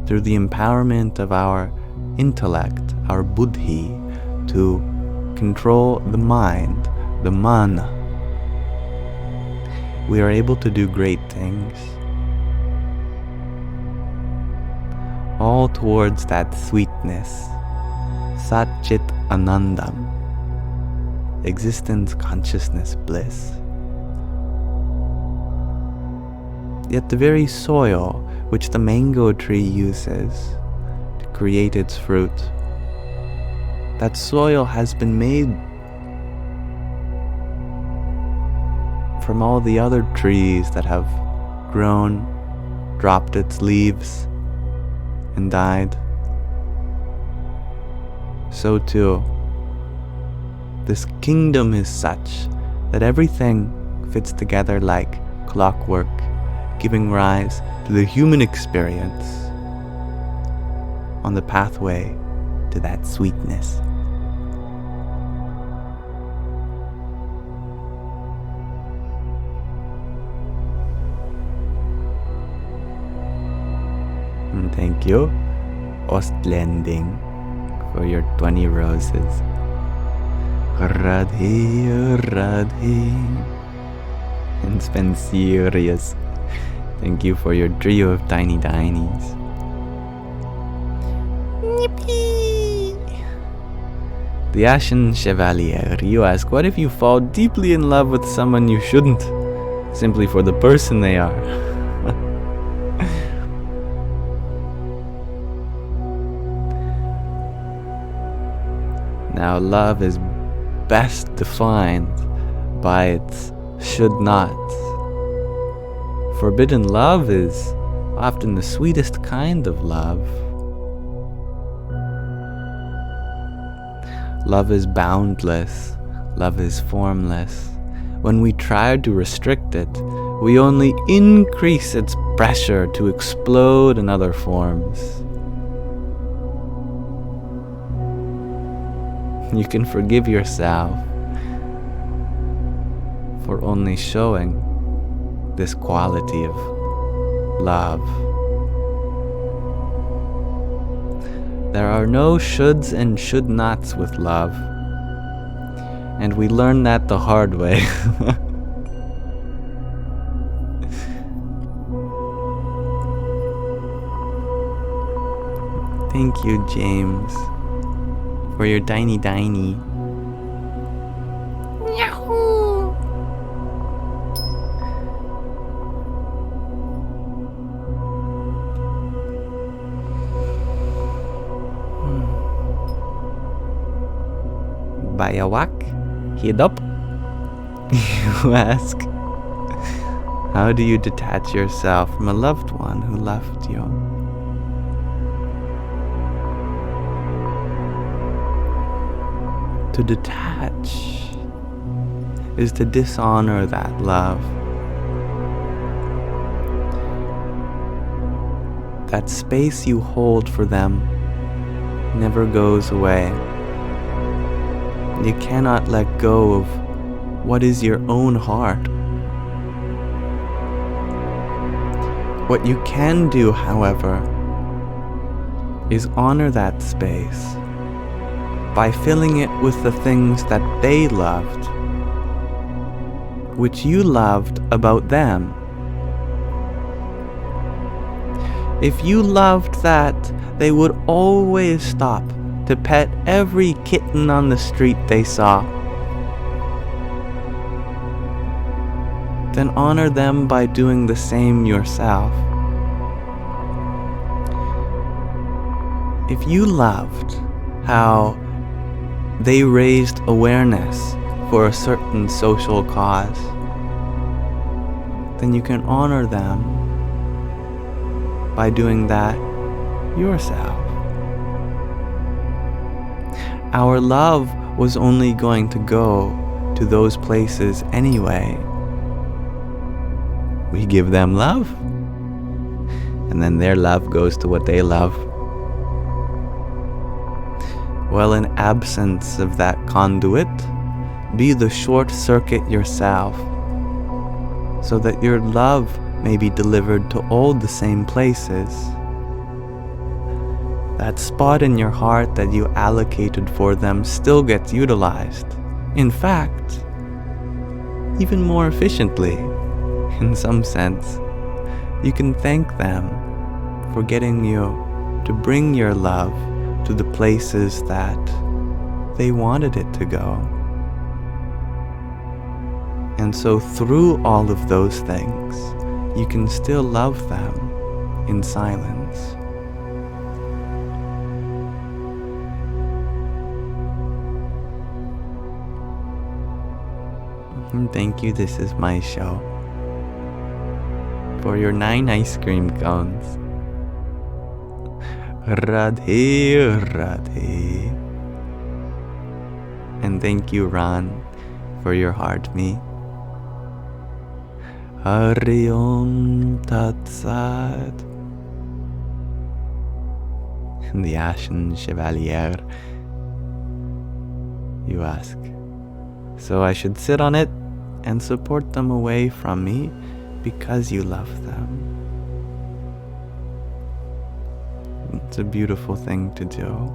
Through the empowerment of our intellect, our buddhi, to control the mind, the mana, we are able to do great things. All towards that sweetness, Sat Chit Anandam, existence, consciousness, bliss. Yet the very soil which the mango tree uses to create its fruit, that soil has been made from all the other trees that have grown, dropped its leaves, and died. So too, this kingdom is such that everything fits together like clockwork, giving rise to the human experience on the pathway to that sweetness. And thank you, Ostlending, for your 20 roses. Radhe, Radhe. And Spencerius, thank you for your trio of tiny tinies. Yippee! The Ashen Chevalier, you ask, what if you fall deeply in love with someone you shouldn't, simply for the person they are? Now, love is best defined by its should not. Forbidden love is often the sweetest kind of love. Love is boundless. Love is formless. When we try to restrict it, we only increase its pressure to explode in other forms. You can forgive yourself for only showing this quality of love. There are no shoulds and should nots with love, and we learn that the hard way. Thank you, James, for your tiny tiny. Bayawak, Hidop, you ask, how do you detach yourself from a loved one who left you? To detach is to dishonor that love. That space you hold for them never goes away. You cannot let go of what is your own heart. What you can do, however, is honor that space. by filling it with the things that they loved, which you loved about them. If you loved that they would always stop to pet every kitten on the street they saw, then honor them by doing the same yourself. If you loved how they raised awareness for a certain social cause, then you can honor them by doing that yourself. Our love was only going to go to those places anyway. We give them love, and then their love goes to what they love. Well, in absence of that conduit, be the short circuit yourself, so that your love may be delivered to all the same places. That spot in your heart that you allocated for them still gets utilized. In fact, even more efficiently, in some sense. You can thank them for getting you to bring your love to the places that they wanted it to go. And so through all of those things, you can still love them in silence. And thank you, this is my show, for your 9 ice cream cones. Radhe, Radhe. And thank you, Ran, for your heart me. Hari Om Tat Sat. And the Ashen Chevalier, you ask. So I should sit on it and support them away from me because you love them. It's a beautiful thing to do.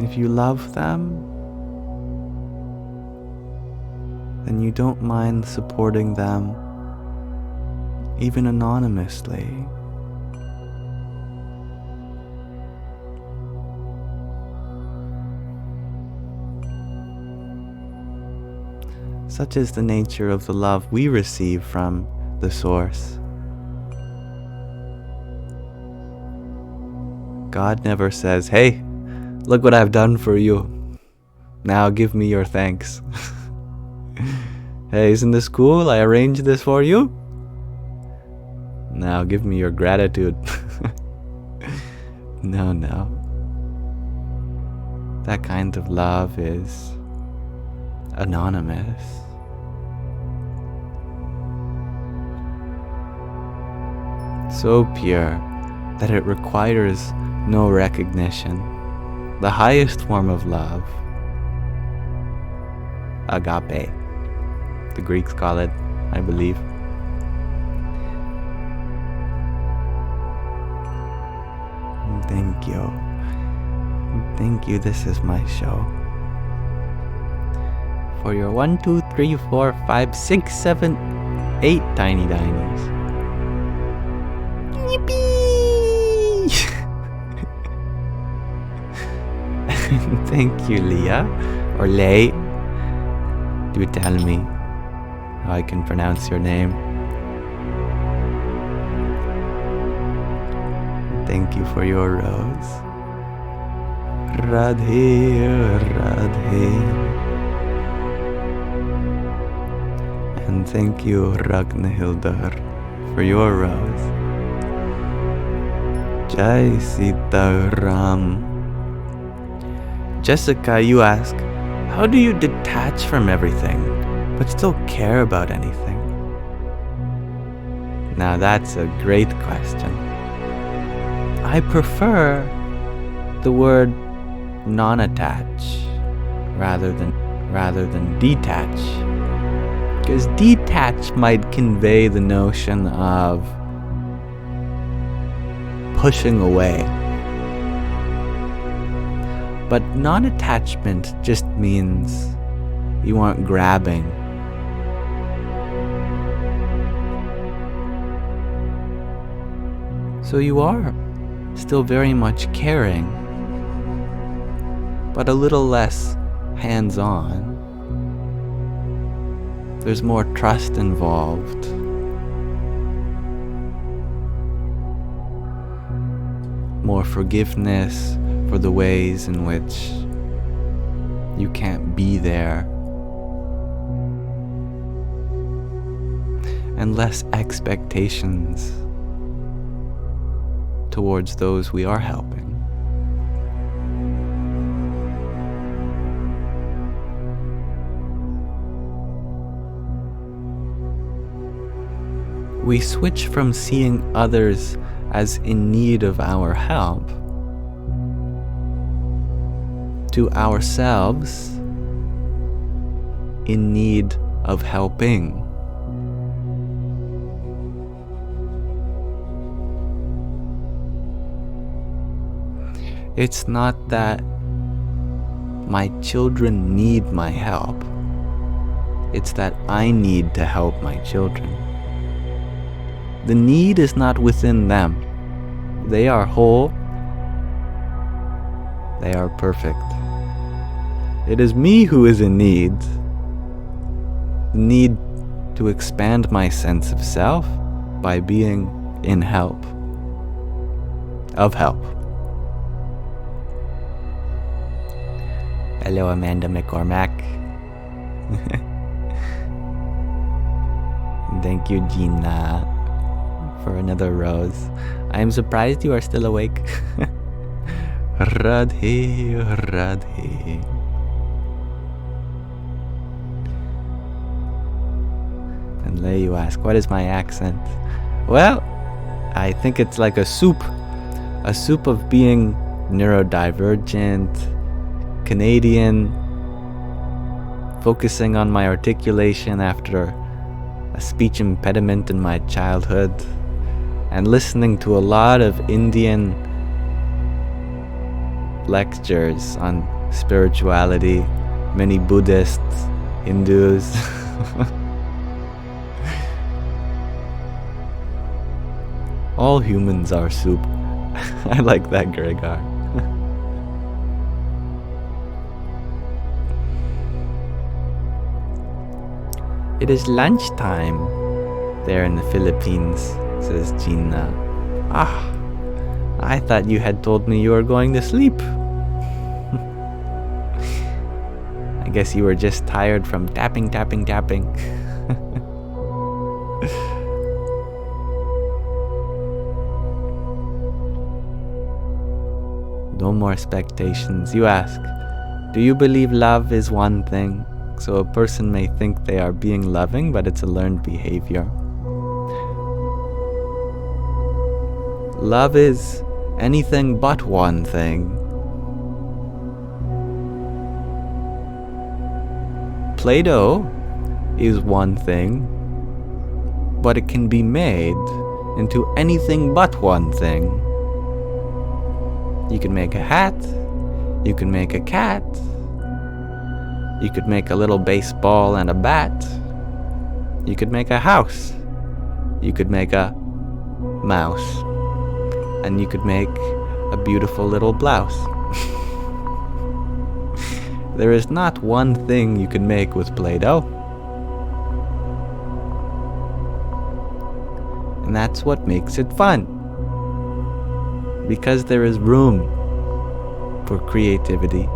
If you love them, then you don't mind supporting them, even anonymously. Such is the nature of the love we receive from the Source. God never says, "Hey, look what I've done for you. Now give me your thanks." "Hey, isn't this cool? I arranged this for you. Now give me your gratitude." No. That kind of love is anonymous. So pure that it requires no recognition. The highest form of love, agape. The Greeks call it, I believe. Thank you. Thank you, this is my show. For your 1, 2, 3, 4, 5, 6, 7, 8 tiny dinies. Yippee! Thank you, Leah, or Lei. Do tell me how I can pronounce your name. Thank you for your rose. Radhe, Radhe. And thank you, Ragnhildr, for your rose. Jai Sita Ram. Jessica, you ask, how do you detach from everything, but still care about anything? Now that's a great question. I prefer the word non-attach rather than detach. Because detach might convey the notion of pushing away. But non-attachment just means you aren't grabbing. So you are still very much caring, but a little less hands-on. There's more trust involved. More forgiveness for the ways in which you can't be there. And less expectations towards those we are helping. We switch from seeing others as in need of our help to ourselves in need of helping. It's not that my children need my help. It's that I need to help my children. The need is not within them. They are whole. They are perfect. It is me who is in need. The need to expand my sense of self by being in help. Of help. Hello, Amanda McCormack. Thank you, Gina, for another rose. I am surprised you are still awake. Radhe, Radhe. And Lay, you ask, what is my accent? Well, I think it's like a soup of being neurodivergent, Canadian, focusing on my articulation after a speech impediment in my childhood, and listening to a lot of Indian lectures on spirituality, many Buddhists, Hindus. All humans are soup. I like that, Gregor. It is lunchtime there in the Philippines, says Gina. I thought you had told me you were going to sleep. I guess you were just tired from tapping. No more expectations. You ask, do you believe love is one thing? So a person may think they are being loving, but it's a learned behavior. Love is anything but one thing. Play-Doh is one thing, but it can be made into anything but one thing. You can make a hat, you can make a cat, you could make a little baseball and a bat. You could make a house. You could make a mouse. And you could make a beautiful little blouse. There is not one thing you can make with Play-Doh. And that's what makes it fun. Because there is room for creativity.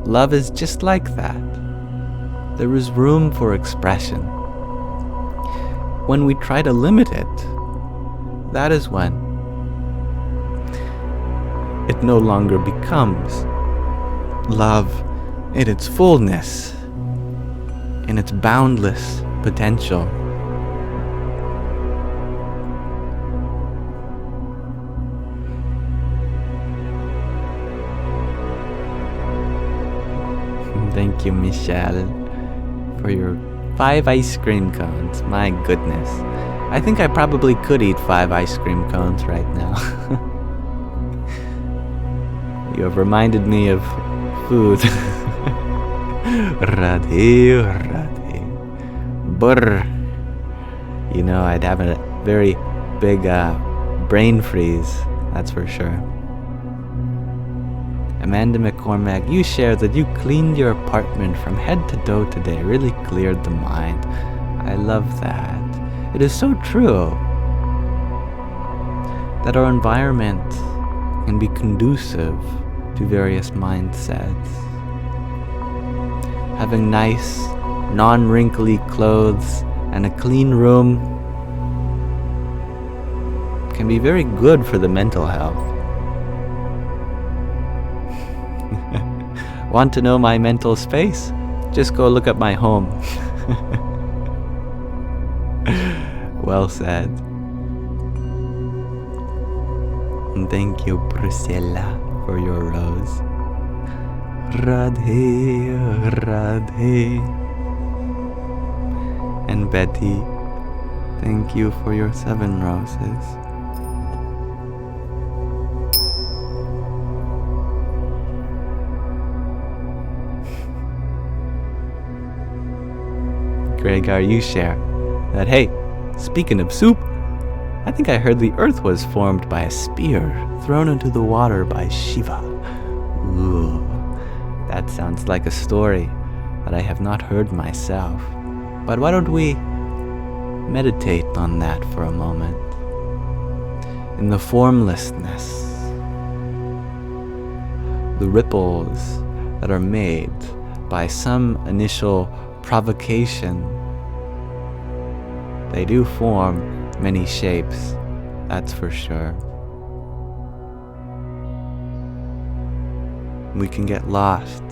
Love is just like that. There is room for expression. When we try to limit it, that is when it no longer becomes love in its fullness, in its boundless potential. Thank you, Michelle, for your 5 ice cream cones. My goodness. I think I probably could eat 5 ice cream cones right now. You have reminded me of food. Radhe, Radhe. Brr. You know, I'd have a very big brain freeze, that's for sure. Amanda McCormack, you shared that you cleaned your apartment from head to toe today. Really cleared the mind. I love that. It is so true that our environment can be conducive to various mindsets. Having nice, non-wrinkly clothes and a clean room can be very good for the mental health. Want to know my mental space? Just go look at my home. Well said. And thank you, Priscilla, for your rose. Radhe, Radhe. And Betty, thank you for your 7 roses. Gregor, you share that, hey, speaking of soup, I think I heard the earth was formed by a spear thrown into the water by Shiva. Ooh, that sounds like a story that I have not heard myself. But why don't we meditate on that for a moment? In the formlessness, the ripples that are made by some initial provocation, they do form many shapes, that's for sure. We can get lost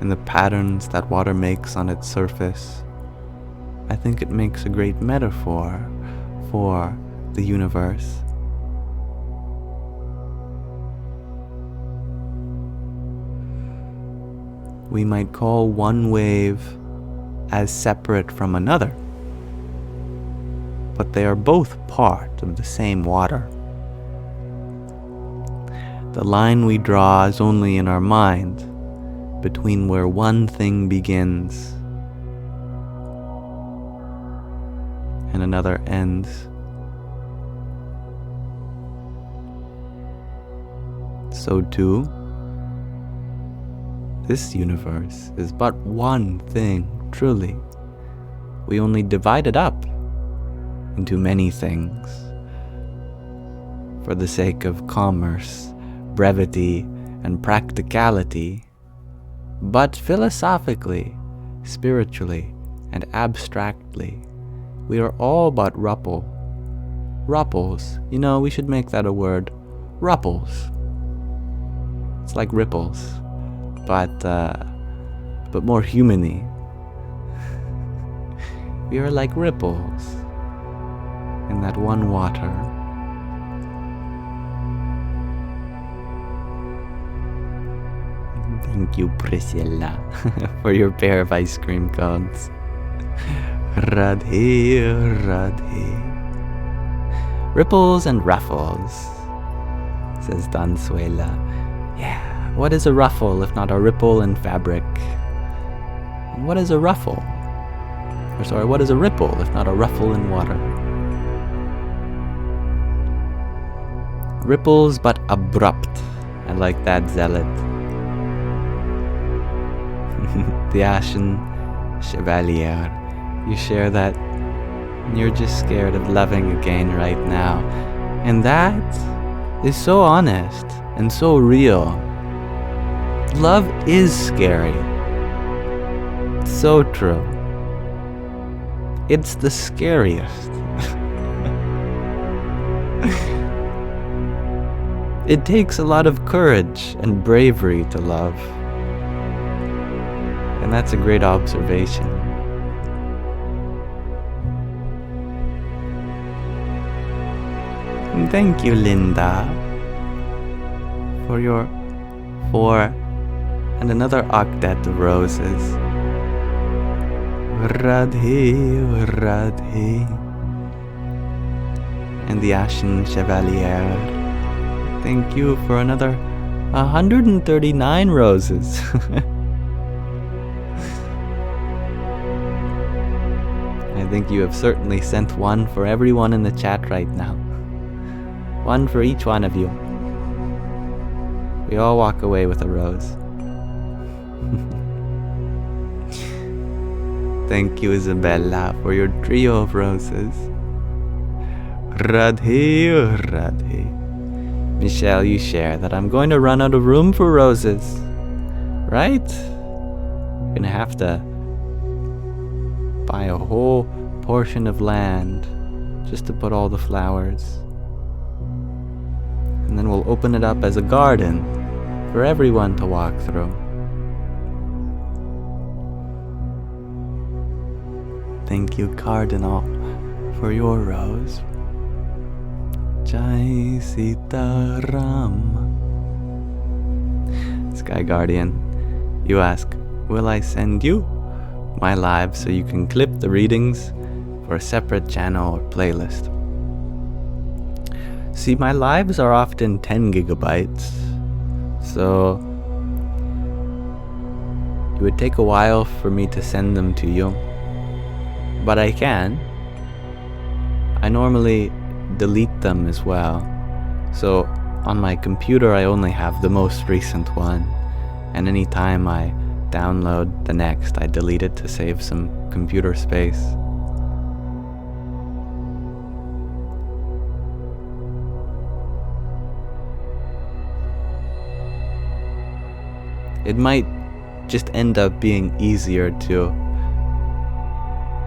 in the patterns that water makes on its surface. I think it makes a great metaphor for the universe. We might call one wave as separate from another, but they are both part of the same water. The line we draw is only in our mind between where one thing begins and another ends. So too, this universe is but one thing, truly. We only divide it up into many things for the sake of commerce, brevity, and practicality. But philosophically, spiritually, and abstractly, we are all but rupples. You know, we should make that a word. Rupples. It's like ripples, but more human-y. We are like ripples in that one water. Thank you, Priscilla, for your pair of ice cream cones. Radhe, Radhe. Ripples and ruffles, says Dansuela. Yeah, what is a ruffle if not a ripple in fabric? And what is a ruffle? Or sorry, what is a ripple if not a ruffle in water? Ripples but abrupt. I like that, zealot. The Ashen Chevalier. You share that you're just scared of loving again right now. And that is so honest and so real. Love is scary. So true. It's the scariest. It takes a lot of courage and bravery to love. And that's a great observation. And thank you, Linda, for your 4 and another octet of roses. Radhe, Radhe. And the Ashen Chevalier. Thank you for another 139 roses. I think you have certainly sent one for everyone in the chat right now. One for each one of you. We all walk away with a rose. Thank you, Isabella, for your trio of roses. Radhe, Radhe. Michelle, you share that I'm going to run out of room for roses. Right? I'm gonna have to buy a whole portion of land just to put all the flowers. And then we'll open it up as a garden for everyone to walk through. Thank you, Cardinal, for your rose. Jai Sita Ram. Sky Guardian, you ask, will I send you my live so you can clip the readings for a separate channel or playlist? See, my lives are often 10 gigabytes, so it would take a while for me to send them to you. But I can. I normally delete them as well. So on my computer I only have the most recent one, and anytime I download the next I delete it to save some computer space. It might just end up being easier to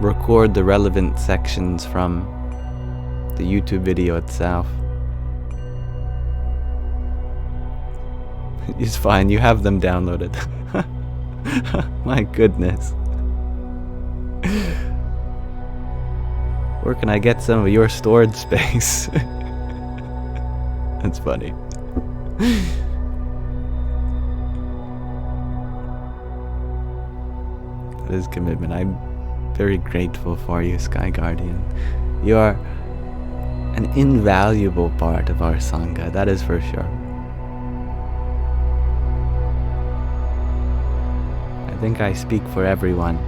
record the relevant sections from the YouTube video itself. It's fine, you have them downloaded. My goodness. Where can I get some of your storage space? That's funny. That is commitment. I'm very grateful for you, Sky Guardian. You are an invaluable part of our Sangha, that is for sure. I think I speak for everyone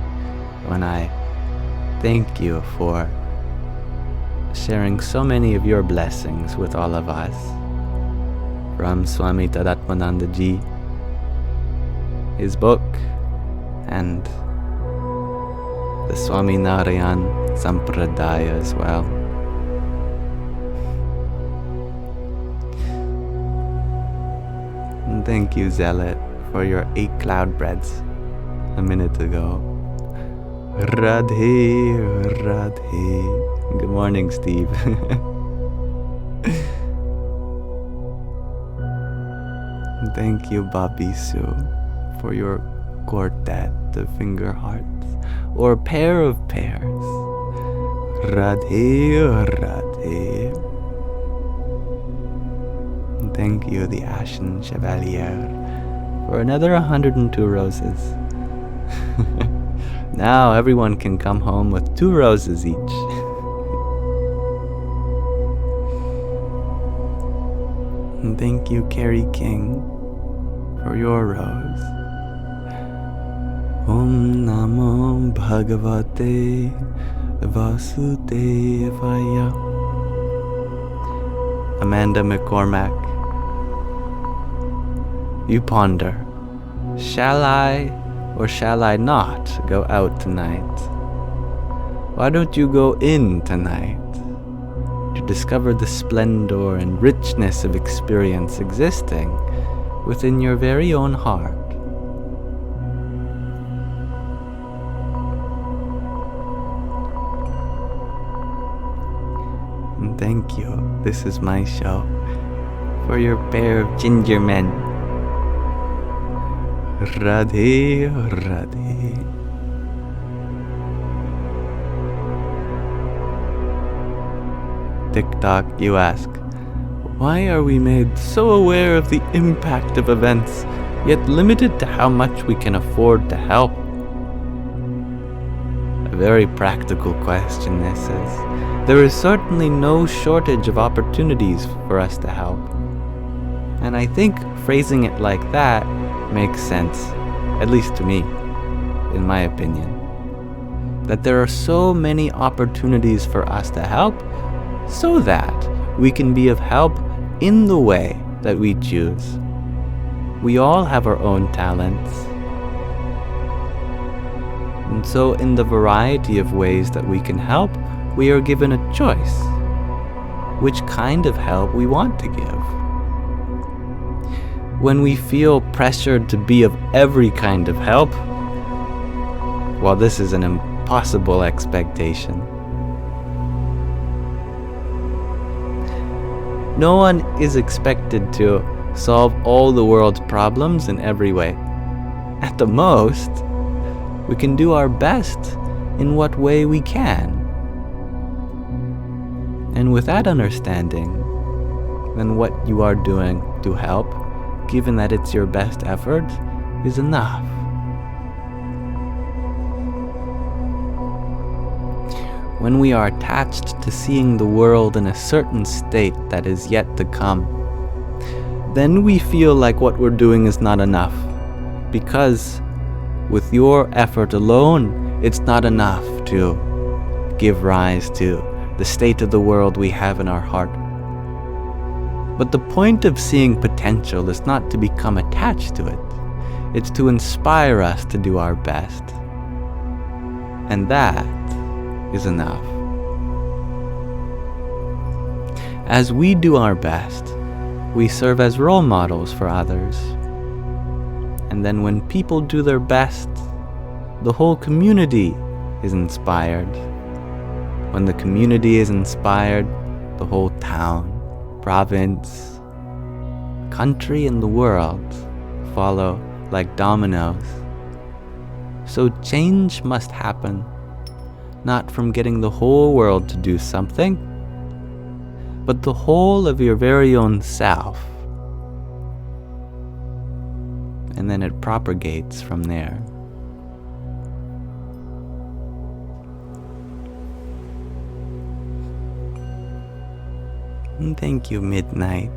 when I thank you for sharing so many of your blessings with all of us. From Swami Tadatmananda Ji, his book, and the Swami Narayan Sampradaya as well. And thank you, Zealot, for your 8 cloud breads a minute ago. Radhe, Radhe. Good morning, Steve. Thank you, Bobby Sue, for your quartet of finger hearts, or pair of pairs. Radhe, Radhe. Thank you, the Ashen Chevalier, for another 102 roses. Now everyone can come home with 2 roses each. And thank you, Carrie King, for your rose. Om Namo Bhagavate Vasudevaya. Amanda McCormack, you ponder, shall I or shall I not go out tonight? Why don't you go in tonight to discover the splendor and richness of experience existing within your very own heart? And thank you, this is my show, for your pair of ginger men. Radhe, Radhe. TikTok, you ask, why are we made so aware of the impact of events, yet limited to how much we can afford to help? A very practical question, this is. There is certainly no shortage of opportunities for us to help. And I think phrasing it like that makes sense, at least to me, in my opinion. That there are so many opportunities for us to help, so that we can be of help in the way that we choose. We all have our own talents. And so in the variety of ways that we can help, we are given a choice, which kind of help we want to give. When we feel pressured to be of every kind of help, well, this is an impossible expectation. No one is expected to solve all the world's problems in every way. At the most, we can do our best in what way we can. And with that understanding, then what you are doing to help, given that it's your best effort, is enough. When we are attached to seeing the world in a certain state that is yet to come, then we feel like what we're doing is not enough, because with your effort alone, it's not enough to give rise to the state of the world we have in our heart. But the point of seeing potential is not to become attached to it. It's to inspire us to do our best. And that is enough. As we do our best, we serve as role models for others. And then when people do their best, the whole community is inspired. When the community is inspired, the whole town, province, country, and the world follow like dominoes. So change must happen, not from getting the whole world to do something, but the whole of your very own self. And then it propagates from there. And thank you, Midnight,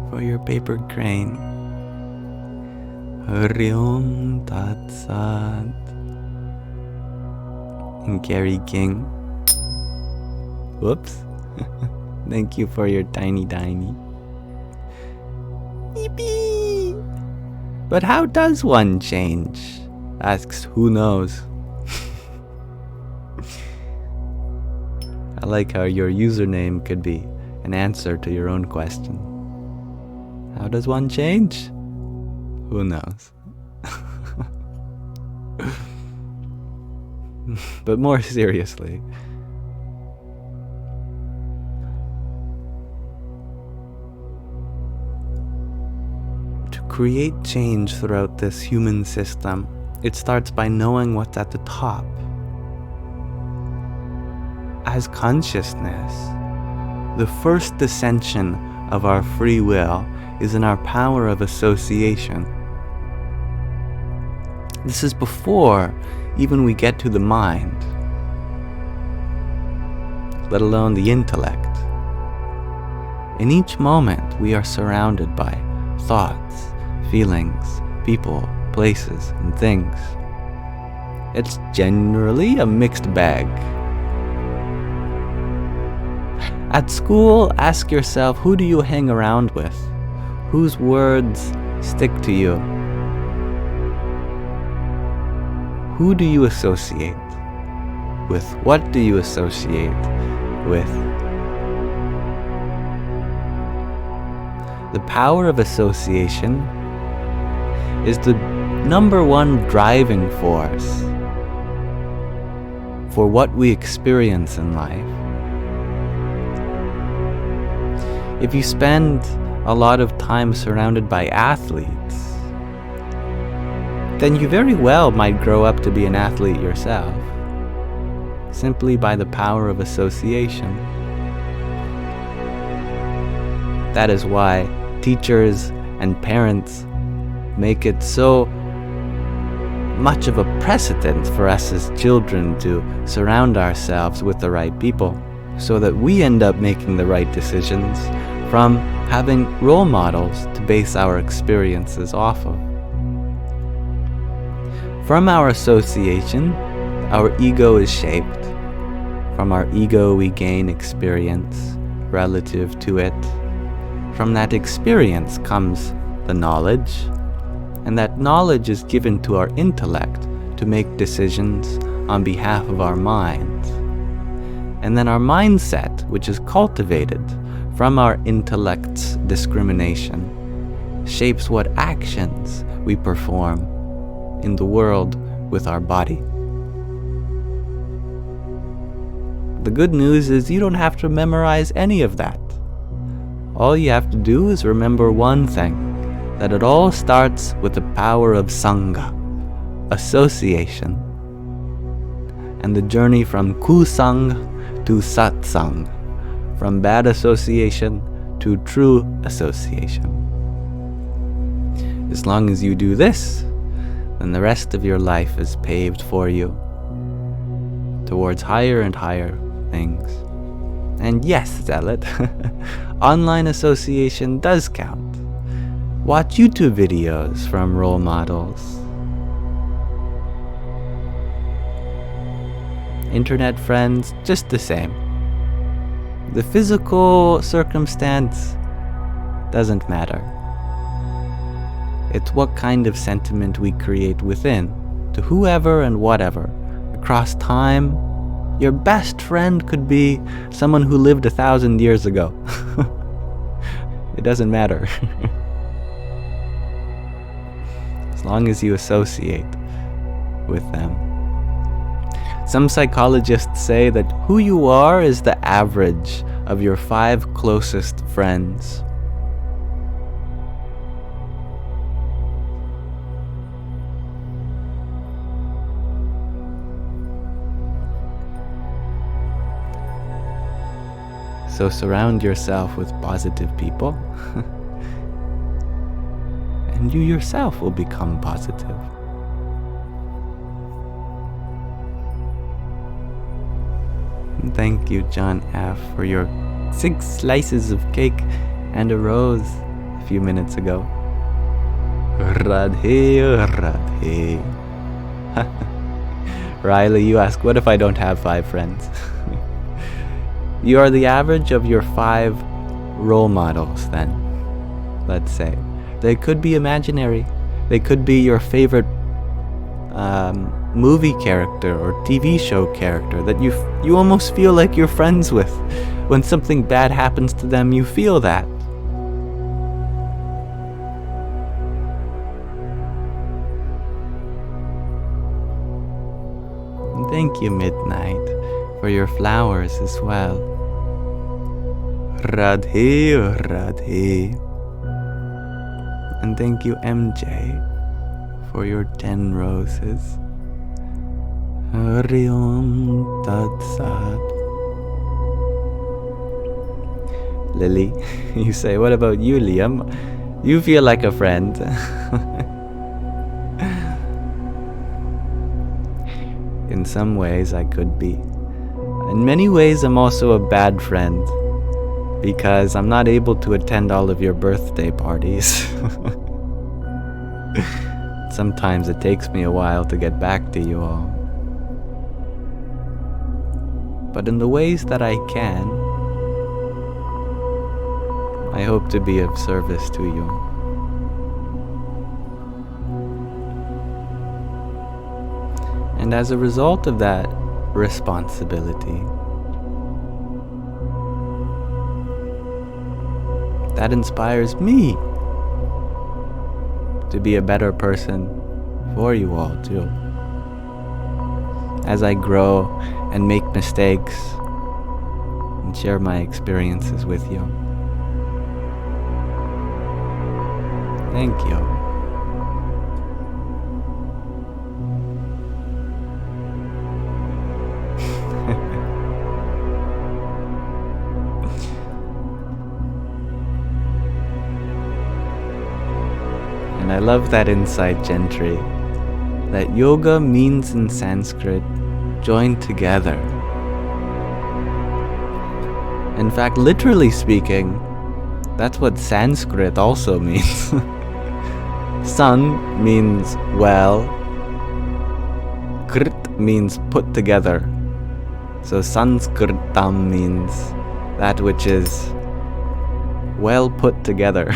for your paper crane. Hariom Tat Sat. And Gary King. Whoops. Thank you for your tiny. Yippee! But how does one change? Asks who knows. I like how your username could be an answer to your own question. How does one change? Who knows? But more seriously, to create change throughout this human system, it starts by knowing what's at the top. As consciousness, the first ascension of our free will is in our power of association. This is before even we get to the mind, let alone the intellect. In each moment, we are surrounded by thoughts, feelings, people, places, and things. It's generally a mixed bag. At school, ask yourself, who do you hang around with? Whose words stick to you? Who do you associate with? What do you associate with? The power of association is the number one driving force for what we experience in life. If you spend a lot of time surrounded by athletes, then you very well might grow up to be an athlete yourself, simply by the power of association. That is why teachers and parents make it so much of a precedent for us as children to surround ourselves with the right people, so that we end up making the right decisions from having role models to base our experiences off of. From our association, our ego is shaped. From our ego, we gain experience relative to it. From that experience comes the knowledge, and that knowledge is given to our intellect to make decisions on behalf of our minds. And then our mindset, which is cultivated from our intellect's discrimination, shapes what actions we perform in the world with our body. The good news is you don't have to memorize any of that. All you have to do is remember one thing, that it all starts with the power of Sangha, association, and the journey from kusang to satsang, from bad association to true association. As long as you do this, then the rest of your life is paved for you towards higher and higher things. And yes, Zealot, online association does count. Watch YouTube videos from role models. Internet friends, just the same. The physical circumstance doesn't matter. It's what kind of sentiment we create within, to whoever and whatever. Across time, your best friend could be someone who lived 1,000 years ago. It doesn't matter. As long as you associate with them. Some psychologists say that who you are is the average of your 5 closest friends. So surround yourself with positive people, and you yourself will become positive. And thank you, John F., for your 6 slices of cake and a rose a few minutes ago. Radhe, Radhe. Riley, you ask, what if I don't have 5 friends? You are the average of your 5 role models, then, let's say. They could be imaginary. They could be your favorite movie character or TV show character that you almost feel like you're friends with. When something bad happens to them, you feel that. And thank you, Midnight, for your flowers as well. Radhe, Radhe. And thank you, MJ, for your 10 roses. Hari Om Tat Sat. Lily, you say, what about you, Liam? You feel like a friend. In some ways, I could be. In many ways, I'm also a bad friend, because I'm not able to attend all of your birthday parties. Sometimes it takes me a while to get back to you all. But in the ways that I can, I hope to be of service to you. And as a result of that responsibility, that inspires me to be a better person for you all too. As I grow and make mistakes and share my experiences with you. Thank you. And I love that insight, Gentry, that yoga means in Sanskrit joined together. In fact, literally speaking, That's what Sanskrit also means. Sun means well. Krit means put together. So Sanskritam means that which is well put together.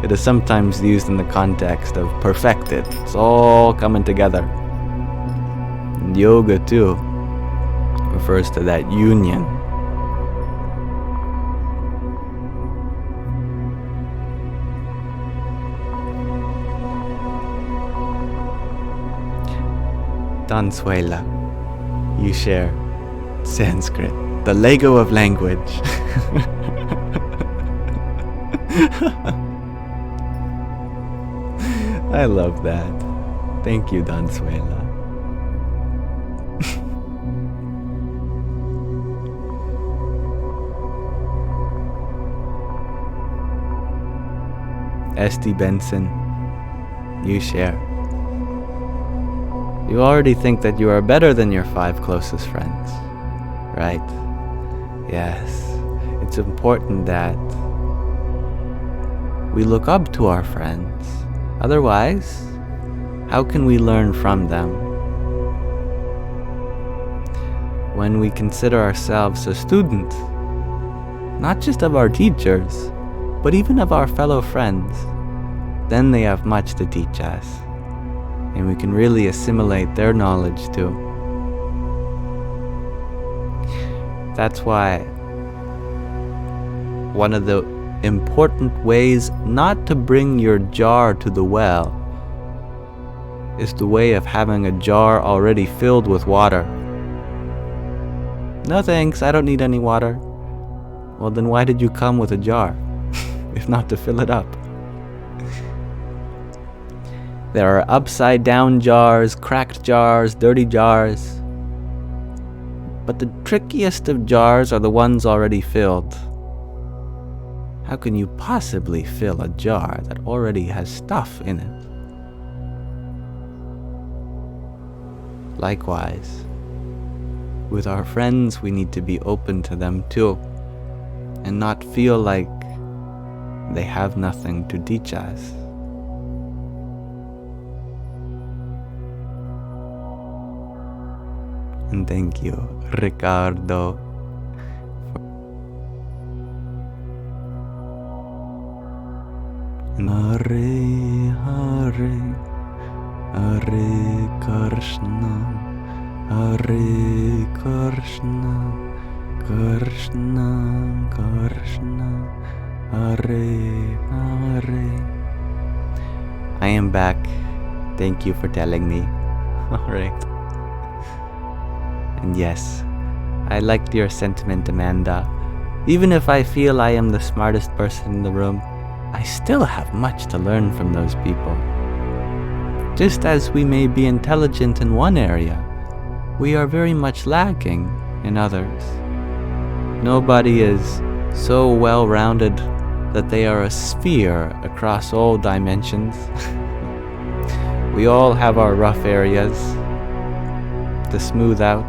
It is sometimes used in the context of perfected. It's all coming together. And yoga too refers to that union. Dansuela, you share Sanskrit, the Lego of language. I love that. Thank you, Dansuela. Esty Benson, you share. You already think that you are better than your 5 closest friends, right? Yes, it's important that we look up to our friends. Otherwise, how can we learn from them? When we consider ourselves a student, not just of our teachers, but even of our fellow friends, then they have much to teach us. And we can really assimilate their knowledge too. That's why one of the important ways not to bring your jar to the well is the way of having a jar already filled with water. No thanks, I don't need any water. Well, then why did you come with a jar, if not to fill it up? There are upside down jars, cracked jars, dirty jars. But the trickiest of jars are the ones already filled. How can you possibly fill a jar that already has stuff in it? Likewise, with our friends, we need to be open to them too, and not feel like they have nothing to teach us. And thank you, Ricardo. Hare Hare, Hare Krishna, Hare Krishna, Krishna Krishna, Hare Hare. I am back. Thank you for telling me. Alright. And yes, I liked your sentiment, Amanda. Even if I feel I am the smartest person in the room, I still have much to learn from those people. Just as we may be intelligent in one area, we are very much lacking in others. Nobody is so well-rounded that they are a sphere across all dimensions. We all have our rough areas to smooth out.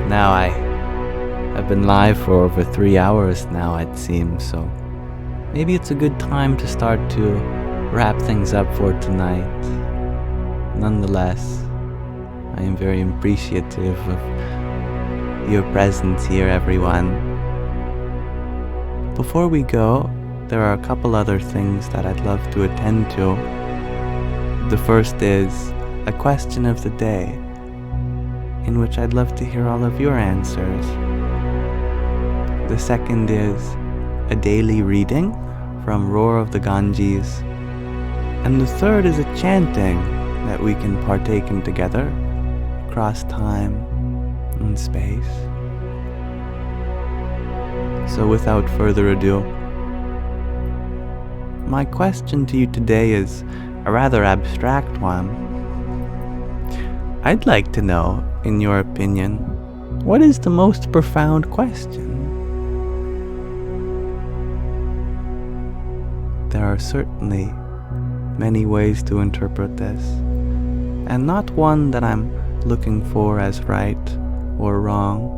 Now I've been live for over 3 hours now, it seems, so maybe it's a good time to start to wrap things up for tonight. Nonetheless, I am very appreciative of your presence here, everyone. Before we go, there are a couple other things that I'd love to attend to. The first is a question of the day, in which I'd love to hear all of your answers. The second is a daily reading from Roar of the Ganges. And the third is a chanting that we can partake in together across time and space. So without further ado, my question to you today is a rather abstract one. I'd like to know, in your opinion, what is the most profound question? There are certainly many ways to interpret this, and not one that I'm looking for as right or wrong.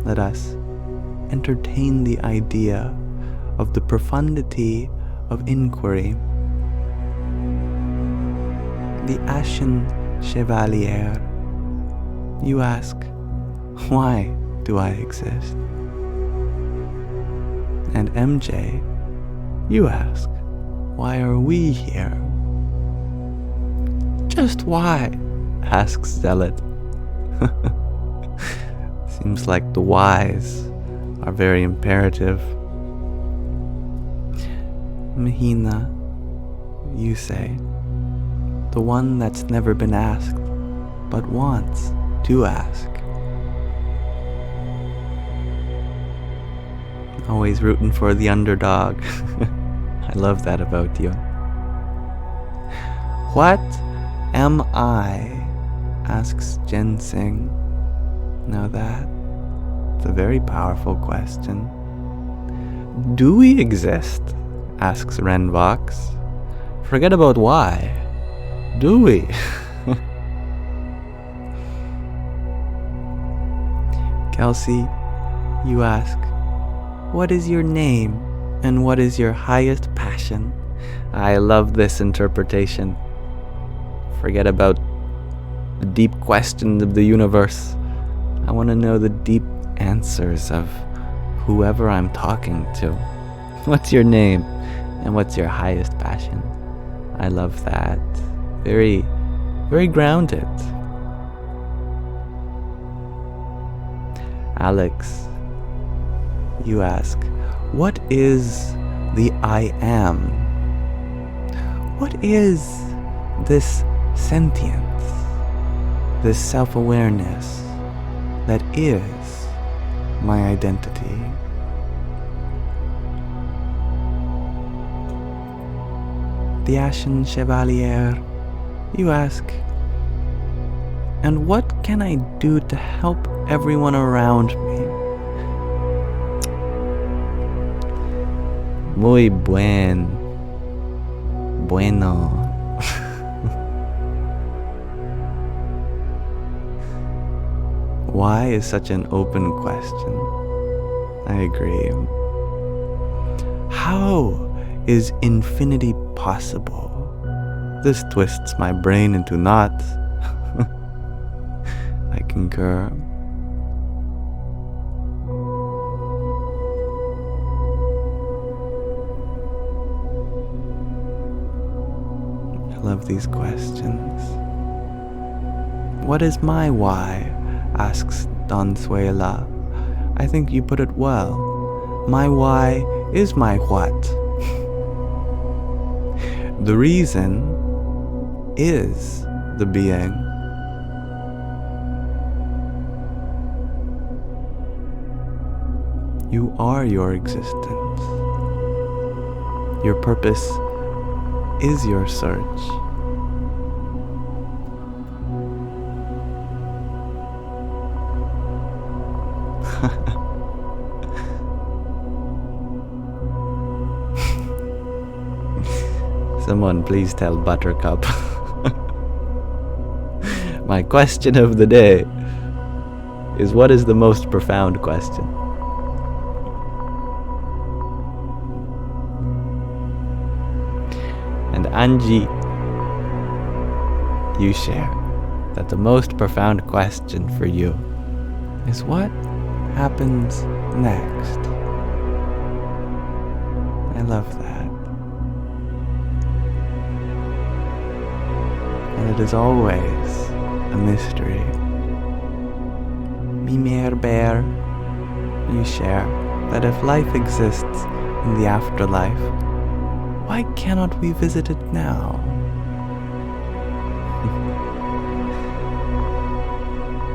Let us entertain the idea of the profundity of inquiry. The Ashen Chevalier, you ask, why do I exist? And MJ, you ask, why are we here? Just why? Asks Zealot. Seems like the whys are very imperative. Mahina, you say, the one that's never been asked, but wants to ask. Always rooting for the underdog. I love that about you. What am I? Asks Ginseng. Now that's a very powerful question. Do we exist? Asks Renvox. Forget about why. Do we? Kelsey, you ask, what is your name and what is your highest passion? I love this interpretation. Forget about the deep questions of the universe. I want to know the deep answers of whoever I'm talking to. What's your name and what's your highest passion? I love that. Very, very grounded. Alex, you ask, what is the I am? What is this sentience, this self-awareness that is my identity? The Ashen Chevalier, you ask, and what can I do to help everyone around me? Muy bueno. Why is such an open question? I agree. How is infinity possible? This twists my brain into knots. I concur. I love these questions. What is my why? Asks Donsuela. I think you put it well. My why is my what. The reason is the being. You are your existence. Your purpose is your search. Someone please tell Buttercup. My question of the day is, what is the most profound question? And Angie, you share that the most profound question for you is, what happens next? I love that. And it is always a mystery. Mimir Bear, you share that if life exists in the afterlife, why cannot we visit it now?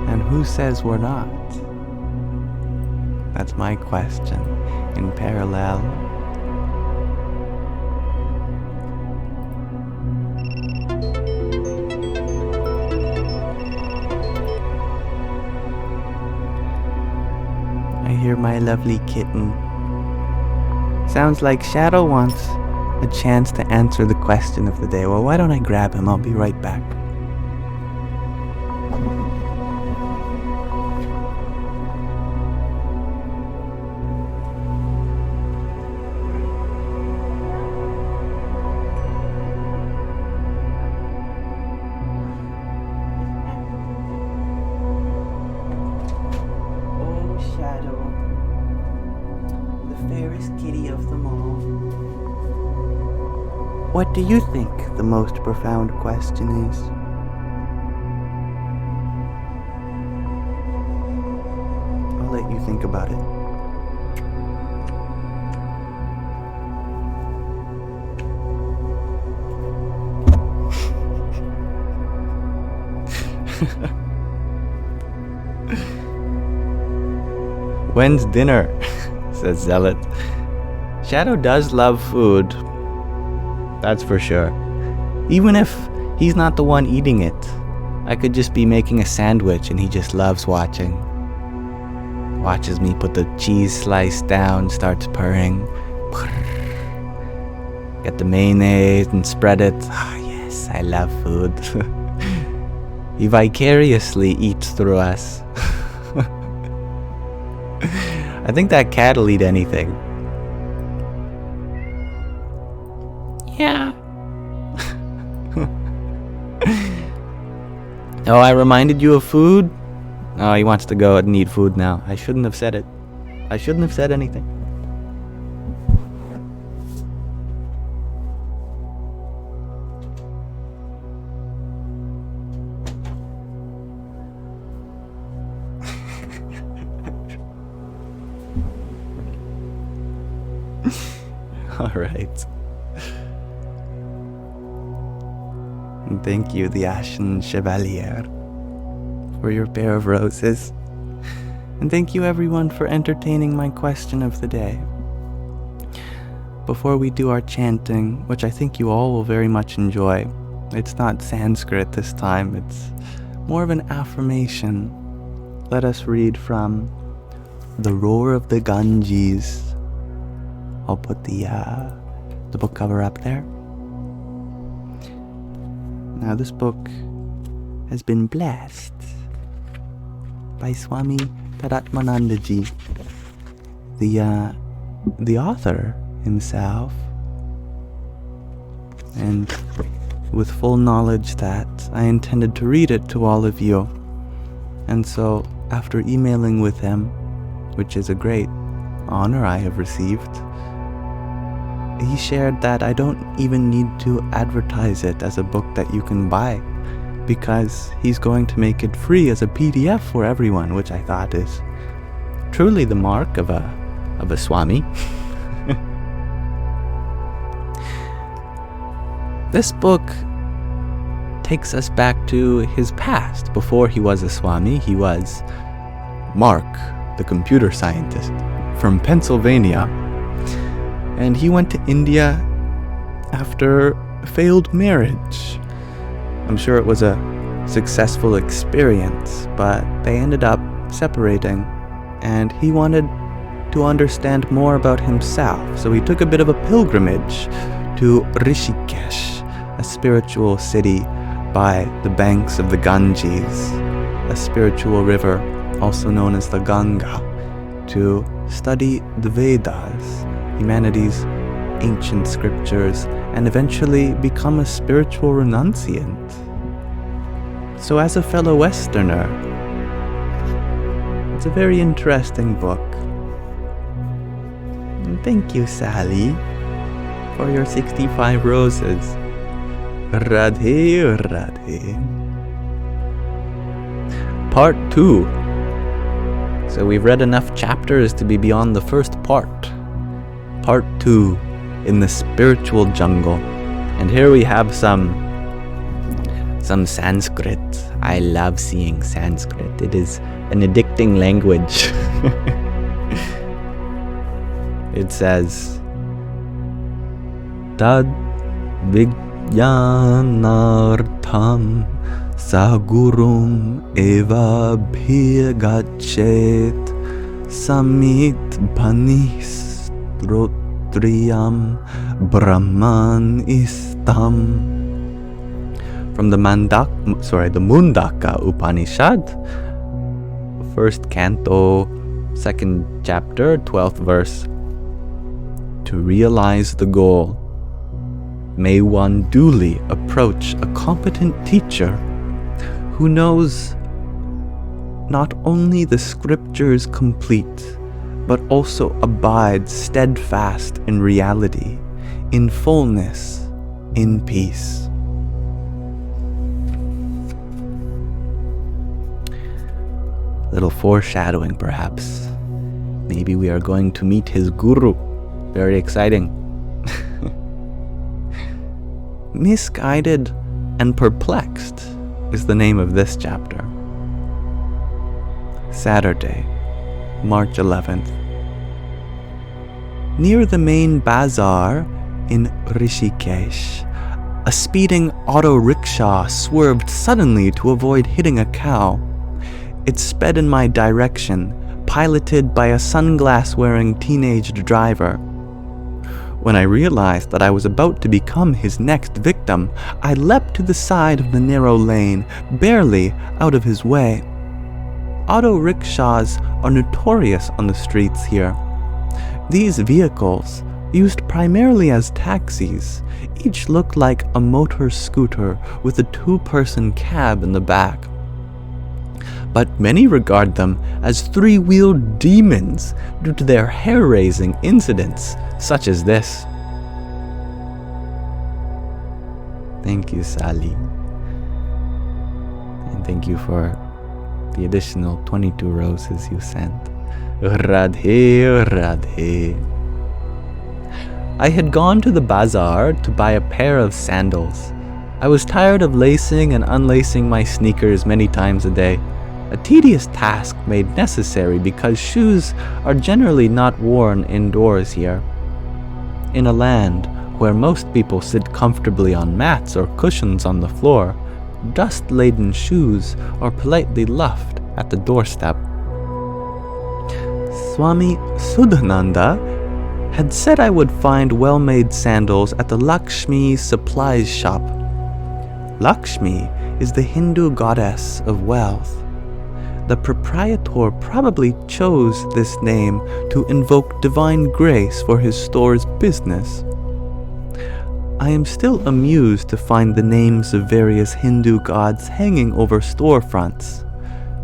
And who says we're not? That's my question in parallel. I hear my lovely kitten. Sounds like Shadow wants a chance to answer the question of the day. Well, why don't I grab him? I'll be right back. What do you think the most profound question is? I'll let you think about it. When's dinner? Says Zealot. Shadow does love food. That's for sure. Even if he's not the one eating it, I could just be making a sandwich and he just loves watching. Watches me put the cheese slice down, starts purring. Get the mayonnaise and spread it. Ah, yes, I love food. He vicariously eats through us. I think that cat will eat anything. Yeah. Oh, I reminded you of food? Oh, he wants to go and eat food now. I shouldn't have said it. I shouldn't have said anything. All right. And thank you, the Ashen Chevalier, for your pair of roses. And thank you, everyone, for entertaining my question of the day. Before we do our chanting, which I think you all will very much enjoy, it's not Sanskrit this time, it's more of an affirmation. Let us read from The Roar of the Ganges. I'll put the book cover up there. Now this book has been blessed by Swami Taratmanandaji, the author himself, and with full knowledge that I intended to read it to all of you. And so after emailing with him, which is a great honor I have received, he shared that I don't even need to advertise it as a book that you can buy, because he's going to make it free as a PDF for everyone, which I thought is truly the mark of a Swami. This book takes us back to his past. Before he was a Swami, he was Mark, the computer scientist from Pennsylvania. And he went to India after a failed marriage. I'm sure it was a successful experience, but they ended up separating, and he wanted to understand more about himself. So he took a bit of a pilgrimage to Rishikesh, a spiritual city by the banks of the Ganges, a spiritual river also known as the Ganga, to study the Vedas, humanity's ancient scriptures, and eventually become a spiritual renunciant. So as a fellow Westerner, it's a very interesting book. And thank you, Sally, for your 65 roses. Radhe, Radhe. Part 2. So we've read enough chapters to be beyond the first part. Part 2, in the spiritual jungle. And here we have some Sanskrit. I love seeing Sanskrit. It is an addicting language. It says, Tad Vijnanartham Sagurum Eva Bhigachet Samit Bhanis Rotriyam Brahman Istam. From the Mundaka Upanishad, first canto, second chapter, 12th verse. To realize the goal, may one duly approach a competent teacher who knows not only the scriptures complete, but also abides steadfast in reality, in fullness, in peace. Little foreshadowing, perhaps. Maybe we are going to meet his guru. Very exciting. Misguided and Perplexed is the name of this chapter. Saturday, March 11th. Near the main bazaar in Rishikesh, a speeding auto rickshaw swerved suddenly to avoid hitting a cow. It sped in my direction, piloted by a sunglass-wearing teenage driver. When I realized that I was about to become his next victim, I leapt to the side of the narrow lane, barely out of his way. Auto rickshaws are notorious on the streets here. These vehicles, used primarily as taxis, each look like a motor scooter with a two-person cab in the back. But many regard them as three-wheeled demons due to their hair-raising incidents, such as this. Thank you, Sally. And thank you for the additional 22 roses you sent. Radhe, Radhe. I had gone to the bazaar to buy a pair of sandals. I was tired of lacing and unlacing my sneakers many times a day. A tedious task made necessary because shoes are generally not worn indoors here. In a land where most people sit comfortably on mats or cushions on the floor, dust-laden shoes are politely luffed at the doorstep. Swami Sudhananda had said I would find well-made sandals at the Lakshmi supplies shop. Lakshmi is the Hindu goddess of wealth. The proprietor probably chose this name to invoke divine grace for his store's business. I am still amused to find the names of various Hindu gods hanging over storefronts.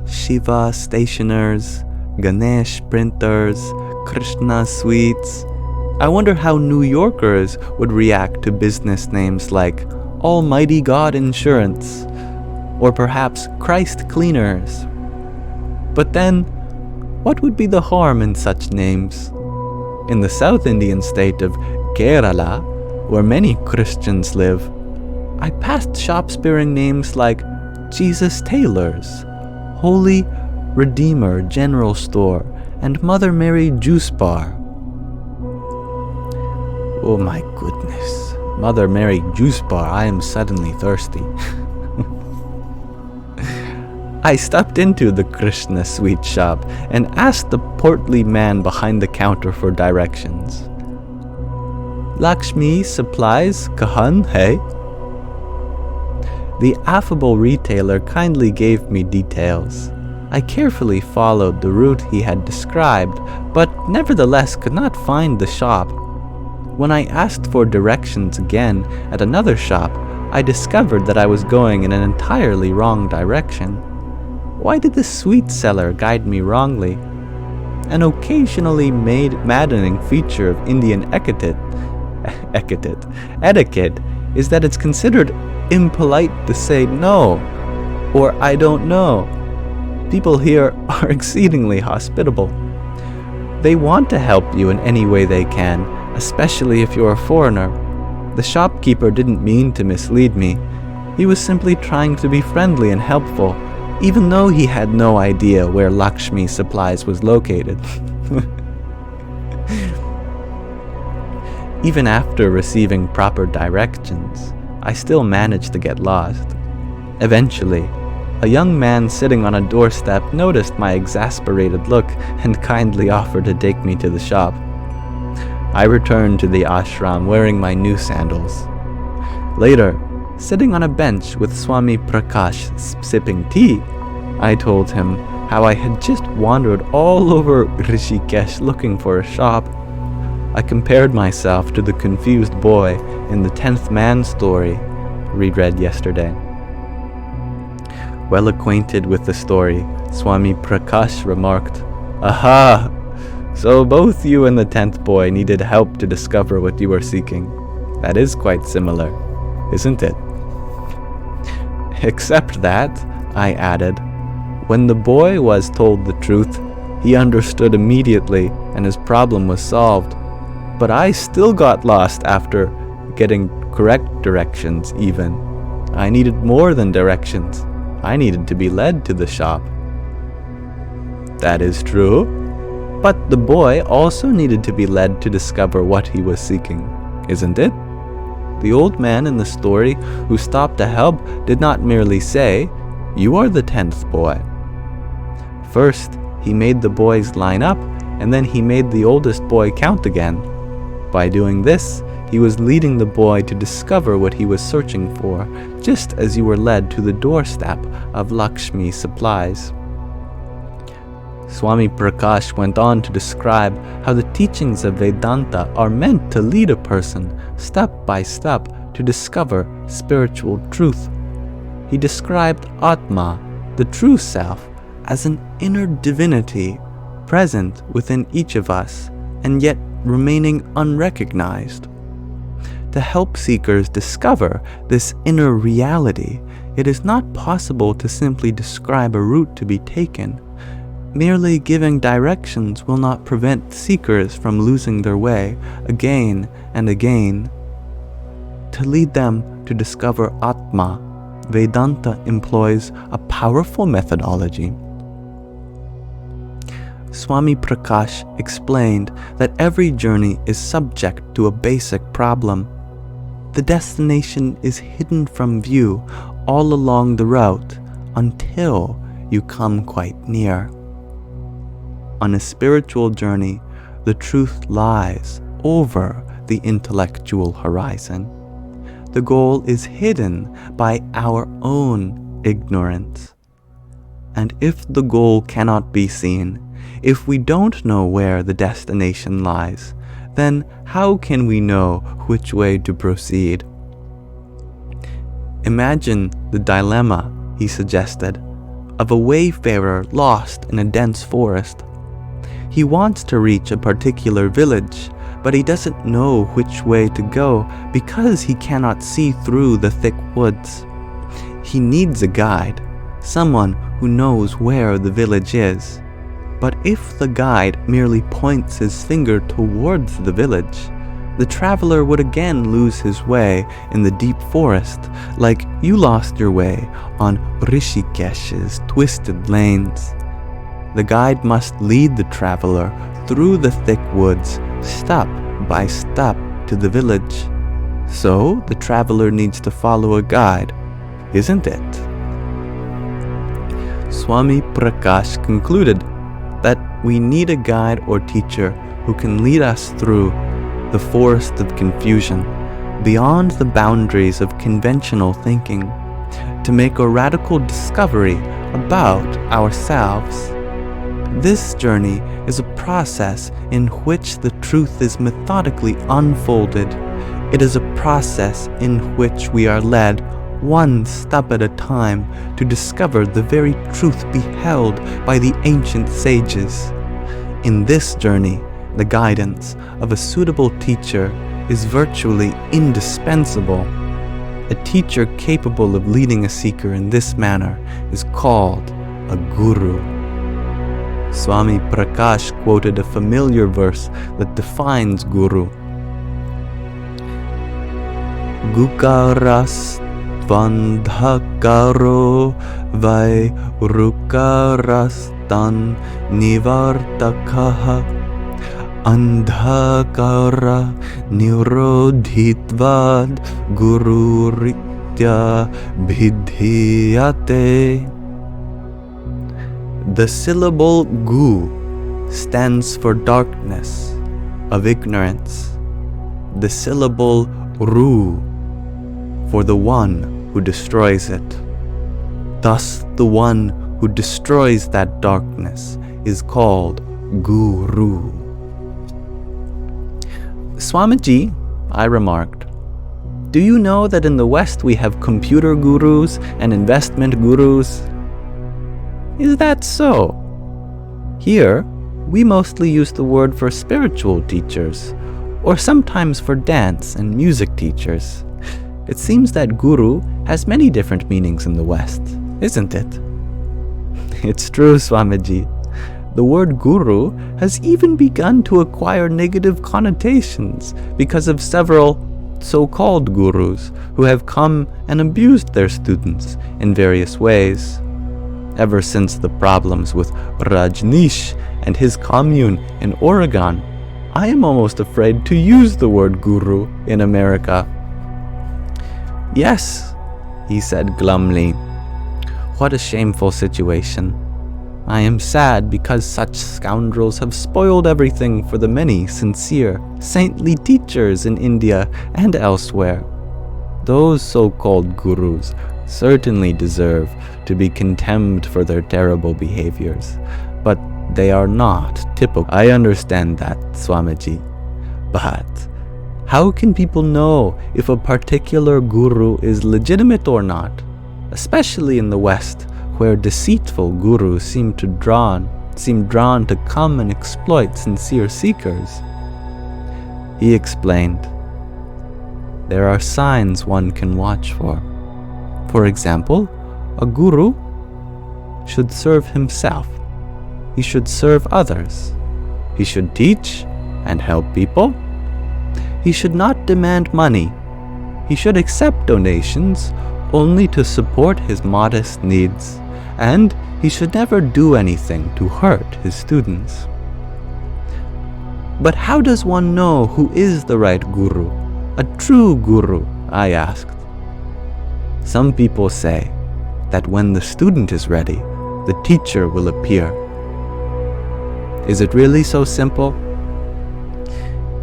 Shiva stationers, Ganesh printers, Krishna sweets. I wonder how New Yorkers would react to business names like Almighty God Insurance, or perhaps Christ Cleaners. But then, what would be the harm in such names? In the South Indian state of Kerala, where many Christians live, I passed shops bearing names like Jesus Tailors, Holy Redeemer General Store, and Mother Mary Juice Bar. Oh my goodness, Mother Mary Juice Bar, I am suddenly thirsty. I stepped into the Krishna sweet shop and asked the portly man behind the counter for directions. Lakshmi supplies kahan hai? The affable retailer kindly gave me details. I carefully followed the route he had described, but nevertheless could not find the shop. When I asked for directions again at another shop, I discovered that I was going in an entirely wrong direction. Why did the sweet seller guide me wrongly? An occasionally maddening feature of Indian etiquette is that it's considered impolite to say no, or I don't know. People here are exceedingly hospitable. They want to help you in any way they can, especially if you're a foreigner. The shopkeeper didn't mean to mislead me. He was simply trying to be friendly and helpful, even though he had no idea where Lakshmi Supplies was located. Even after receiving proper directions, I still managed to get lost. Eventually, a young man sitting on a doorstep noticed my exasperated look and kindly offered to take me to the shop. I returned to the ashram wearing my new sandals. Later, sitting on a bench with Swami Prakash sipping tea, I told him how I had just wandered all over Rishikesh looking for a shop. I compared myself to the confused boy in the 10th man story reread yesterday. Well acquainted with the story, Swami Prakash remarked, "Aha! So both you and the 10th boy needed help to discover what you were seeking. That is quite similar." isn't it? Except that, I added, when the boy was told the truth, he understood immediately and his problem was solved. But I still got lost after getting correct directions even. I needed more than directions. I needed to be led to the shop. That is true. But the boy also needed to be led to discover what he was seeking, isn't it? The old man in the story who stopped to help did not merely say, "You are the 10th boy." First, he made the boys line up, and then he made the oldest boy count again. By doing this, he was leading the boy to discover what he was searching for, just as you were led to the doorstep of Lakshmi supplies. Swami Prakash went on to describe how the teachings of Vedanta are meant to lead a person step by step to discover spiritual truth. He described Atma, the true self, as an inner divinity present within each of us and yet remaining unrecognized. To help seekers discover this inner reality, it is not possible to simply describe a route to be taken. Merely giving directions will not prevent seekers from losing their way again and again. To lead them to discover Atma, Vedanta employs a powerful methodology. Swami Prakash explained that every journey is subject to a basic problem. The destination is hidden from view all along the route until you come quite near. On a spiritual journey, the truth lies over the intellectual horizon. The goal is hidden by our own ignorance. And if the goal cannot be seen, if we don't know where the destination lies, then how can we know which way to proceed? Imagine the dilemma, he suggested, of a wayfarer lost in a dense forest. He wants to reach a particular village, but he doesn't know which way to go because he cannot see through the thick woods. He needs a guide, someone who knows where the village is. But if the guide merely points his finger towards the village, the traveler would again lose his way in the deep forest, like you lost your way on Rishikesh's twisted lanes. The guide must lead the traveler through the thick woods, step by step to the village. So the traveler needs to follow a guide, isn't it? Swami Prakash concluded that we need a guide or teacher who can lead us through the forest of confusion, beyond the boundaries of conventional thinking, to make a radical discovery about ourselves. This journey is a process in which the truth is methodically unfolded. It is a process in which we are led one step at a time to discover the very truth beheld by the ancient sages. In this journey, the guidance of a suitable teacher is virtually indispensable. A teacher capable of leading a seeker in this manner is called a guru. Swami Prakash quoted a familiar verse that defines guru. Gukaras Vandhakaro vai rukarastan nivartakaha andhakara nirodhitvad gururitya bhidhyate. The syllable gu stands for darkness of ignorance. The syllable ru for the one who destroys it. Thus, the one who destroys that darkness is called Guru. Swamiji, I remarked, do you know that in the West we have computer gurus and investment gurus? Is that so? Here, we mostly use the word for spiritual teachers, or sometimes for dance and music teachers. It seems that guru has many different meanings in the West, isn't it? It's true, Swamiji. The word guru has even begun to acquire negative connotations because of several so-called gurus who have come and abused their students in various ways. Ever since the problems with Rajneesh and his commune in Oregon, I am almost afraid to use the word guru in America. Yes, he said glumly. What a shameful situation. I am sad because such scoundrels have spoiled everything for the many sincere, saintly teachers in India and elsewhere. Those so-called gurus certainly deserve to be contemned for their terrible behaviors, but they are not typical. I understand that, Swamiji. But how can people know if a particular guru is legitimate or not, especially in the West, where deceitful gurus seem drawn to come and exploit sincere seekers? He explained, there are signs one can watch for. For example, a guru should serve himself. He should serve others. He should teach and help people. He should not demand money. He should accept donations only to support his modest needs, and he should never do anything to hurt his students. But how does one know who is the right guru, a true guru? I asked. Some people say that when the student is ready, the teacher will appear. Is it really so simple?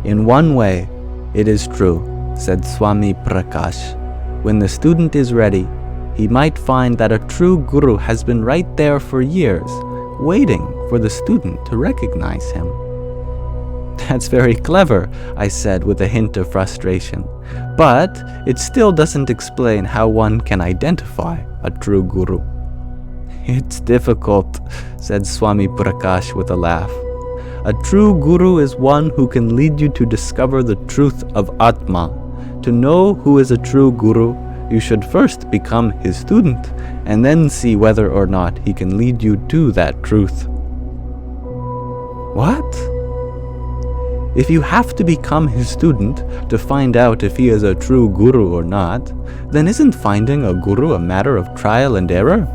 In one way, it is true, said Swami Prakash. When the student is ready, he might find that a true guru has been right there for years, waiting for the student to recognize him. That's very clever, I said with a hint of frustration. But it still doesn't explain how one can identify a true guru. It's difficult, said Swami Prakash with a laugh. A true guru is one who can lead you to discover the truth of Atma. To know who is a true guru, you should first become his student, and then see whether or not he can lead you to that truth. What? If you have to become his student to find out if he is a true guru or not, then isn't finding a guru a matter of trial and error?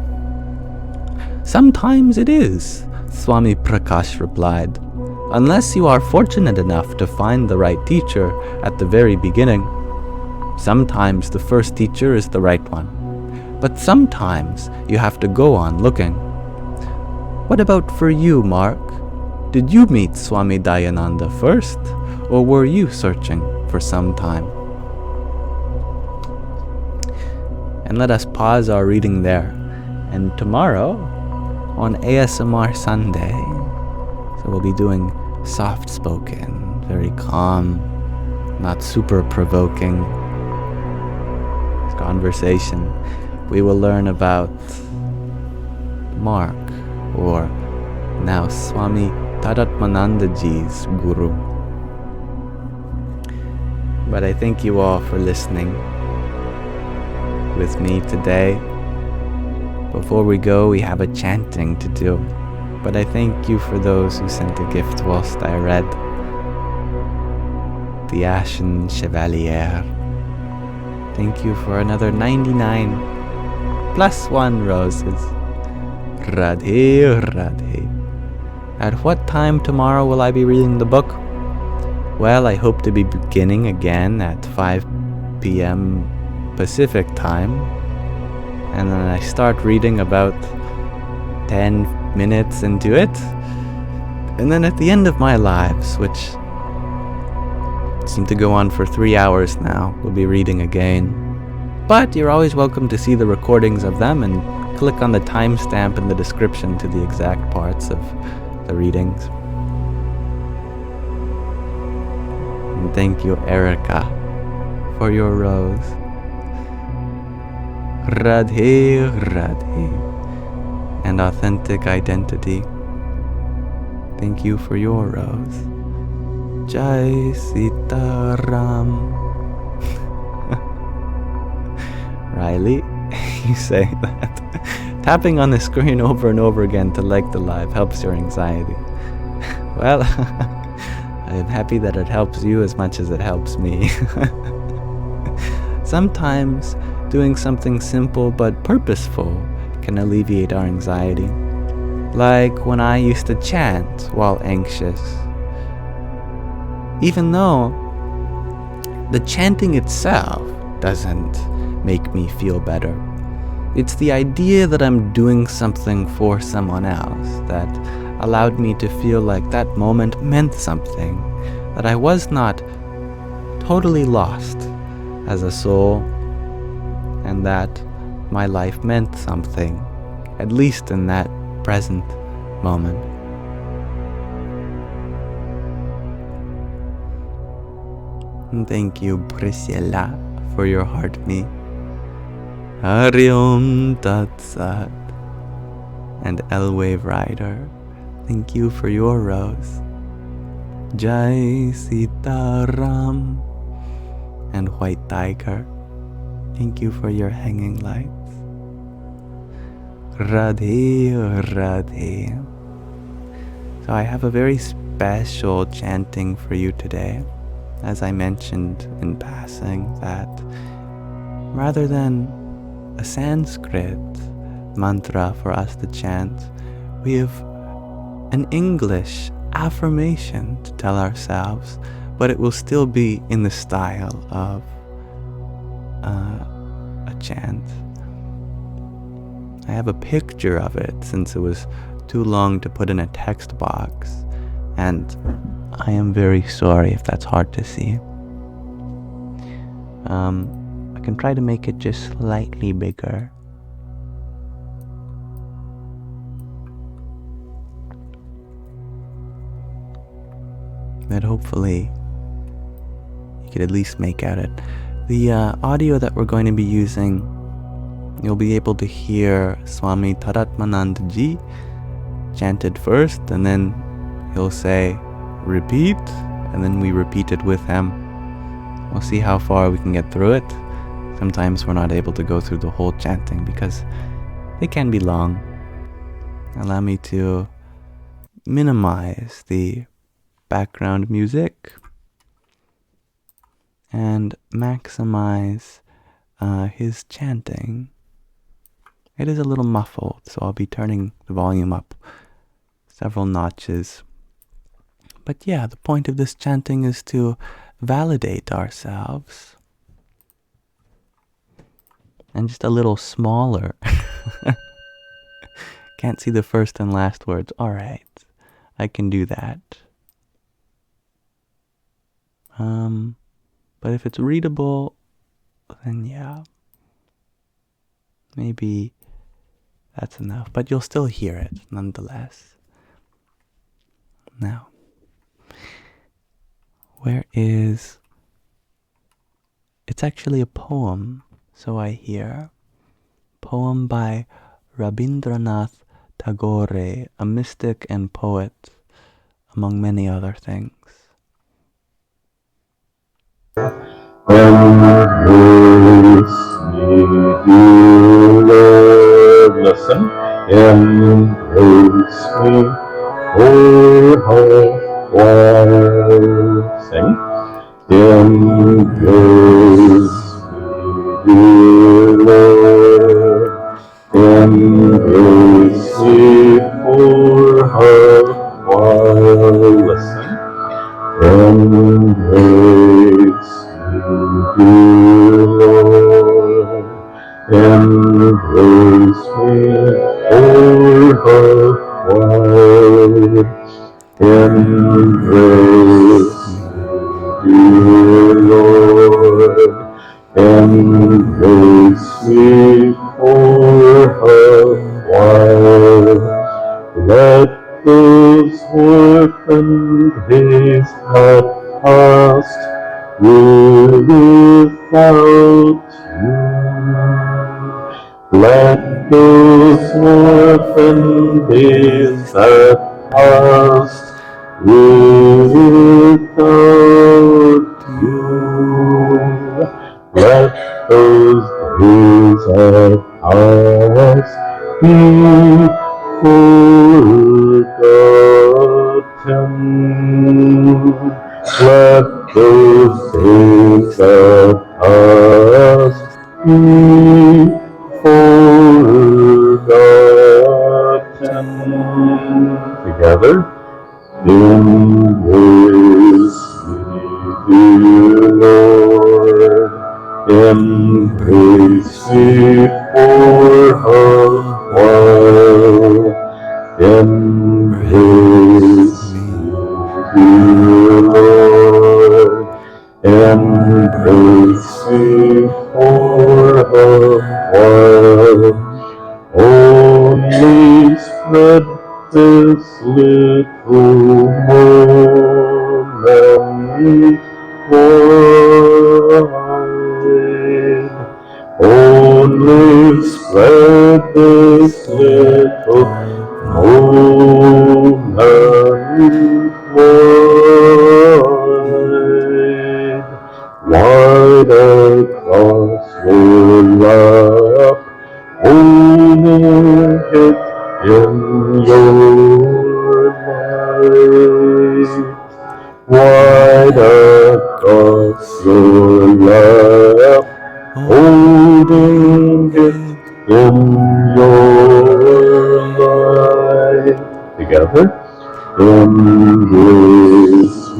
Sometimes it is, Swami Prakash replied, unless you are fortunate enough to find the right teacher at the very beginning. Sometimes the first teacher is the right one, but sometimes you have to go on looking. What about for you, Mark? Did you meet Swami Dayananda first, or were you searching for some time? And let us pause our reading there. And tomorrow, on ASMR Sunday, so we'll be doing soft-spoken, very calm, not super provoking conversation. We will learn about Mark, or now Swami Tadatmanandaji's guru. But I thank you all for listening with me today. Before we go, we have a chanting to do. But I thank you for those who sent a gift whilst I read. The Ashen Chevalier. Thank you for another 99 plus 1 roses. Radhe, Radhe. At what time tomorrow will I be reading the book? Well, I hope to be beginning again at 5 p.m. Pacific time. And then I start reading about 10 minutes into it. And then at the end of my lives, which seem to go on for 3 hours now, we'll be reading again. But you're always welcome to see the recordings of them and click on the timestamp in the description to the exact parts of the readings. And thank you, Erica, for your rose. Radhe, Radhe, and authentic identity. Thank you for your rose. Jai Sitaram. Riley, you say that tapping on the screen over and over again to like the live helps your anxiety. Well, I'm happy that it helps you as much as it helps me. Sometimes doing something simple but purposeful can alleviate our anxiety. Like when I used to chant while anxious. Even though the chanting itself doesn't make me feel better. It's the idea that I'm doing something for someone else that allowed me to feel like that moment meant something, that I was not totally lost as a soul, and that my life meant something, at least in that present moment. And thank you, Priscilla, for your heart me. Hari Om Tat Sat. And L-Wave Rider, thank you for your rose. Jai Sitaram. And White Tiger, thank you for your hanging lights. Radhe Radhe. So I have a very special chanting for you today. As I mentioned in passing, that rather than a Sanskrit mantra for us to chant, we have an English affirmation to tell ourselves, but it will still be in the style of a chant. I have a picture of it since it was too long to put in a text box, and I am very sorry if that's hard to see. I can try to make it just slightly bigger. But hopefully you could at least make out it. The audio that we're going to be using, you'll be able to hear Swami Taratmanand Ji chanted first, and then he'll say repeat, and then we repeat it with him. We'll see how far we can get through it. Sometimes we're not able to go through the whole chanting because they can be long. Allow me to minimize the background music and maximize his chanting. It is a little muffled, so I'll be turning the volume up several notches. But yeah, the point of this chanting is to validate ourselves. And just a little smaller. Can't see the first and last words. Alright, I can do that. But if it's readable, then yeah, maybe that's enough. But you'll still hear it nonetheless. Now, where is... It's actually a poem, so I hear. Poem by Rabindranath Tagore, a mystic and poet, among many other things. Embrace me, dear Lord, listen. Embrace me, oh how wild. Sing. Embrace me, dear Lord. Embrace me, oh how wild. Listen. Embrace dear Lord, embrace me, oh how wide. Embrace me, dear Lord, embrace me, oh how wide. Let those orphaned days have passed without you. Let those orphaned days that passed without you. Let those days days are past, be forgotten. Let those days that past be forgotten. Together, embrace me, dear Lord, embrace me for a while, embrace me, dear Lord, embrace me for a while. Only spread this little moment wide. Only spread this little moment wide. Wide across your lap, holding it in your light. Wide across your lap, holding it in your light. Together, embrace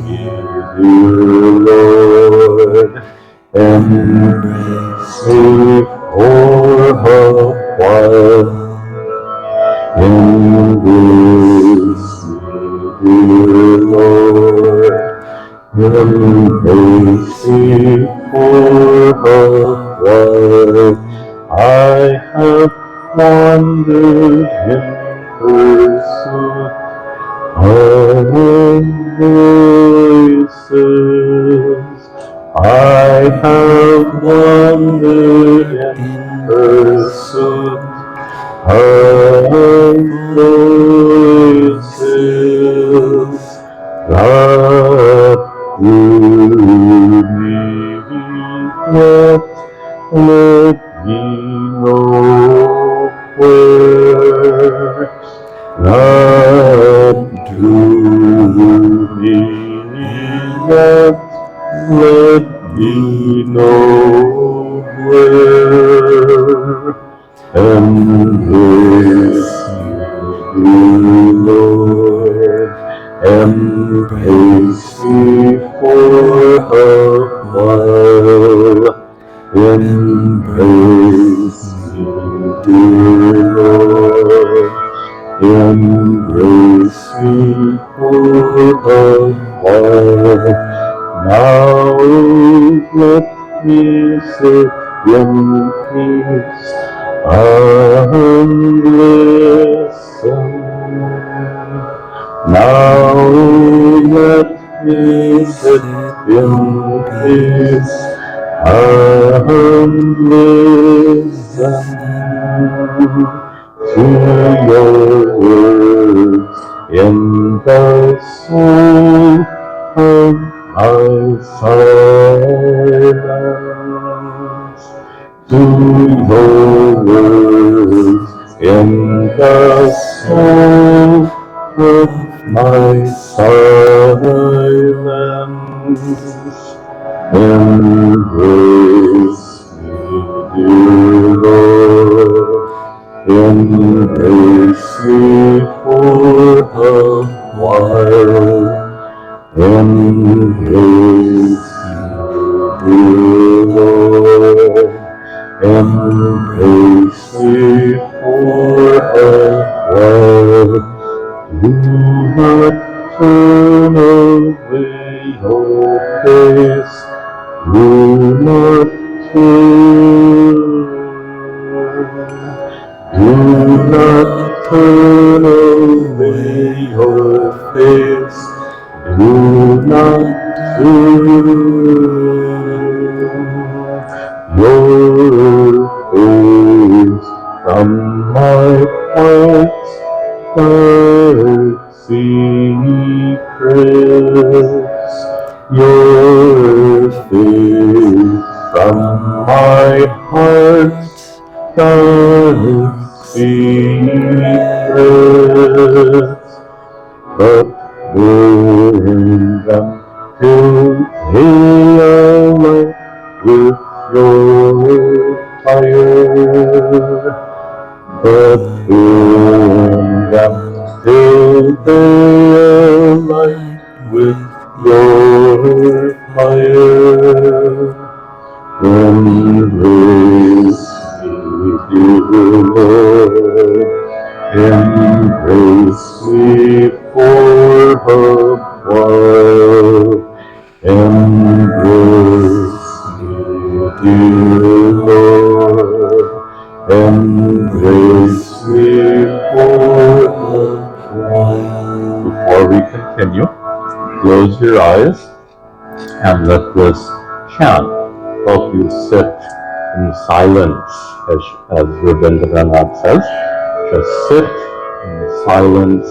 me, dear Lord, embrace me for a while, embrace me, dear Lord, embrace me for a while. I have wandered in pursuit of voices. I have wandered in pursuit of voices that woo me, yet let me know where that drew me, yet let me know where. Embrace me, Lord, embrace me for a while. Embrace me, dear Lord, embrace me for a while. Now let me sit in peace and listen. Now let me sit in peace and listen to your words in the soul of my silence. To your words in the soul of my silence. Embrace me, dear Lord, embrace me for a while. Embrace me, dear Lord, embrace me for a while. Do not turn away your face, do not turn. Do not turn away your face, do not turn your face from my heart's secrets. Your face from my heart's dark secrets, but burn them till they align with your fire. But burn them till they align with your fire. Embrace me, dear Lord. Embrace me for a while. Embrace me, dear Lord. Embrace me for a while. Before we continue, close your eyes and let this chant help you sit in silence, as Rabindranath says. Just sit in silence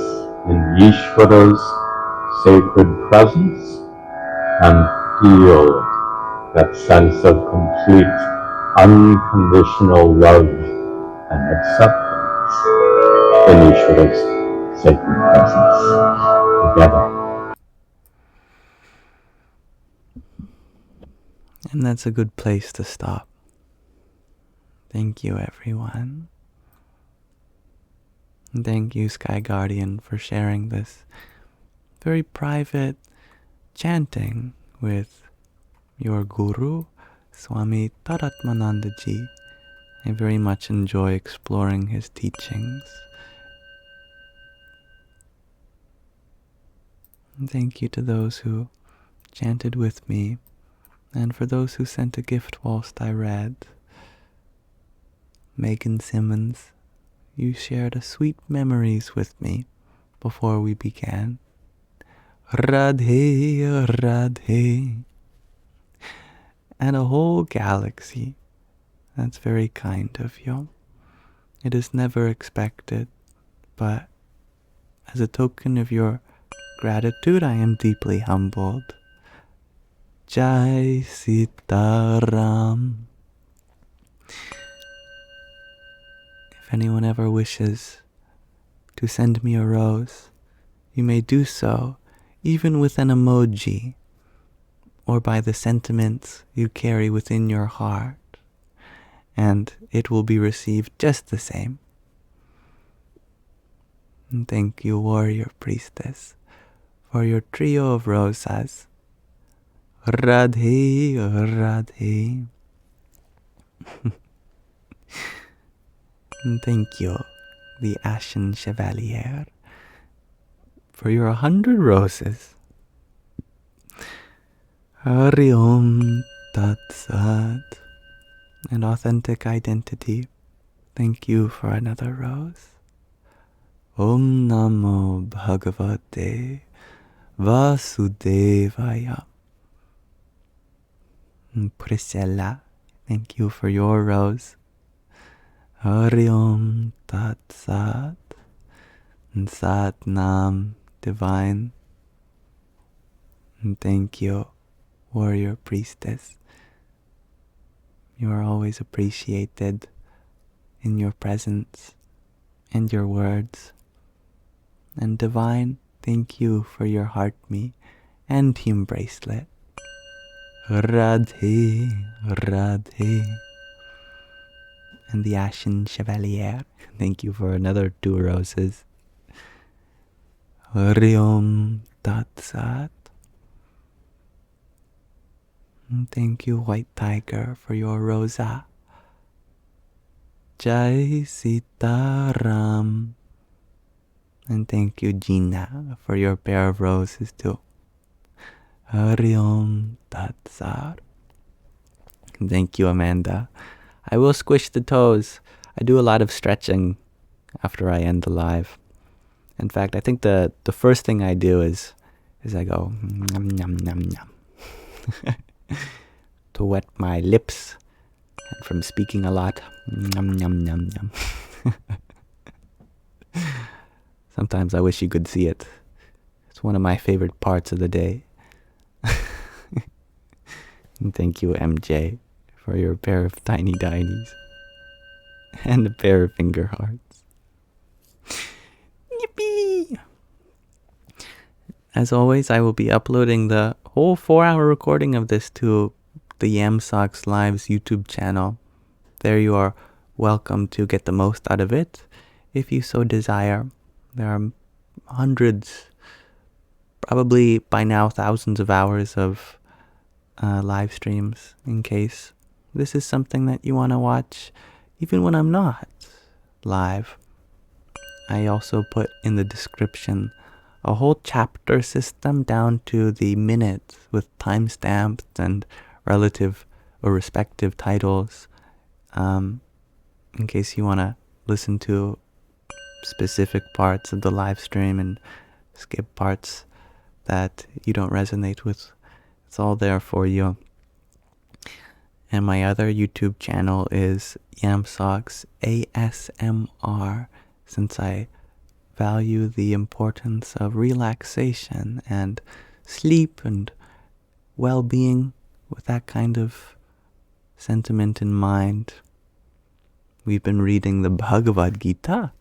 in Ishvara's sacred presence and feel that sense of complete, unconditional love and acceptance in Ishvara's sacred presence. Together. And that's a good place to stop. Thank you, everyone. And thank you, Sky Guardian, for sharing this very private chanting with your guru, Swami Taratmanandaji. I very much enjoy exploring his teachings. And thank you to those who chanted with me, and for those who sent a gift whilst I read. Megan Simmons, you shared a sweet memories with me before we began. Radhe, Radhe. And a whole galaxy. That's very kind of you. It is never expected, but as a token of your gratitude, I am deeply humbled. Jai Sitaram. If anyone ever wishes to send me a rose, you may do so even with an emoji or by the sentiments you carry within your heart, and it will be received just the same. And thank you, warrior priestess, for your trio of rosas. Radhe, Radhe. And thank you, the Ashen Chevalier, for your 100 roses. Hari Om Tat Sat. And authentic identity, thank you for another rose. Om Namo Bhagavate Vasudevaya. And Priscilla, thank you for your rose. Hari Om Tat Sat. And Sat Nam Divine. And thank you, warrior priestess. You are always appreciated in your presence and your words. And Divine, thank you for your heart me and team bracelet. Radhe, Radhe. And the Ashen Chevalier, thank you for another 2 roses. Hari Om Tat Sat. And thank you, White Tiger, for your rosa. Jai Sitaram. And thank you, Gina, for your pair of roses too. Hari Om Tat Sat. Thank you, Amanda. I will squish the toes. I do a lot of stretching after I end the live. In fact, I think the first thing I do is I go nom nom nom nom to wet my lips, and from speaking a lot, nom nom nom nom. Sometimes I wish you could see it. It's one of my favorite parts of the day. And thank you, MJ, for your pair of tiny dinies. and a pair of finger hearts. Yippee! As always, I will be uploading the whole 4-hour recording of this to the Yamsox Lives YouTube channel. There you are welcome to get the most out of it, if you so desire. There are hundreds, probably by now thousands of hours of live streams, in case this is something that you want to watch even when I'm not live. I also put in the description a whole chapter system down to the minute with timestamps and relative or respective titles, in case you want to listen to specific parts of the live stream and skip parts that you don't resonate with. It's all there for you. And my other YouTube channel is Yamsox ASMR, since I value the importance of relaxation and sleep and well-being with that kind of sentiment in mind. We've been reading the Bhagavad Gita,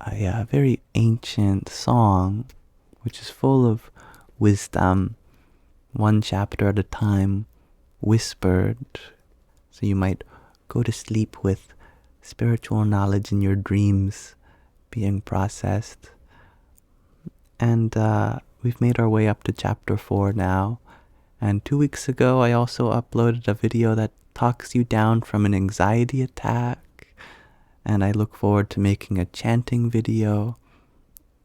a very ancient song which is full of wisdom, one chapter at a time, whispered, so you might go to sleep with spiritual knowledge in your dreams being processed. And we've made our way up to chapter 4 now. And 2 weeks ago, I also uploaded a video that talks you down from an anxiety attack. And I look forward to making a chanting video.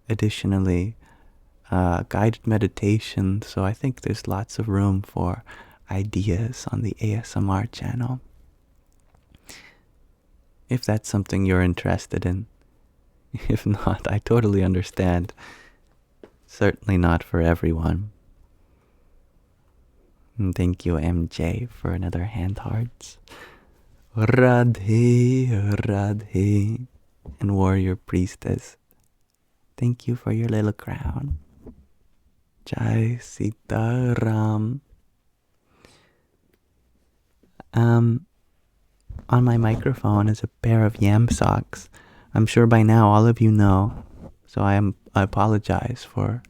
Additionally, guided meditation. So I think there's lots of room for ideas on the ASMR channel, if that's something you're interested in. If not, I totally understand. Certainly not for everyone. And thank you, MJ, for another hand hearts. Radhe, Radhe, and Warrior Priestess, thank you for your little crown. Jai Sita Ram. On my microphone is a pair of Yamsox. I'm sure by now all of you know, so I apologize for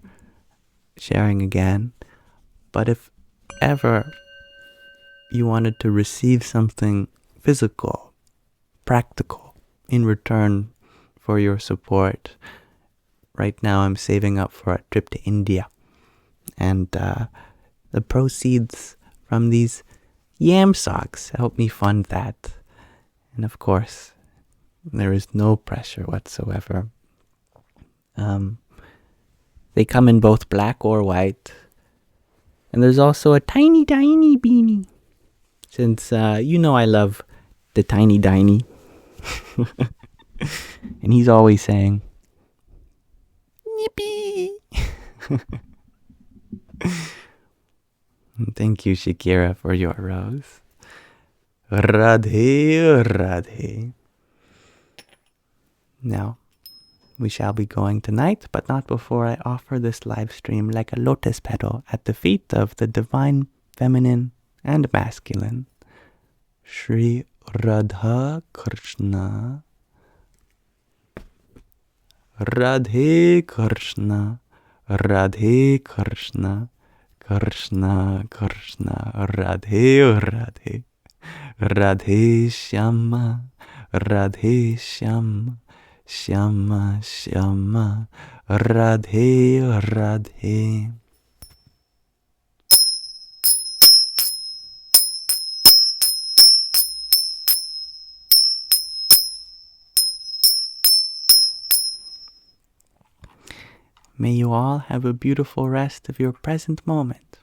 sharing again. But if ever you wanted to receive something physical, practical, in return for your support, right now I'm saving up for a trip to India. And the proceeds from these Yamsox help me fund that. And of course, there is no pressure whatsoever. They come in both black or white. And there's also a tiny, tiny beanie. Since you know I love the tiny, tiny. And he's always saying, yippee! Thank you, Shakira, for your rose. Radhe, Radhe. Now, we shall be going tonight, but not before I offer this live stream like a lotus petal at the feet of the divine feminine and masculine. Shri Radha Krishna. Radhe Krishna. Radhe Krishna. Krishna Krishna. Radhe Radhe. Radhe Shyama. Radhe Shyama. Shyama Shyama. Radhe Radhe. May you all have a beautiful rest of your present moment.